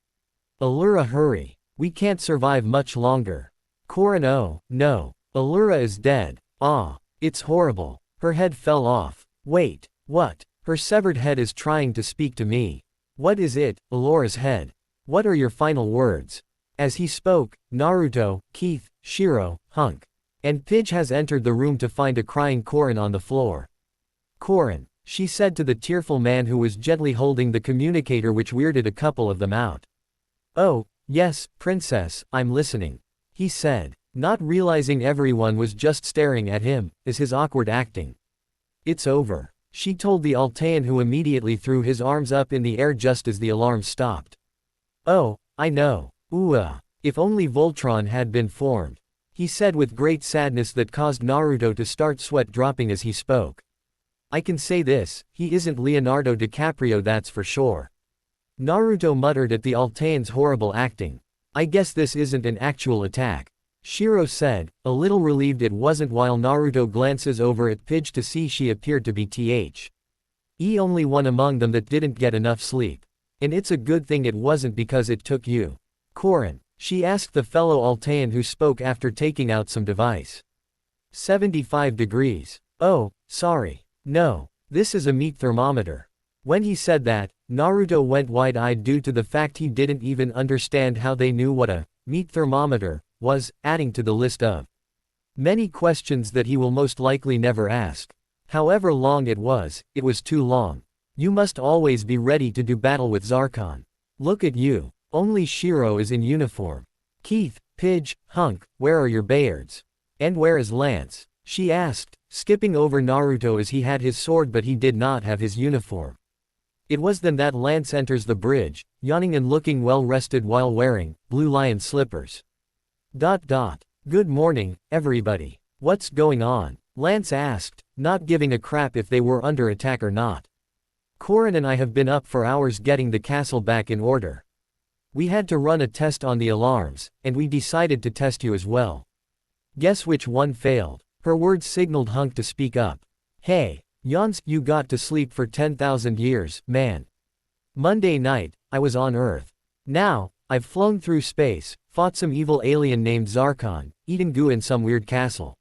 Allura, hurry. We can't survive much longer. Korin, oh, no. Allura is dead. Ah, it's horrible. Her head fell off. Wait, what? Her severed head is trying to speak to me. What is it, Allura's head? What are your final words? As he spoke, Naruto, Keith, Shiro, Hunk, and Pidge has entered the room to find a crying Korin on the floor. Korin, she said to the tearful man who was gently holding the communicator, which weirded a couple of them out. Oh, yes, princess, I'm listening, he said, not realizing everyone was just staring at him, as his awkward acting. It's over, she told the Altean, who immediately threw his arms up in the air just as the alarm stopped. Oh, I know. If only Voltron had been formed, he said with great sadness that caused Naruto to start sweat dropping as he spoke. I can say this, he isn't Leonardo DiCaprio, that's for sure. Naruto muttered at the Altean's horrible acting. I guess this isn't an actual attack, Shiro said, a little relieved it wasn't, while Naruto glances over at Pidge to see she appeared to be the only one among them that didn't get enough sleep. And it's a good thing it wasn't, because it took you, Korin, she asked the fellow Altean who spoke after taking out some device. 75 degrees. Oh, sorry. No, this is a meat thermometer. When he said that, Naruto went wide-eyed due to the fact he didn't even understand how they knew what a meat thermometer was, adding to the list of many questions that he will most likely never ask. However long it was too long. You must always be ready to do battle with Zarkon. Look at you. Only Shiro is in uniform. Keith, Pidge, Hunk, where are your Bayards? And where is Lance? She asked, skipping over Naruto as he had his sword but he did not have his uniform. It was then that Lance enters the bridge, yawning and looking well rested while wearing blue lion slippers. Good morning, everybody. What's going on? Lance asked, not giving a crap if they were under attack or not. Korin and I have been up for hours getting the castle back in order. We had to run a test on the alarms, and we decided to test you as well. Guess which one failed? Her words signaled Hunk to speak up. Hey, Yawns, you got to sleep for 10,000 years, man. Monday night, I was on Earth. Now, I've flown through space, fought some evil alien named Zarkon, eaten goo in some weird castle.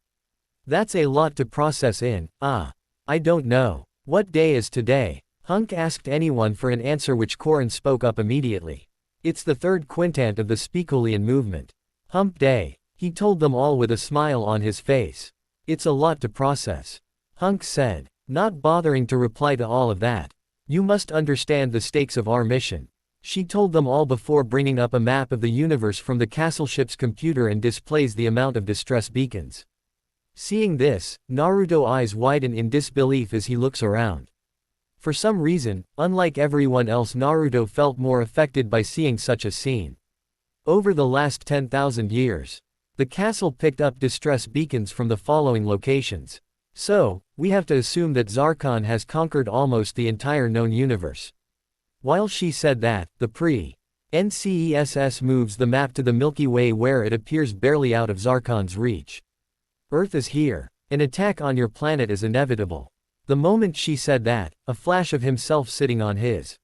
That's a lot to process in. I don't know. What day is today? Hunk asked anyone for an answer, which Korin spoke up immediately. It's the third quintant of the Spekulian movement. Hump day. He told them all with a smile on his face. It's a lot to process. Hunk said, not bothering to reply to all of that. You must understand the stakes of our mission. She told them all before bringing up a map of the universe from the castle ship's computer and displays the amount of distress beacons. Seeing this, Naruto's eyes widen in disbelief as he looks around. For some reason, unlike everyone else, Naruto felt more affected by seeing such a scene. Over the last 10,000 years, the castle picked up distress beacons from the following locations. So, we have to assume that Zarkon has conquered almost the entire known universe. While she said that, the NCESS moves the map to the Milky Way, where it appears barely out of Zarkon's reach. Earth is here. An attack on your planet is inevitable. The moment she said that, a flash of himself sitting on his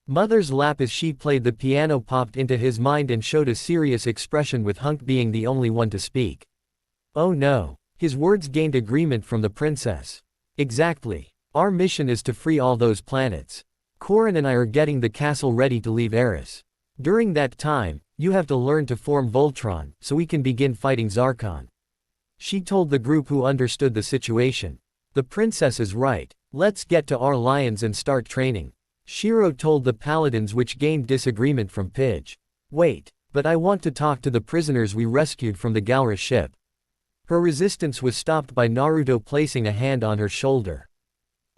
mother's lap as she played the piano popped into his mind and showed a serious expression, with Hunk being the only one to speak. Oh no. His words gained agreement from the princess. Exactly. Our mission is to free all those planets. Korin and I are getting the castle ready to leave Eris. During that time, you have to learn to form Voltron, so we can begin fighting Zarkon. She told the group, who understood the situation. The princess is right. Let's get to our lions and start training. Shiro told the paladins, which gained disagreement from Pidge. Wait, but I want to talk to the prisoners we rescued from the Galra ship. Her resistance was stopped by Naruto placing a hand on her shoulder.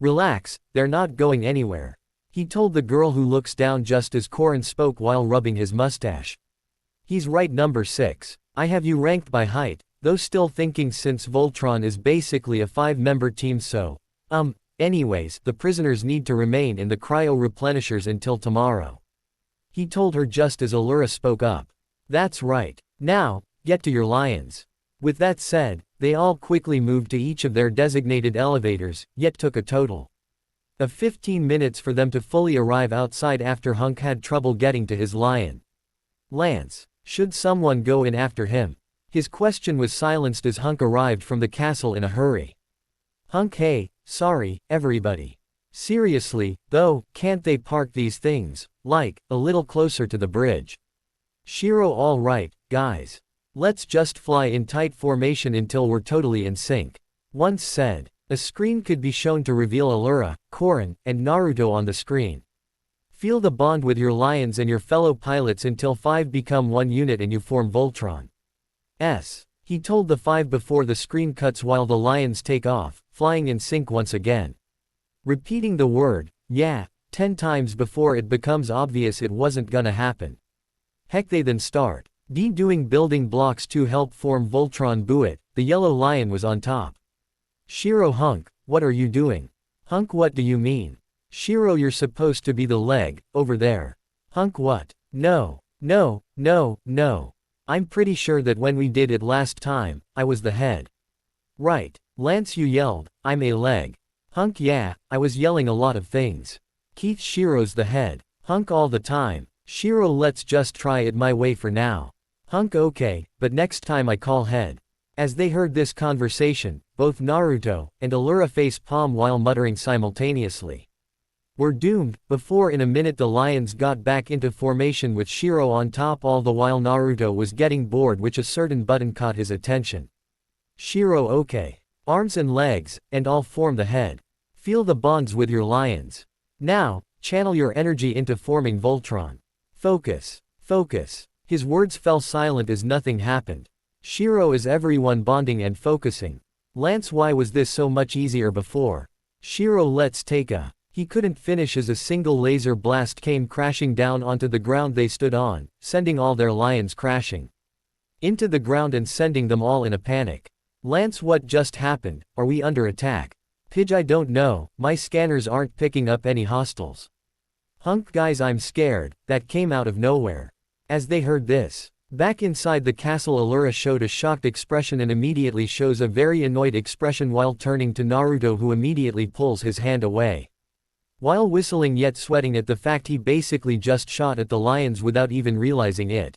Relax, they're not going anywhere. He told the girl, who looks down just as Korin spoke while rubbing his mustache. He's right, number 6. I have you ranked by height, though still thinking since Voltron is basically a 5-member team, so, anyways, the prisoners need to remain in the cryo-replenishers until tomorrow. He told her just as Allura spoke up. That's right. Now, get to your lions. With that said, they all quickly moved to each of their designated elevators, yet took a total of 15 minutes for them to fully arrive outside after Hunk had trouble getting to his lion. Lance, should someone go in after him? His question was silenced as Hunk arrived from the castle in a hurry. Hunk, hey, sorry, everybody. Seriously, though, can't they park these things, like, a little closer to the bridge? Shiro, all right, guys. Let's just fly in tight formation until we're totally in sync. Once said. A screen could be shown to reveal Allura, Korin, and Naruto on the screen. Feel the bond with your lions and your fellow pilots until 5 become one unit and you form Voltron. He told the 5 before the screen cuts while the lions take off, flying in sync once again. Repeating the word, yeah, 10 times before it becomes obvious it wasn't gonna happen. Heck, they then start doing building blocks to help form Voltron. Buit, the yellow lion, was on top. Shiro, Hunk, what are you doing? Hunk, what do you mean? Shiro, you're supposed to be the leg, over there. Hunk, what? No. I'm pretty sure that when we did it last time, I was the head. Right. Lance, you yelled, I'm a leg. Hunk, yeah, I was yelling a lot of things. Keith, Shiro's the head. Hunk, all the time. Shiro, let's just try it my way for now. Hunk, okay, but next time I call head. As they heard this conversation, both Naruto and Allura face palm while muttering simultaneously. We're doomed. Before in a minute the lions got back into formation with Shiro on top, all the while Naruto was getting bored, which a certain button caught his attention. Shiro, okay. Arms and legs, and all form the head. Feel the bonds with your lions. Now, channel your energy into forming Voltron. Focus. His words fell silent as nothing happened. Shiro, is everyone bonding and focusing? Lance, why was this so much easier before? Shiro, let's take a. He couldn't finish as a single laser blast came crashing down onto the ground they stood on, sending all their lions crashing into the ground and sending them all in a panic. Lance, what just happened? Are we under attack? Pidge, I don't know, my scanners aren't picking up any hostiles. Hunk, guys, I'm scared. That came out of nowhere. As they heard this, Back inside the castle, Allura showed a shocked expression and immediately shows a very annoyed expression while turning to Naruto, who immediately pulls his hand away. While whistling yet sweating at the fact he basically just shot at the lions without even realizing it.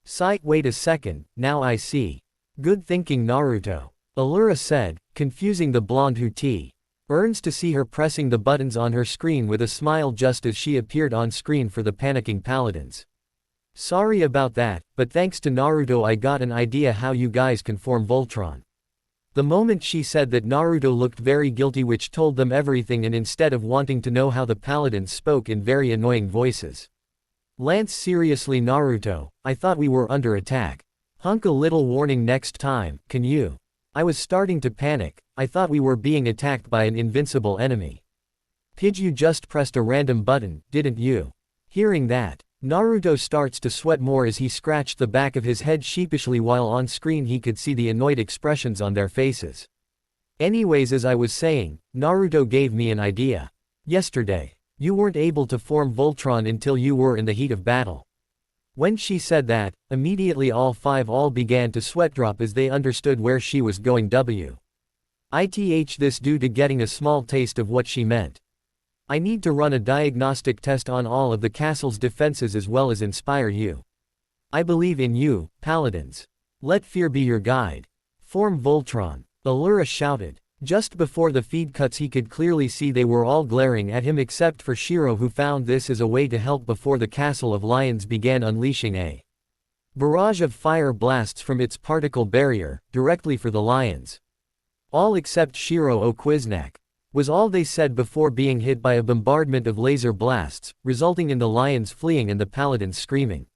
Sigh, wait a second, now I see. Good thinking, Naruto. Allura said, confusing the blonde who turns to see her pressing the buttons on her screen with a smile just as she appeared on screen for the panicking paladins. Sorry about that, but thanks to Naruto I got an idea how you guys can form Voltron. The moment she said that, Naruto looked very guilty, which told them everything, and instead of wanting to know how the paladins spoke in very annoying voices. Lance, seriously Naruto, I thought we were under attack. Hunk, a little warning next time, can you? I was starting to panic, I thought we were being attacked by an invincible enemy. Pidge, you just pressed a random button, didn't you? Hearing that, Naruto starts to sweat more as he scratched the back of his head sheepishly while on screen he could see the annoyed expressions on their faces. Anyways, as I was saying, Naruto gave me an idea. Yesterday, you weren't able to form Voltron until you were in the heat of battle. When she said that, immediately all five began to sweat drop as they understood where she was going. This due to getting a small taste of what she meant. I need to run a diagnostic test on all of the castle's defenses as well as inspire you. I believe in you, paladins. Let fear be your guide. Form Voltron, Allura shouted. Just before the feed cuts he could clearly see they were all glaring at him except for Shiro, who found this as a way to help before the castle of lions began unleashing a barrage of fire blasts from its particle barrier, directly for the lions. All except Shiro Okwisnak. Was all they said before being hit by a bombardment of laser blasts, resulting in the lions fleeing and the paladins screaming.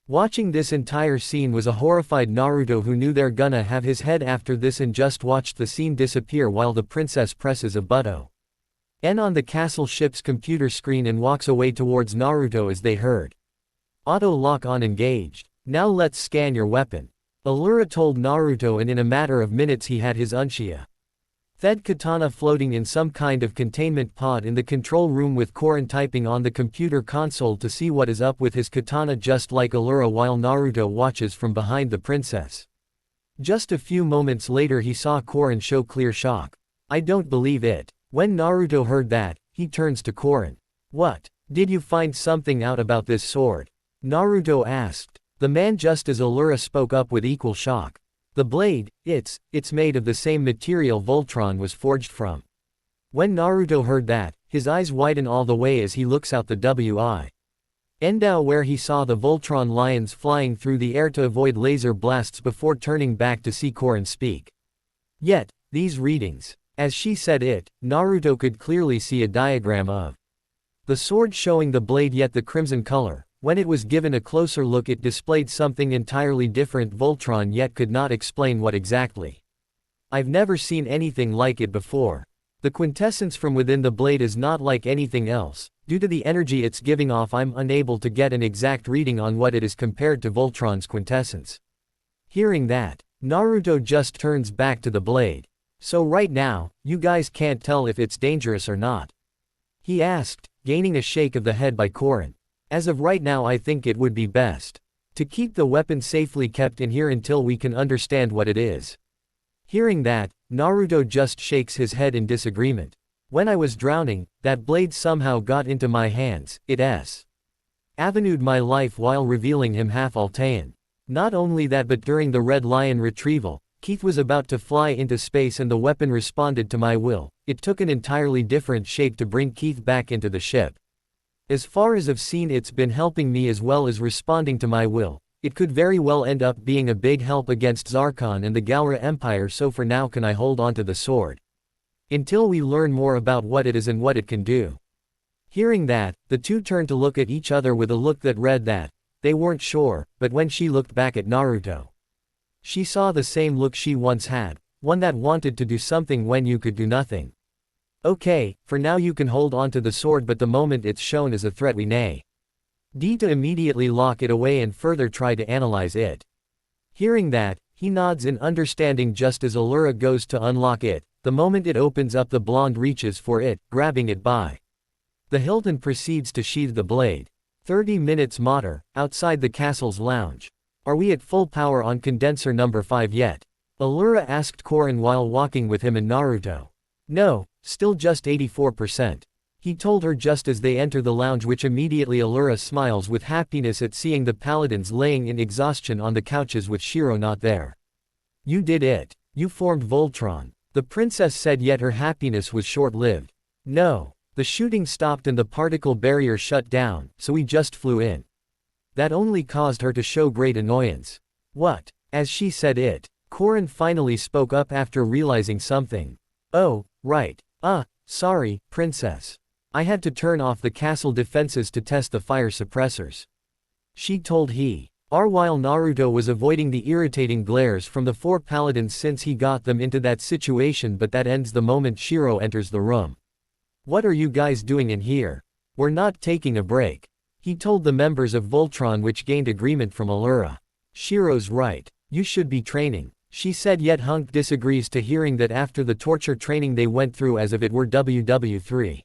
Watching this entire scene was a horrified Naruto, who knew they're gonna have his head after this, and just watched the scene disappear while the princess presses a button on the castle ship's computer screen and walks away towards Naruto as they heard. Auto lock on engaged. Now let's scan your weapon. Allura told Naruto, and in a matter of minutes he had his Uchiha Fed katana floating in some kind of containment pod in the control room, with Korin typing on the computer console to see what is up with his katana just like Allura, while Naruto watches from behind the princess. Just a few moments later he saw Korin show clear shock. I don't believe it. When Naruto heard that, he turns to Korin. What? Did you find something out about this sword? Naruto asked. The man, just as Allura spoke up with equal shock. The blade, it's made of the same material Voltron was forged from. When Naruto heard that, his eyes widen all the way as he looks out the window where he saw the Voltron lions flying through the air to avoid laser blasts before turning back to see Korin speak. Yet, these readings. As she said it, Naruto could clearly see a diagram of the sword showing the blade, yet the crimson color. When it was given a closer look it displayed something entirely different. Voltron yet could not explain what exactly. I've never seen anything like it before. The quintessence from within the blade is not like anything else. Due to the energy it's giving off, I'm unable to get an exact reading on what it is compared to Voltron's quintessence. Hearing that, Naruto just turns back to the blade. So right now, you guys can't tell if it's dangerous or not? He asked, gaining a shake of the head by Korin. As of right now I think it would be best to keep the weapon safely kept in here until we can understand what it is. Hearing that, Naruto just shakes his head in disagreement. When I was drowning, that blade somehow got into my hands, it's avenued my life, while revealing him half Altean. Not only that, but during the Red Lion retrieval, Keith was about to fly into space and the weapon responded to my will. It took an entirely different shape to bring Keith back into the ship. As far as I've seen, it's been helping me as well as responding to my will. It could very well end up being a big help against Zarkon and the Galra Empire, so for now can I hold on to the sword until we learn more about what it is and what it can do. Hearing that, the two turned to look at each other with a look that read that they weren't sure, but when she looked back at Naruto, she saw the same look she once had, one that wanted to do something when you could do nothing. Okay, for now you can hold on to the sword, but the moment it's shown as a threat we need to immediately lock it away and further try to analyze it. Hearing that, he nods in understanding just as Allura goes to unlock it. The moment it opens up, the blonde reaches for it, grabbing it by the hilt and proceeds to sheathe the blade. 30 minutes later, outside the castle's lounge. Are we at full power on condenser number 5 yet? Allura asked Korin while walking with him and Naruto. No, still just 84%. He told her just as they enter the lounge, which immediately Allura smiles with happiness at seeing the paladins laying in exhaustion on the couches with Shiro not there. You did it. You formed Voltron. The princess said, yet her happiness was short-lived. No. The shooting stopped and the particle barrier shut down, so we just flew in. That only caused her to show great annoyance. What? As she said it, Korin finally spoke up after realizing something. Oh, right. Sorry, princess. I had to turn off the castle defenses to test the fire suppressors. She told while Naruto was avoiding the irritating glares from the 4 paladins since he got them into that situation, but that ends the moment Shiro enters the room. What are you guys doing in here? We're not taking a break. He told the members of Voltron, which gained agreement from Allura. Shiro's right. You should be training, she said, yet Hunk disagrees to hearing that after the torture training they went through as if it were WW3.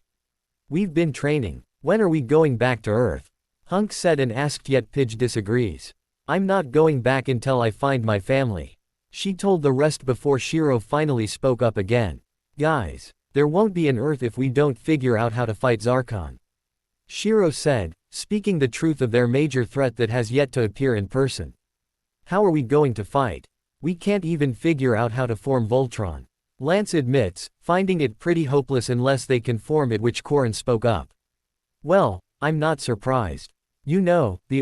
We've been training. When are we going back to Earth? Hunk said and asked, yet Pidge disagrees. I'm not going back until I find my family. She told the rest before Shiro finally spoke up again. Guys, there won't be an Earth if we don't figure out how to fight Zarkon. Shiro said, speaking the truth of their major threat that has yet to appear in person. How are we going to fight? We can't even figure out how to form Voltron. Lance admits, finding it pretty hopeless unless they can form it, which Korin spoke up. Well, I'm not surprised. You know, the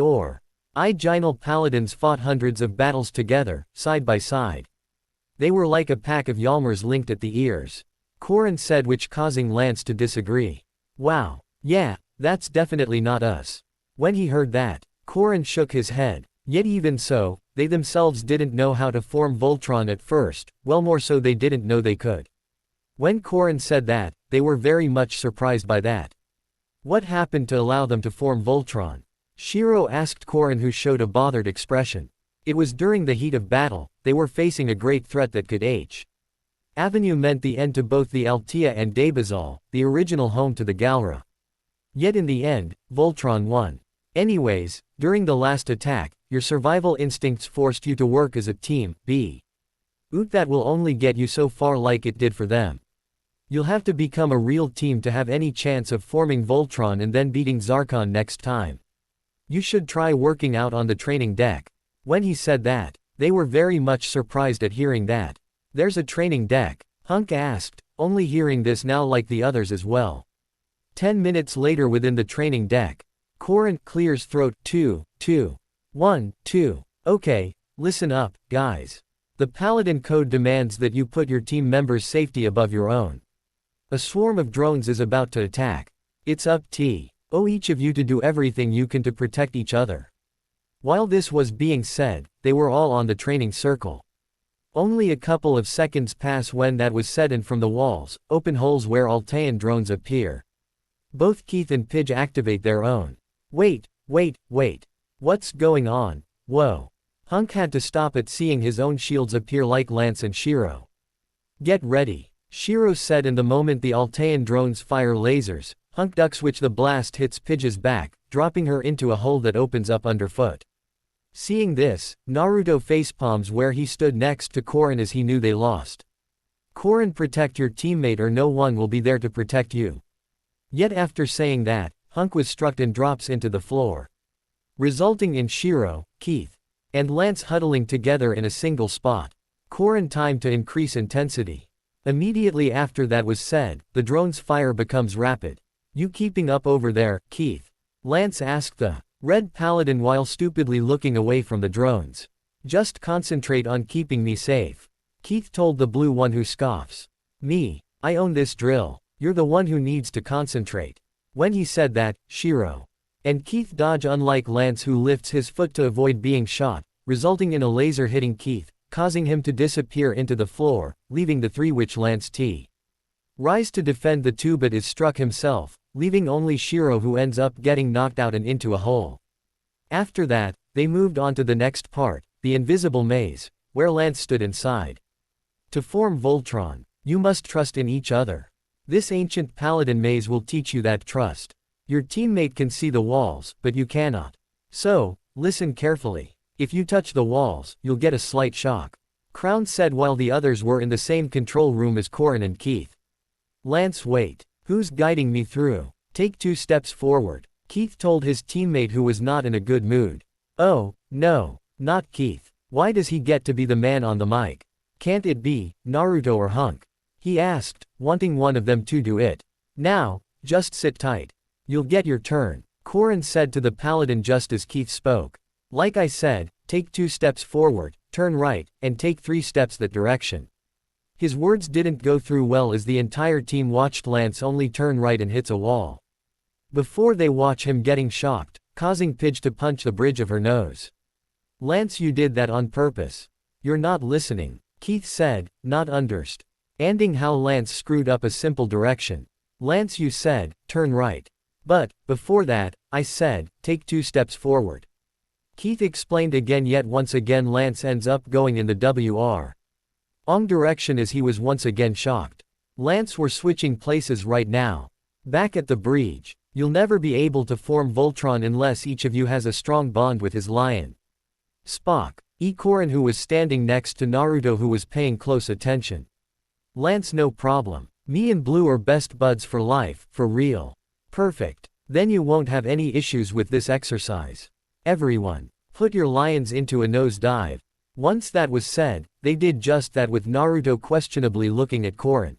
original paladins fought hundreds of battles together, side by side. They were like a pack of Ylmers linked at the ears. Korin said, which causing Lance to disagree. Wow. Yeah, that's definitely not us. When he heard that, Korin shook his head. Yet even so, they themselves didn't know how to form Voltron at first, well, more so they didn't know they could. When Korin said that, they were very much surprised by that. What happened to allow them to form Voltron? Shiro asked Korin, who showed a bothered expression. It was during the heat of battle, they were facing a great threat that could Avenue meant the end to both the Altea and Daybazal, the original home to the Galra. Yet in the end, Voltron won. Anyways, during the last attack, your survival instincts forced you to work as a team, that will only get you so far, like it did for them. You'll have to become a real team to have any chance of forming Voltron and then beating Zarkon next time. You should try working out on the training deck. When he said that, they were very much surprised at hearing that. There's a training deck? Hunk asked, only hearing this now like the others as well. 10 minutes later, within the training deck, Korin clears throat. 2, 2, 1, 2. Okay, listen up, guys. The Paladin Code demands that you put your team members' safety above your own. A swarm of drones is about to attack. It's up to each of you to do everything you can to protect each other. While this was being said, they were all on the training circle. Only a couple of seconds pass when that was said, and from the walls, open holes where Altean drones appear. Both Keith and Pidge activate their own. Wait. What's going on? Whoa. Hunk had to stop at seeing his own shields appear like Lance and Shiro. Get ready, Shiro said, and the moment the Altean drones fire lasers, Hunk ducks, which the blast hits Pidge's back, dropping her into a hole that opens up underfoot. Seeing this, Naruto facepalms where he stood next to Korin as he knew they lost. Korin, protect your teammate or no one will be there to protect you. Yet after saying that, Hunk was struck and drops into the floor, resulting in Shiro, Keith, and Lance huddling together in a single spot. Korin timed to increase intensity. Immediately after that was said, the drone's fire becomes rapid. You keeping up over there, Keith? Lance asked the Red Paladin while stupidly looking away from the drones. Just concentrate on keeping me safe, Keith told the blue one, who scoffs. Me, I own this drill. You're the one who needs to concentrate. When he said that, Shiro and Keith dodge, unlike Lance, who lifts his foot to avoid being shot, resulting in a laser hitting Keith, causing him to disappear into the floor, leaving the three, which Lance rise to defend the two but is struck himself, leaving only Shiro, who ends up getting knocked out and into a hole. After that, they moved on to the next part, the invisible maze, where Lance stood inside. To form Voltron, you must trust in each other. This ancient paladin maze will teach you that trust. Your teammate can see the walls, but you cannot. So, listen carefully. If you touch the walls, you'll get a slight shock. Crown said while the others were in the same control room as Corin and Keith. Lance, wait. Who's guiding me through? Take 2 steps forward. Keith told his teammate who was not in a good mood. Oh, no, not Keith. Why does he get to be the man on the mic? Can't it be Naruto or Hunk? He asked, wanting one of them to do it. Now, just sit tight. You'll get your turn, Corin said to the paladin just as Keith spoke. Like I said, take 2 steps forward, turn right, and take 3 steps that direction. His words didn't go through well as the entire team watched Lance only turn right and hits a wall. Before they watch him getting shocked, causing Pidge to punch the bridge of her nose. Lance, you did that on purpose. You're not listening, Keith said, not understanding how Lance screwed up a simple direction. Lance, you said, turn right. But, before that, I said, take 2 steps forward. Keith explained again, yet once again Lance ends up going in the wrong direction as he was once again shocked. Lance, we're switching places right now. Back at the bridge. You'll never be able to form Voltron unless each of you has a strong bond with his lion. Spock. Corin, who was standing next to Naruto, who was paying close attention. Lance, no problem. Me and Blue are best buds for life, for real. Perfect. Then you won't have any issues with this exercise. Everyone, put your lions into a nosedive. Once that was said, they did just that with Naruto questionably looking at Corin.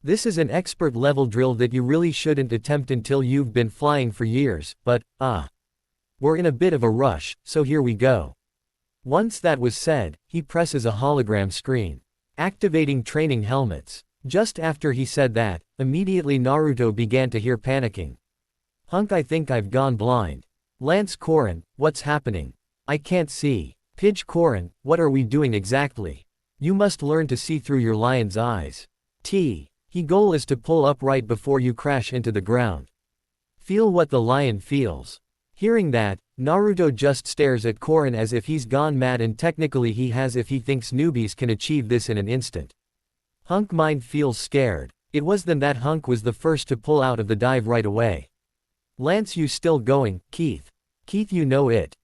This is an expert level drill that you really shouldn't attempt until you've been flying for years, but, we're in a bit of a rush, so here we go. Once that was said, he presses a hologram screen. Activating training helmets. Just after he said that, immediately Naruto began to hear panicking. Hunk, I think I've gone blind. Lance, Corin, what's happening? I can't see. Pidge, Corin, what are we doing exactly? You must learn to see through your lion's eyes. He goal is to pull up right before you crash into the ground. Feel what the lion feels. Hearing that, Naruto just stares at Corin as if he's gone mad, and technically he has if he thinks newbies can achieve this in an instant. Hunk mind feels scared. It was then that Hunk was the first to pull out of the dive right away. Lance, you still going, Keith? Keith, you know it.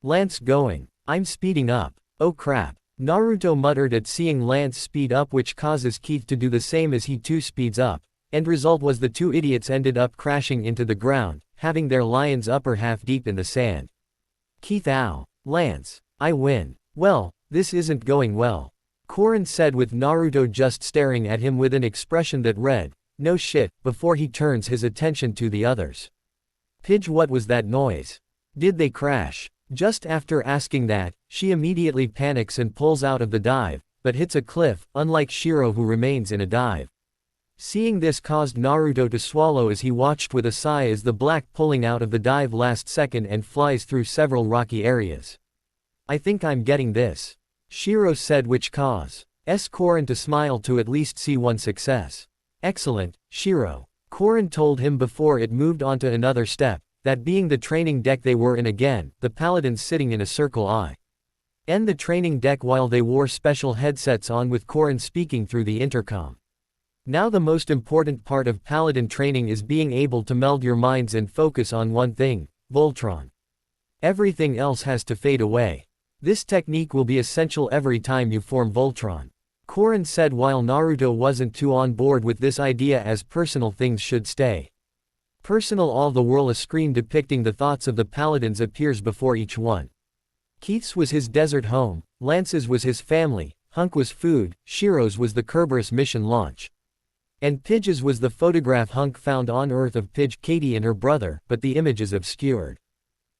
Lance going. I'm speeding up. Oh crap. Naruto muttered at seeing Lance speed up, which causes Keith to do the same as he too speeds up. End result was the 2 idiots ended up crashing into the ground, having their lions upper half deep in the sand. Keith, ow. Lance. I win. Well, this isn't going well. Corin said with Naruto just staring at him with an expression that read, no shit, before he turns his attention to the others. Pidge, what was that noise? Did they crash? Just after asking that, she immediately panics and pulls out of the dive, but hits a cliff, unlike Shiro who remains in a dive. Seeing this caused Naruto to swallow as he watched with a sigh as the black pulling out of the dive last second and flies through several rocky areas. I think I'm getting this. Shiro said, which caused Corin to smile to at least see one success. Excellent, Shiro. Corin told him before it moved on to another step, that being the training deck they were in again, the paladins sitting in a circle the training deck while they wore special headsets on with Corin speaking through the intercom. Now the most important part of paladin training is being able to meld your minds and focus on one thing, Voltron. Everything else has to fade away. This technique will be essential every time you form Voltron. Corin said while Naruto wasn't too on board with this idea as personal things should stay personal. All the while a screen depicting the thoughts of the paladins appears before each one. Keith's was his desert home, Lance's was his family, Hunk was food, Shiro's was the Kerberos mission launch. And Pidge's was the photograph Hunk found on Earth of Pidge, Katie and her brother, but the image is obscured.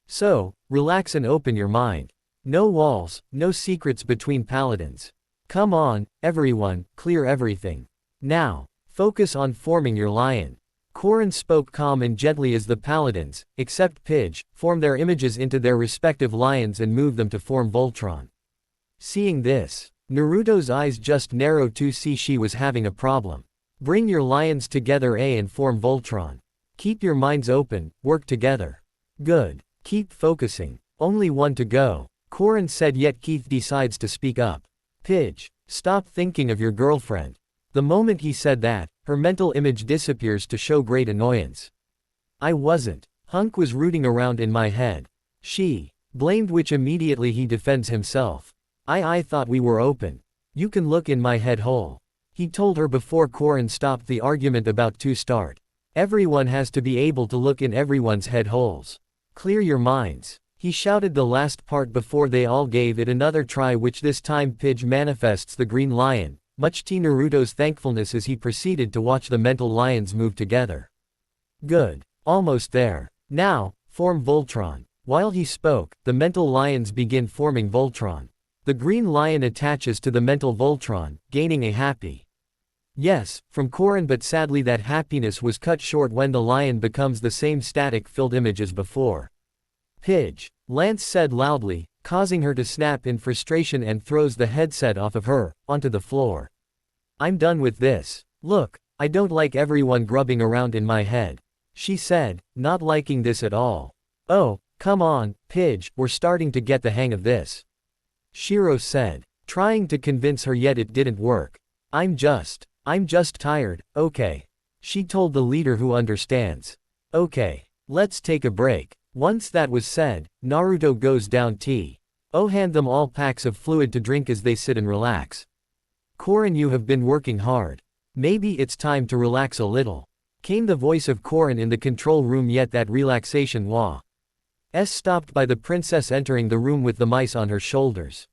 So, relax and open your mind. No walls, no secrets between paladins. Come on, everyone, clear everything. Now, focus on forming your lion. Corin spoke calm and gently as the paladins, except Pidge, form their images into their respective lions and move them to form Voltron. Seeing this, Naruto's eyes just narrowed to see she was having a problem. Bring your lions together and form Voltron. Keep your minds open, work together. Good. Keep focusing. Only one to go. Corin said, yet Keith decides to speak up. Pidge, stop thinking of your girlfriend. The moment he said that, her mental image disappears to show great annoyance. I wasn't. Hunk was rooting around in my head. She Blamed, which immediately he defends himself. I thought we were open. You can look in my head hole. He told her before Kurama stopped the argument about to start. Everyone has to be able to look in everyone's head holes. Clear your minds. He shouted the last part before they all gave it another try, which this time Pidge manifests the green lion, much to Naruto's thankfulness as he proceeded to watch the mental lions move together. Good. Almost there. Now, form Voltron. While he spoke, the mental lions begin forming Voltron. The green lion attaches to the mental Voltron, gaining a happy. Yes, from Kurama, but sadly that happiness was cut short when the lion becomes the same static-filled image as before. Pidge, Lance said loudly, causing her to snap in frustration and throws the headset off of her, onto the floor. I'm done with this. Look, I don't like everyone grubbing around in my head. She said, not liking this at all. Oh, come on, Pidge, we're starting to get the hang of this. Shiro said, trying to convince her, yet it didn't work. I'm just tired, okay. She told the leader, who understands. Okay, let's take a break. Once that was said, Naruto goes down hand them all packs of fluid to drink as they sit and relax. Kurama, you have been working hard. Maybe it's time to relax a little. Came the voice of Kurama in the control room, yet that relaxation was stopped by the princess entering the room with the mice on her shoulders.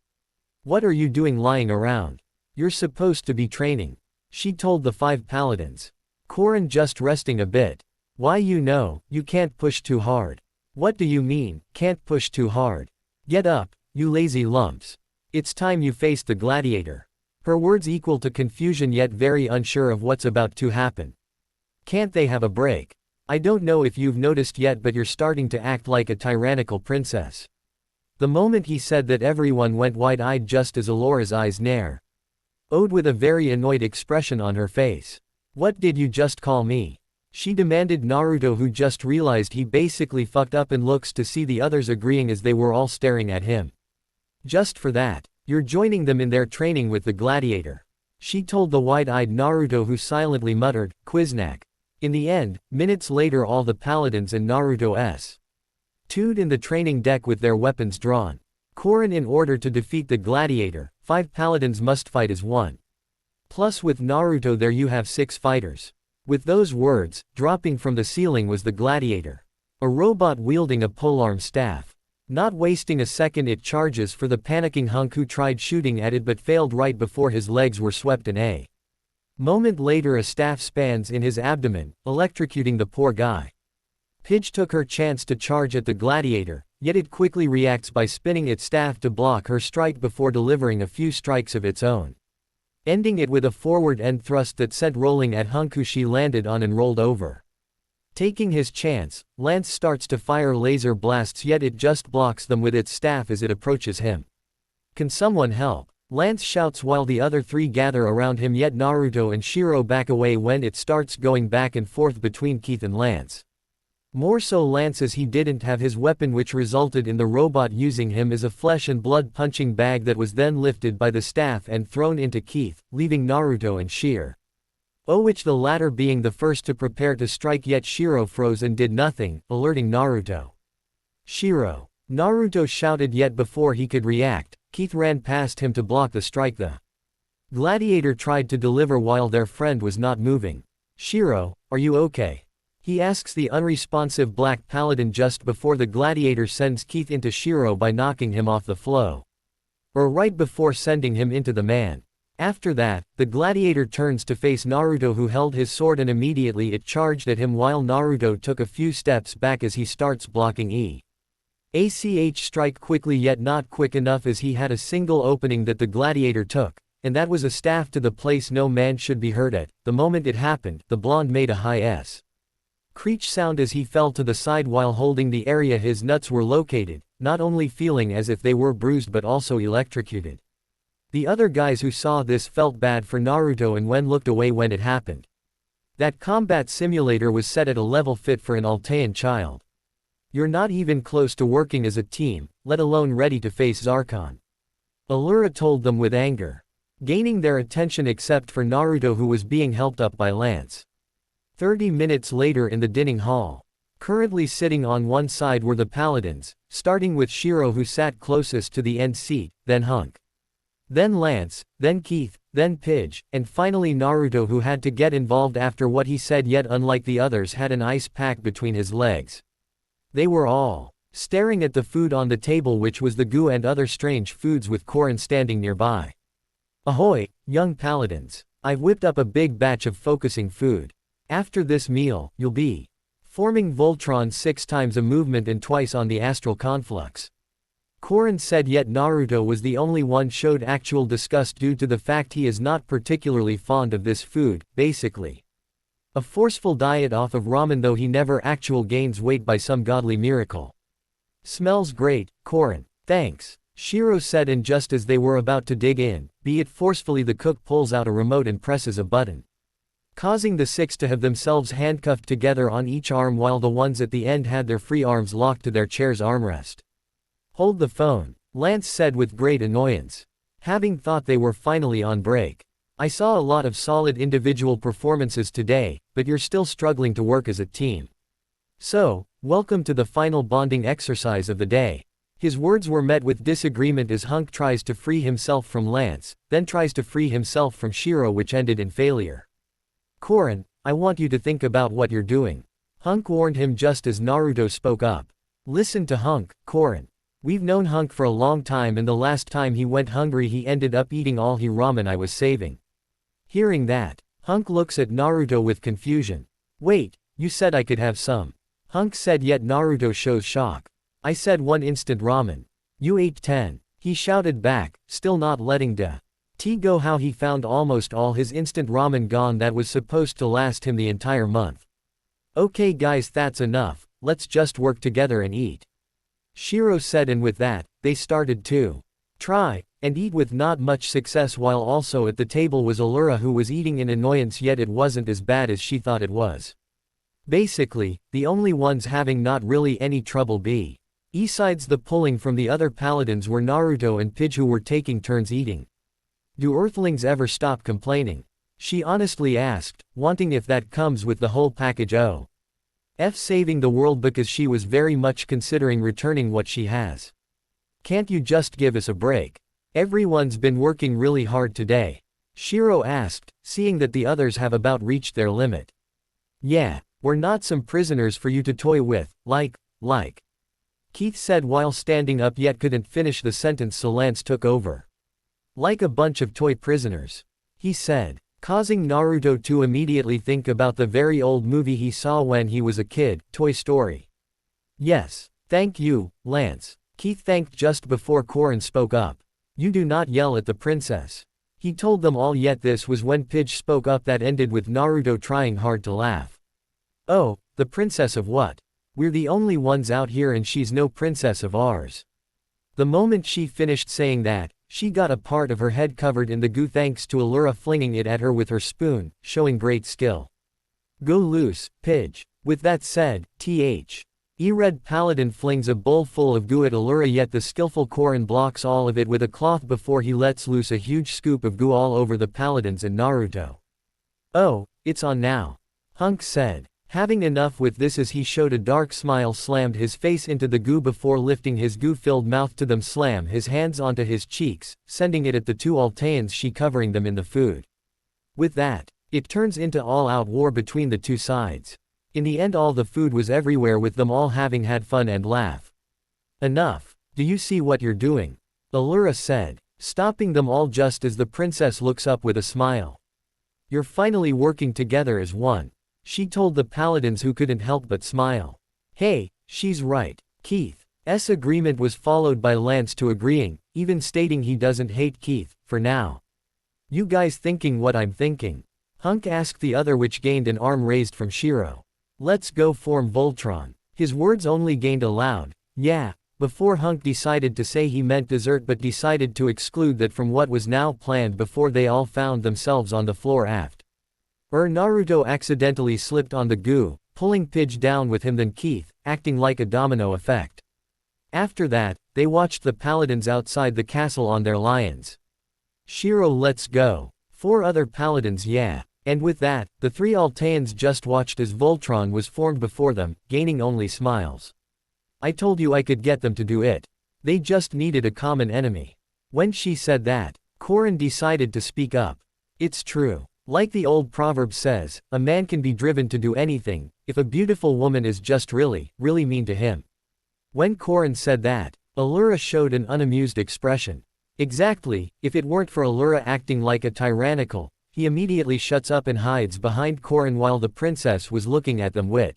What are you doing lying around? You're supposed to be training. She told the 5 paladins. Kurama, just resting a bit. Why, you can't push too hard. What do you mean, can't push too hard? Get up, you lazy lumps. It's time you faced the gladiator. Her words equal to confusion, yet very unsure of what's about to happen. Can't they have a break? I don't know if you've noticed yet, but you're starting to act like a tyrannical princess. The moment he said that, everyone went wide-eyed, just as Alora's eyes narrowed with a very annoyed expression on her face. What did you just call me? She demanded. Naruto, who just realized he basically fucked up and looks to see the others agreeing as they were all staring at him. Just for that, you're joining them in their training with the gladiator. She told the wide-eyed Naruto, who silently muttered, Quiznak. In the end, minutes later, all the paladins and Naruto's stood in the training deck with their weapons drawn. Kurama, in order to defeat the gladiator, 5 paladins must fight as one. Plus with Naruto there you have 6 fighters. With those words, dropping from the ceiling was the gladiator. A robot wielding a polearm staff. Not wasting a second, it charges for the panicking hunk, who tried shooting at it but failed right before his legs were swept in a moment later. A staff spans in his abdomen, electrocuting the poor guy. Pidge took her chance to charge at the gladiator, yet it quickly reacts by spinning its staff to block her strike before delivering a few strikes of its own, ending it with a forward end thrust that sent rolling at hunk, who she landed on and rolled over. Taking his chance, Lance starts to fire laser blasts, yet it just blocks them with its staff as it approaches him. Can someone help? Lance shouts while the other 3 gather around him, yet Naruto and Shiro back away when it starts going back and forth between Keith and Lance. More so Lance, as he didn't have his weapon, which resulted in the robot using him as a flesh and blood punching bag that was then lifted by the staff and thrown into Keith, leaving Naruto and Shiro, which the latter being the first to prepare to strike, yet Shiro froze and did nothing, alerting Naruto. Shiro! Naruto shouted, yet before he could react, Keith ran past him to block the strike the gladiator tried to deliver while their friend was not moving. Shiro, are you okay? He asks the unresponsive black paladin just before the gladiator sends Keith into Shiro by knocking him off the floor, or right before sending him into the man. After that, the gladiator turns to face Naruto, who held his sword, and immediately it charged at him while Naruto took a few steps back as he starts blocking ACH strike quickly, yet not quick enough, as he had a single opening that the gladiator took, and that was a staff to the place no man should be hurt at. The moment it happened, the blonde made a high screech sound as he fell to the side while holding the area his nuts were located, not only feeling as if they were bruised but also electrocuted. The other guys who saw this felt bad for Naruto and looked away when it happened. That combat simulator was set at a level fit for an Altean child. You're not even close to working as a team, let alone ready to face Zarkon. Allura told them with anger, gaining their attention except for Naruto, who was being helped up by Lance. 30 minutes later in the dining hall, Currently sitting on one side were the paladins, starting with Shiro who sat closest to the end seat, then Hunk. Then Lance, then Keith, then Pidge, and finally Naruto who had to get involved after what he said yet unlike the others had an ice pack between his legs. They were all staring at the food on the table which was the goo and other strange foods with Korin standing nearby. Ahoy, young paladins. I've whipped up a big batch of focusing food. After this meal, you'll be forming Voltron 6 times a movement and twice on the astral conflux. Korin said yet Naruto was the only one showed actual disgust due to the fact he is not particularly fond of this food, basically. A forceful diet off of ramen though he never actual gains weight by some godly miracle. Smells great, Korin. Thanks. Shiro said and just as they were about to dig in, be it forcefully the cook pulls out a remote and presses a button, causing the 6 to have themselves handcuffed together on each arm while the ones at the end had their free arms locked to their chair's armrest. Hold the phone, Lance said with great annoyance. Having thought they were finally on break. I saw a lot of solid individual performances today, but you're still struggling to work as a team. So, welcome to the final bonding exercise of the day. His words were met with disagreement as Hunk tries to free himself from Lance, then tries to free himself from Shiro which ended in failure. Korin, I want you to think about what you're doing. Hunk warned him just as Naruto spoke up. Listen to Hunk, Korin. We've known Hunk for a long time and the last time he went hungry he ended up eating all the ramen I was saving. Hearing that, Hunk looks at Naruto with confusion. Wait, you said I could have some. Hunk said yet Naruto shows shock. I said 1 instant ramen. You ate 10. He shouted back, still not letting go how he found almost all his instant ramen gone that was supposed to last him the entire month. Okay guys, that's enough, let's just work together and eat. Shiro said and with that, they started to try and eat with not much success while also at the table was Allura who was eating in annoyance yet it wasn't as bad as she thought it was. Basically, the only ones having not really any trouble besides the pulling from the other paladins were Naruto and Pidge who were taking turns eating. Do Earthlings ever stop complaining? She honestly asked, wanting if that comes with the whole package saving the world because she was very much considering returning what she has. Can't you just give us a break? Everyone's been working really hard today. Shiro asked, seeing that the others have about reached their limit. Yeah, we're not some prisoners for you to toy with, like. Keith said while standing up yet couldn't finish the sentence so Lance took over. Like a bunch of toy prisoners. He said, causing Naruto to immediately think about the very old movie he saw when he was a kid, Toy Story. Yes, thank you, Lance. Keith thanked just before Korin spoke up. You do not yell at the princess. He told them all yet this was when Pidge spoke up that ended with Naruto trying hard to laugh. Oh, the princess of what? We're the only ones out here and she's no princess of ours. The moment she finished saying that, she got a part of her head covered in the goo thanks to Allura flinging it at her with her spoon, showing great skill. Go loose, Pidge. With that said, Red Paladin flings a bowl full of goo at Allura yet the skillful Korin blocks all of it with a cloth before he lets loose a huge scoop of goo all over the paladins and Naruto. Oh, it's on now. Hunk said. Having enough with this as he showed a dark smile slammed his face into the goo before lifting his goo-filled mouth to them slam his hands onto his cheeks, sending it at the 2 Alteans she covering them in the food. With that, it turns into all-out war between the 2 sides. In the end all the food was everywhere with them all having had fun and laugh. Enough. Do you see what you're doing? Allura said, stopping them all just as the princess looks up with a smile. You're finally working together as one. She told the paladins who couldn't help but smile. Hey, she's right. Keith's agreement was followed by Lance to agreeing, even stating he doesn't hate Keith, for now. You guys thinking what I'm thinking? Hunk asked the other which gained an arm raised from Shiro. Let's go form Voltron. His words only gained a loud, yeah, before Hunk decided to say he meant dessert but decided to exclude that from what was now planned before they all found themselves on the floor aft. Naruto accidentally slipped on the goo, pulling Pidge down with him then Keith, acting like a domino effect. After that, they watched the paladins outside the castle on their lions. Shiro let's go. 4 other paladins yeah. And with that, the three Alteans just watched as Voltron was formed before them, gaining only smiles. I told you I could get them to do it. They just needed a common enemy. When she said that, Korin decided to speak up. It's true. Like the old proverb says, a man can be driven to do anything, if a beautiful woman is just really, really mean to him. When Korin said that, Allura showed an unamused expression. Exactly, if it weren't for Allura acting like a tyrannical, he immediately shuts up and hides behind Korin while the princess was looking at them with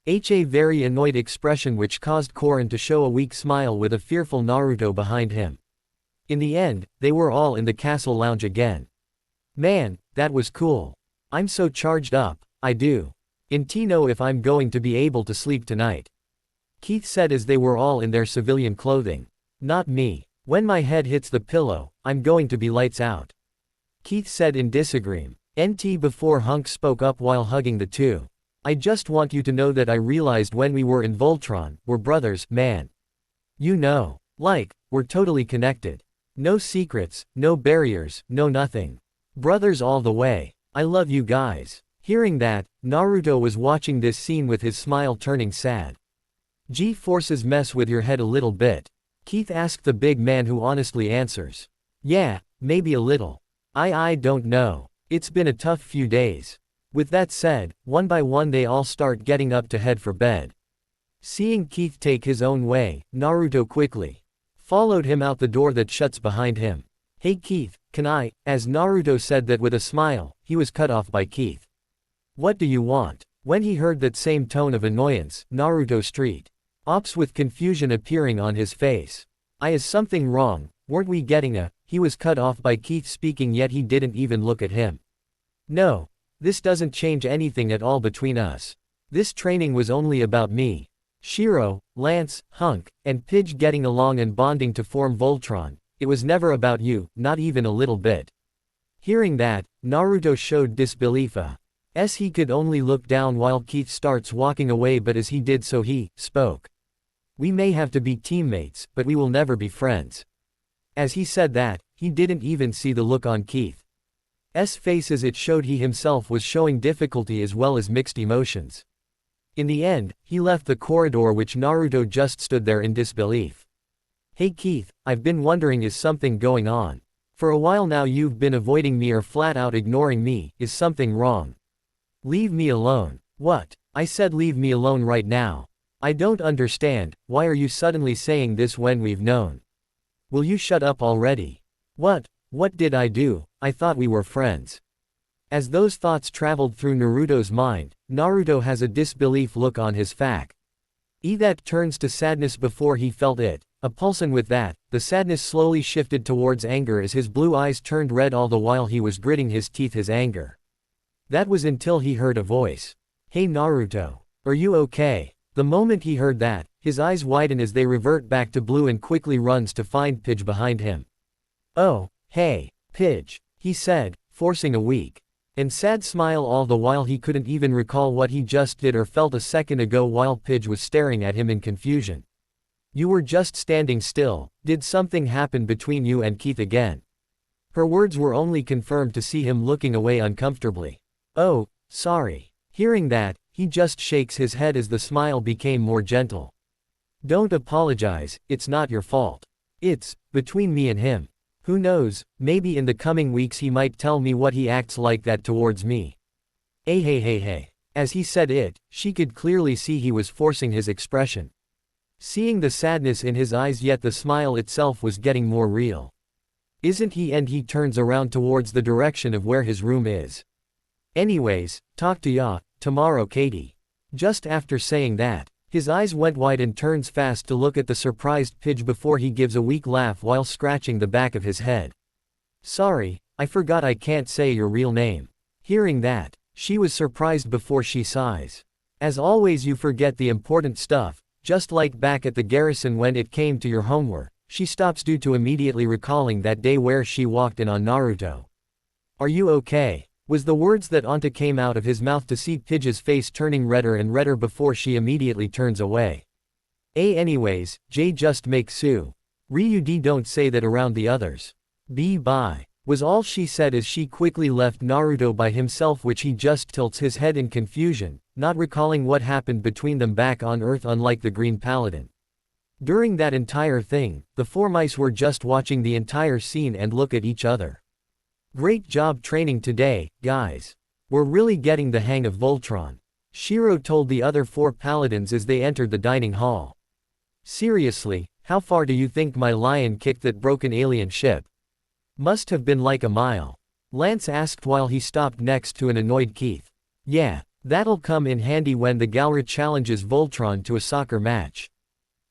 a very annoyed expression which caused Korin to show a weak smile with a fearful Naruto behind him. In the end, they were all in the castle lounge again. Man, that was cool. I'm so charged up, I do. Know if I'm going to be able to sleep tonight. Keith said as they were all in their civilian clothing. Not me. When my head hits the pillow, I'm going to be lights out. Keith said in disagreement. Before Hunk spoke up while hugging the two. I just want you to know that I realized when we were in Voltron, we're brothers, man. You know. Like, we're totally connected. No secrets, no barriers, no nothing. Brothers all the way. I love you guys. Hearing that, Naruto was watching this scene with his smile turning sad. G-forces mess with your head a little bit. Keith asked the big man who honestly answers. Yeah, maybe a little. I don't know. It's been a tough few days. With that said, one by one they all start getting up to head for bed. Seeing Keith take his own way, Naruto quickly followed him out the door that shuts behind him. Hey Keith, can I? As Naruto said that with a smile, he was cut off by Keith. What do you want? When he heard that same tone of annoyance, Naruto street ops with confusion appearing on his face. Is something wrong? Weren't we getting a? He was cut off by Keith speaking yet he didn't even look at him. No. This doesn't change anything at all between us. This training was only about me, Shiro, Lance, Hunk, and Pidge getting along and bonding to form Voltron. It was never about you, not even a little bit. Hearing that, Naruto showed disbelief as he could only look down while Keith starts walking away, but as he did so he spoke. We may have to be teammates, but we will never be friends. As he said that, he didn't even see the look on Keith's face as it showed he himself was showing difficulty as well as mixed emotions. In the end, he left the corridor which Naruto just stood there in disbelief. Hey Keith, I've been wondering, is something going on? For a while now you've been avoiding me or flat out ignoring me. Is something wrong? Leave me alone. What? I said leave me alone right now. I don't understand, why are you suddenly saying this when we've known? Will you shut up already? What did I do? I thought we were friends. As those thoughts traveled through Naruto's mind, Naruto has a disbelief look on his face. That turns to sadness before he felt it. And with that, the sadness slowly shifted towards anger as his blue eyes turned red all the while he was gritting his teeth his anger. That was until he heard a voice. Hey Naruto. Are you okay? The moment he heard that, his eyes widen as they revert back to blue and quickly runs to find Pidge behind him. Oh, hey, Pidge, he said, forcing a weak and sad smile all the while he couldn't even recall what he just did or felt a second ago while Pidge was staring at him in confusion. You were just standing still. Did something happen between you and Keith again? Her words were only confirmed to see him looking away uncomfortably. Oh, sorry. Hearing that, he just shakes his head as the smile became more gentle. Don't apologize, it's not your fault. It's between me and him. Who knows, maybe in the coming weeks he might tell me what he acts like that towards me. Hey. As he said it, she could clearly see he was forcing his expression. Seeing the sadness in his eyes yet the smile itself was getting more real. Isn't he? And he turns around towards the direction of where his room is. Anyways, talk to ya tomorrow, Katie. Just after saying that, his eyes went wide and turns fast to look at the surprised Pidge before he gives a weak laugh while scratching the back of his head. Sorry, I forgot I can't say your real name. Hearing that, she was surprised before she sighs. As always you forget the important stuff, just like back at the garrison when it came to your homework. She stops due to immediately recalling that day where she walked in on Naruto. Are you okay? Was the words that Anta came out of his mouth to see Pidge's face turning redder and redder before she immediately turns away. Anyways, J just make Sue. Ryuji don't say that around the others. Bye. was all she said as she quickly left Naruto by himself, which he just tilts his head in confusion, not recalling what happened between them back on Earth, unlike the Green Paladin. During that entire thing, the four mice were just watching the entire scene and look at each other. Great job training today, guys. We're really getting the hang of Voltron, Shiro told the other four paladins as they entered the dining hall. Seriously, how far do you think my lion kicked that broken alien ship? Must have been like a mile. Lance asked while he stopped next to an annoyed Keith. Yeah, that'll come in handy when the Galra challenges Voltron to a soccer match,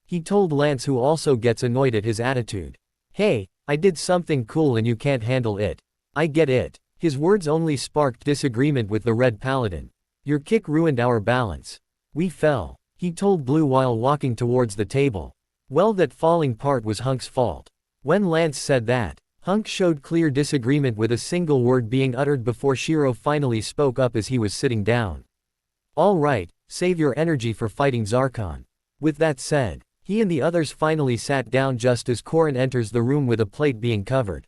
he told Lance, who also gets annoyed at his attitude. Hey, I did something cool and you can't handle it. I get it. His words only sparked disagreement with the Red Paladin. Your kick ruined our balance. We fell, he told Blue while walking towards the table. Well, that falling part was Hunk's fault. When Lance said that, Hunk showed clear disagreement, with a single word being uttered before Shiro finally spoke up as he was sitting down. All right, save your energy for fighting Zarkon. With that said, he and the others finally sat down just as Korin enters the room with a plate being covered.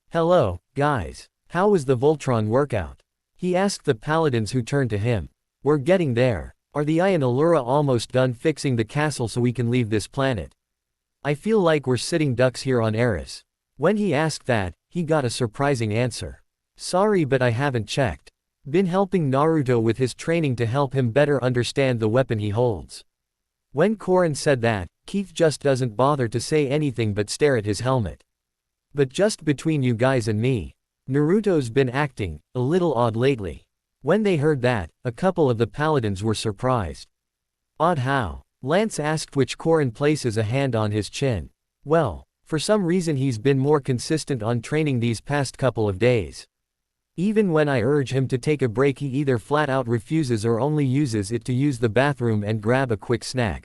Hello, guys. How was the Voltron workout? He asked the paladins, who turned to him. We're getting there. Are the Eye and Allura almost done fixing the castle so we can leave this planet? I feel like we're sitting ducks here on Eris. When he asked that, he got a surprising answer. Sorry, but I haven't checked. Been helping Naruto with his training to help him better understand the weapon he holds. When Korin said that, Keith just doesn't bother to say anything but stare at his helmet. But just between you guys and me, Naruto's been acting a little odd lately. When they heard that, a couple of the paladins were surprised. Odd how? Lance asked, which Korin places a hand on his chin. Well, for some reason he's been more consistent on training these past couple of days. Even when I urge him to take a break, he either flat out refuses or only uses it to use the bathroom and grab a quick snack.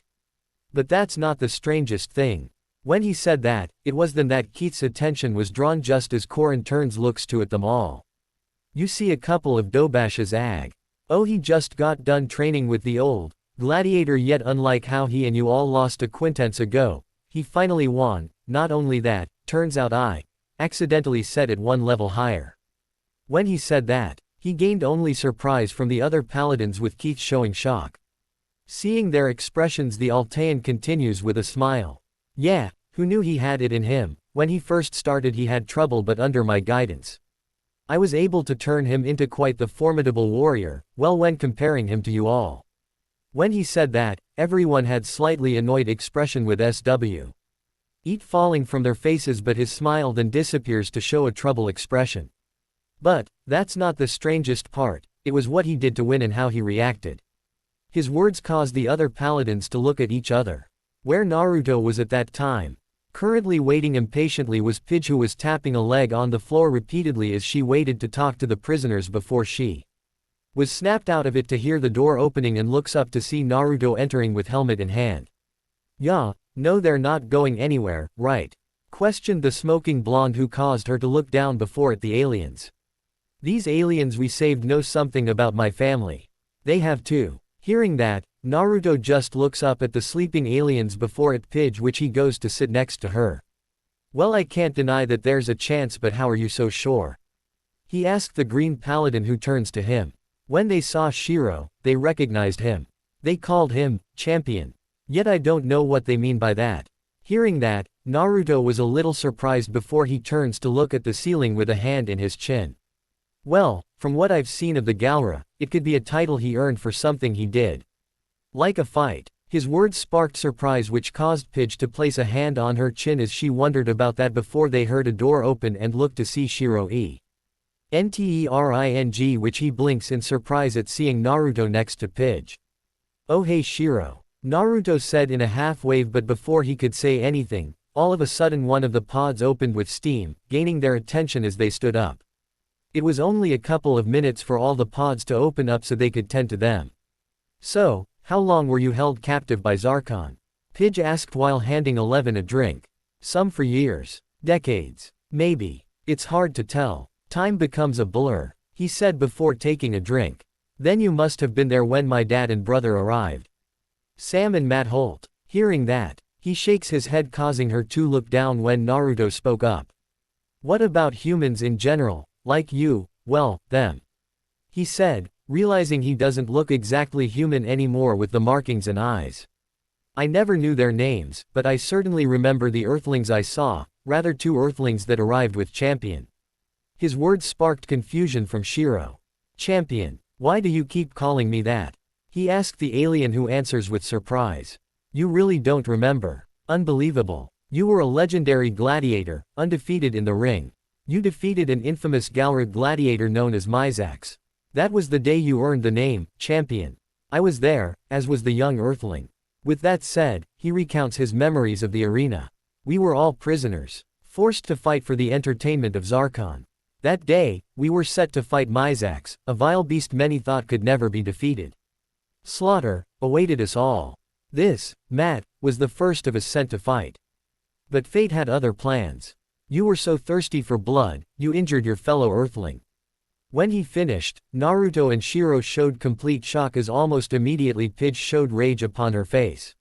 But that's not the strangest thing. When he said that, it was then that Keith's attention was drawn just as Korin turns looks to at them all. You see a couple of Dobash's ag. Oh, he just got done training with the old gladiator, yet unlike how he and you all lost a quintense ago, he finally won. Not only that, turns out I accidentally set it one level higher. When he said that, he gained only surprise from the other paladins, with Keith showing shock. Seeing their expressions, the Altean continues with a smile. Yeah, who knew he had it in him? When he first started he had trouble, but under my guidance, I was able to turn him into quite the formidable warrior, well, when comparing him to you all. When he said that, everyone had slightly annoyed expression, with SW eat falling from their faces, but his smile then disappears to show a trouble expression. But that's not the strangest part, it was what he did to win and how he reacted. His words caused the other paladins to look at each other. Where Naruto was at that time, currently waiting impatiently, was Pidge, who was tapping a leg on the floor repeatedly as she waited to talk to the prisoners before she was snapped out of it to hear the door opening and looks up to see Naruto entering with helmet in hand. Yeah, no, they're not going anywhere, right? Questioned the smoking blonde, who caused her to look down before at the aliens. These aliens we saved know something about my family. They have too. Hearing that, Naruto just looks up at the sleeping aliens before at Pidge, which he goes to sit next to her. Well, I can't deny that there's a chance, but how are you so sure? He asked the Green Paladin, who turns to him. When they saw Shiro, they recognized him. They called him champion. Yet I don't know what they mean by that. Hearing that, Naruto was a little surprised before he turns to look at the ceiling with a hand in his chin. Well, from what I've seen of the Galra, it could be a title he earned for something he did. Like a fight. His words sparked surprise, which caused Pidge to place a hand on her chin as she wondered about that before they heard a door open and looked to see Shiro entering, which he blinks in surprise at seeing Naruto next to Pidge. Oh hey Shiro, Naruto said in a half-wave, but before he could say anything, all of a sudden one of the pods opened with steam, gaining their attention as they stood up. It was only a couple of minutes for all the pods to open up so they could tend to them. So, how long were you held captive by Zarkon? Pidge asked while handing Eleven a drink. Some for years. Decades. Maybe. It's hard to tell. Time becomes a blur, he said before taking a drink. Then you must have been there when my dad and brother arrived. Sam and Matt Holt. Hearing that, he shakes his head, causing her to look down when Naruto spoke up. What about humans in general, like you, well, them? He said, realizing he doesn't look exactly human anymore with the markings and eyes. I never knew their names, but I certainly remember the Earthlings I saw, rather two Earthlings that arrived with Champion. His words sparked confusion from Shiro. Champion. Why do you keep calling me that? He asked the alien, who answers with surprise. You really don't remember. Unbelievable. You were a legendary gladiator, undefeated in the ring. You defeated an infamous Galra gladiator known as Mizax. That was the day you earned the name, Champion. I was there, as was the young Earthling. With that said, he recounts his memories of the arena. We were all prisoners, forced to fight for the entertainment of Zarkon. That day, we were set to fight Mizax, a vile beast many thought could never be defeated. Slaughter awaited us all. This, Matt, was the first of us sent to fight. But fate had other plans. You were so thirsty for blood, you injured your fellow Earthling. When he finished, Naruto and Shiro showed complete shock as almost immediately Pidge showed rage upon her face.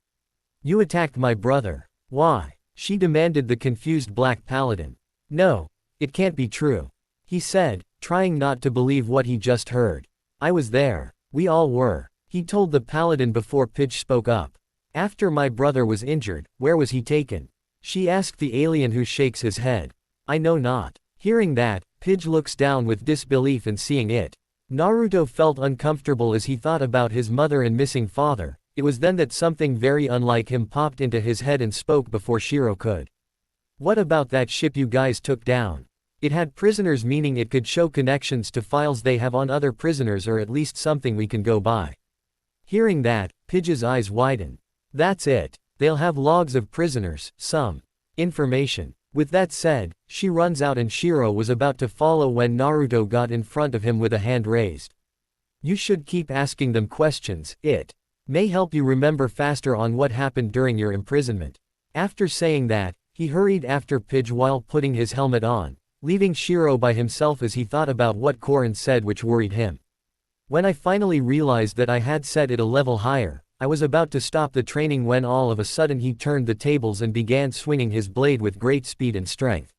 You attacked my brother. Why? She demanded, the confused Black Paladin. No. It can't be true. He said, trying not to believe what he just heard. I was there. We all were. He told the Paladin before Pidge spoke up. After my brother was injured, where was he taken? She asked the alien, who shakes his head. I know not. Hearing that, Pidge looks down with disbelief, and seeing it. Naruto felt uncomfortable as he thought about his mother and missing father. It was then that something very unlike him popped into his head and spoke before Shiro could. What about that ship you guys took down? It had prisoners, meaning it could show connections to files they have on other prisoners, or at least something we can go by. Hearing that, Pidge's eyes widen. That's it. They'll have logs of prisoners, some information. With that said, she runs out and Shiro was about to follow when Naruto got in front of him with a hand raised. You should keep asking them questions, it may help you remember faster on what happened during your imprisonment. After saying that, he hurried after Pidge while putting his helmet on, leaving Shiro by himself as he thought about what Korin said, which worried him. When I finally realized that I had set it a level higher, I was about to stop the training when all of a sudden he turned the tables and began swinging his blade with great speed and strength.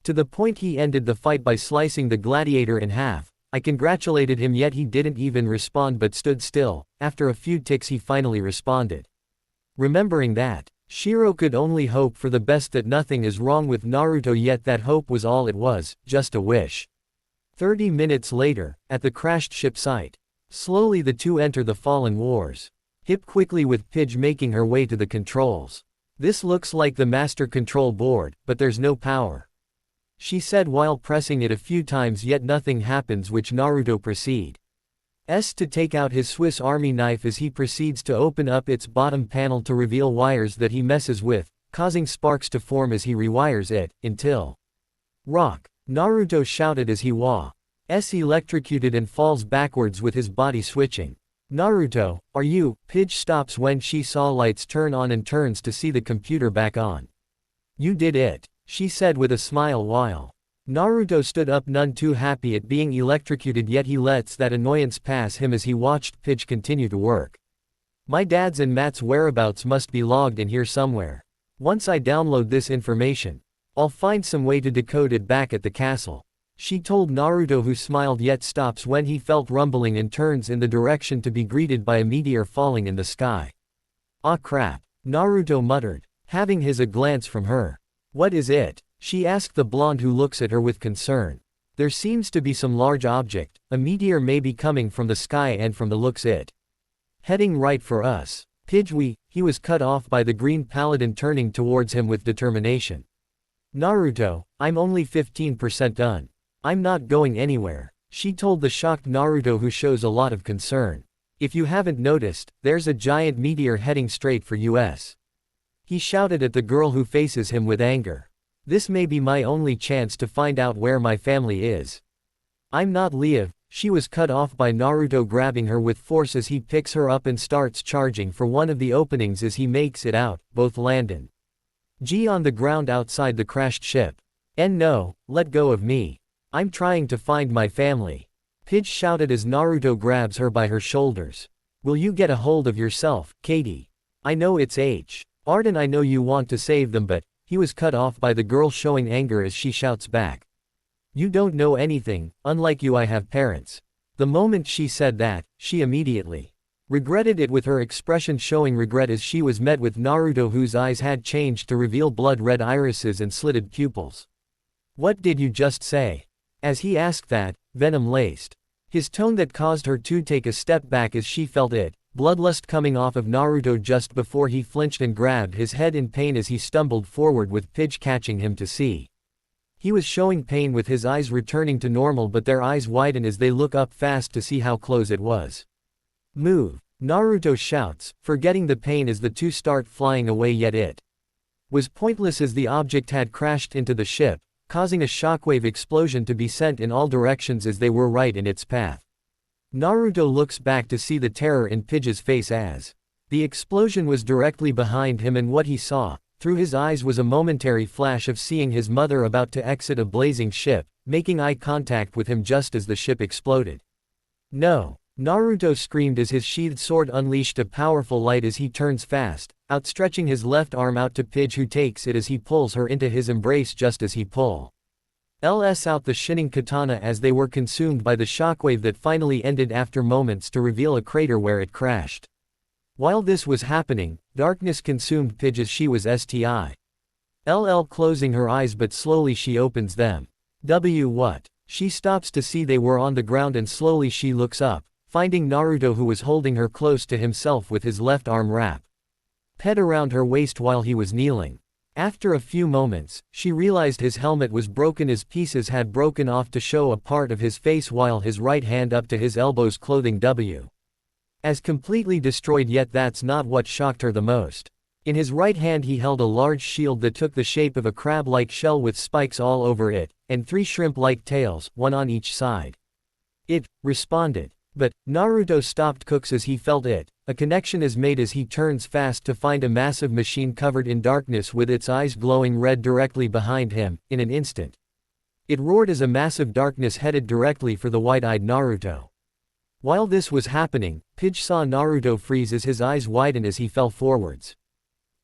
To the point he ended the fight by slicing the gladiator in half. I congratulated him, yet he didn't even respond but stood still. After a few ticks he finally responded. Remembering that, Shiro could only hope for the best, that nothing is wrong with Naruto, yet that hope was all it was, just a wish. 30 minutes later, at the crashed ship site. Slowly the two enter the Fallen Wars. Hip quickly with Pidge making her way to the controls. This looks like the master control board, but there's no power. She said while pressing it a few times, yet nothing happens, which Naruto proceeds to take out his Swiss Army knife as he proceeds to open up its bottom panel to reveal wires that he messes with, causing sparks to form as he rewires it, until rock. Naruto shouted as he was electrocuted and falls backwards with his body switching. Naruto, are you? Pidge stops when she saw lights turn on and turns to see the computer back on. You did it, she said with a smile while Naruto stood up, none too happy at being electrocuted, yet he lets that annoyance pass him as he watched Pidge continue to work. My dad's and Matt's whereabouts must be logged in here somewhere. Once I download this information, I'll find some way to decode it back at the castle. She told Naruto, who smiled yet stops when he felt rumbling and turns in the direction to be greeted by a meteor falling in the sky. Ah crap, Naruto muttered, having a glance from her. What is it? She asked the blonde, who looks at her with concern. There seems to be some large object, a meteor may be coming from the sky, and from the looks it heading right for us. Pidge, he was cut off by the Green Paladin turning towards him with determination. Naruto, I'm only 15% done. I'm not going anywhere, she told the shocked Naruto, who shows a lot of concern. If you haven't noticed, there's a giant meteor heading straight for us. He shouted at the girl, who faces him with anger. This may be my only chance to find out where my family is. I'm not Liev. She was cut off by Naruto grabbing her with force as he picks her up and starts charging for one of the openings as he makes it out, both Landon G on the ground outside the crashed ship. And no, let go of me. I'm trying to find my family. Pidge shouted as Naruto grabs her by her shoulders. Will you get a hold of yourself, Katie? I know it's Arden, I know you want to save them, but he was cut off by the girl showing anger as she shouts back. "You don't know anything, unlike you I have parents." The moment she said that, she immediately regretted it, with her expression showing regret as she was met with Naruto, whose eyes had changed to reveal blood-red irises and slitted pupils. "What did you just say?" As he asked that, venom-laced his tone that caused her to take a step back as she felt it, bloodlust coming off of Naruto just before he flinched and grabbed his head in pain as he stumbled forward, with Pidge catching him to see. He was showing pain, with his eyes returning to normal, but their eyes widen as they look up fast to see how close it was. "Move!" Naruto shouts, forgetting the pain as the two start flying away, yet it was pointless as the object had crashed into the ship, causing a shockwave explosion to be sent in all directions as they were right in its path. Naruto looks back to see the terror in Pidge's face as the explosion was directly behind him, and what he saw through his eyes was a momentary flash of seeing his mother about to exit a blazing ship, making eye contact with him just as the ship exploded. "No!" Naruto screamed as his sheathed sword unleashed a powerful light as he turns fast, outstretching his left arm out to Pidge, who takes it as he pulls her into his embrace just as he pulls out the shining katana as they were consumed by the shockwave that finally ended after moments to reveal a crater where it crashed. While this was happening, darkness consumed Pidge as she was still closing her eyes, but slowly she opens them. What? She stops to see they were on the ground, and slowly she looks up, finding Naruto, who was holding her close to himself with his left arm wrapped around her waist while he was kneeling. After a few moments, she realized his helmet was broken as pieces had broken off to show a part of his face, while his right hand up to his elbows clothing as completely destroyed, yet that's not what shocked her the most. In his right hand he held a large shield that took the shape of a crab-like shell with spikes all over it, and 3 shrimp-like tails, one on each side. "It responded." But Naruto stopped cooks as he felt it. A connection is made as he turns fast to find a massive machine covered in darkness with its eyes glowing red directly behind him. In an instant, it roared as a massive darkness headed directly for the wide-eyed Naruto. While this was happening, Pidge saw Naruto freeze as his eyes widen as he fell forwards.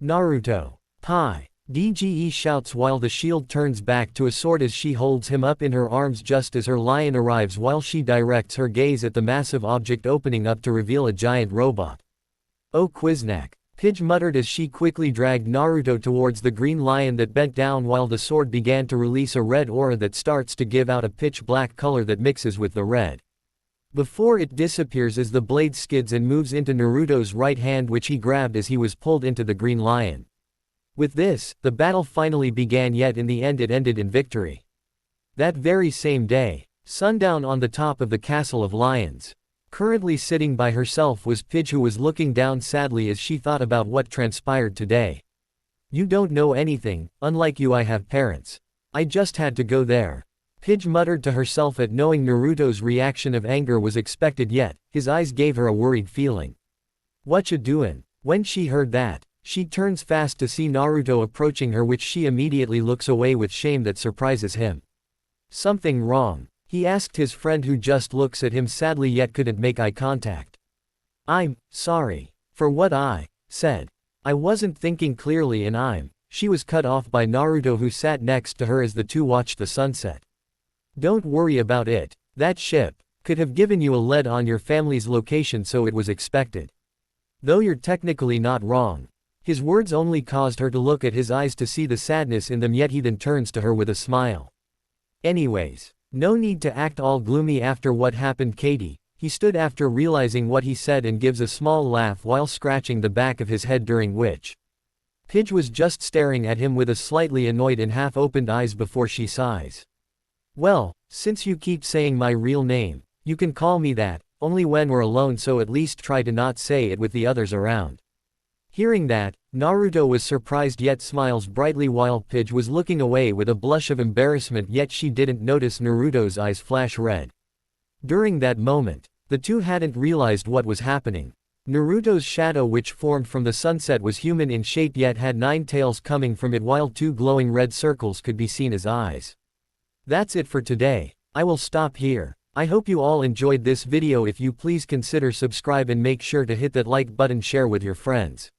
"Naruto! Pi!" DGE shouts while the shield turns back to a sword as she holds him up in her arms just as her lion arrives, while she directs her gaze at the massive object opening up to reveal a giant robot. "Oh Quiznak!" Pidge muttered as she quickly dragged Naruto towards the green lion that bent down, while the sword began to release a red aura that starts to give out a pitch black color that mixes with the red before it disappears as the blade skids and moves into Naruto's right hand, which he grabbed as he was pulled into the green lion. With this, the battle finally began, yet in the end it ended in victory. That very same day, sundown on the top of the Castle of Lions. Currently sitting by herself was Pidge, who was looking down sadly as she thought about what transpired today. "You don't know anything, unlike you I have parents. I just had to go there." Pidge muttered to herself at knowing Naruto's reaction of anger was expected, yet his eyes gave her a worried feeling. "Whatcha doin'?" When she heard that, she turns fast to see Naruto approaching her, which she immediately looks away with shame that surprises him. "Something wrong?" he asked his friend, who just looks at him sadly yet couldn't make eye contact. "I'm sorry for what I said. I wasn't thinking clearly and She was cut off by Naruto, who sat next to her as the two watched the sunset. "Don't worry about it. That ship could have given you a lead on your family's location, so it was expected. Though you're technically not wrong." His words only caused her to look at his eyes to see the sadness in them, yet he then turns to her with a smile. "Anyways, no need to act all gloomy after what happened, Katie." He stood after realizing what he said and gives a small laugh while scratching the back of his head, during which Pidge was just staring at him with a slightly annoyed and half-opened eyes before she sighs. "Well, since you keep saying my real name, you can call me that, only when we're alone, so at least try to not say it with the others around." Hearing that, Naruto was surprised yet smiles brightly while Pidge was looking away with a blush of embarrassment, yet she didn't notice Naruto's eyes flash red. During that moment, the two hadn't realized what was happening. Naruto's shadow, which formed from the sunset, was human in shape yet had 9 tails coming from it, while 2 glowing red circles could be seen as eyes. That's it for today. I will stop here. I hope you all enjoyed this video. If you please consider subscribe and make sure to hit that like button, share with your friends.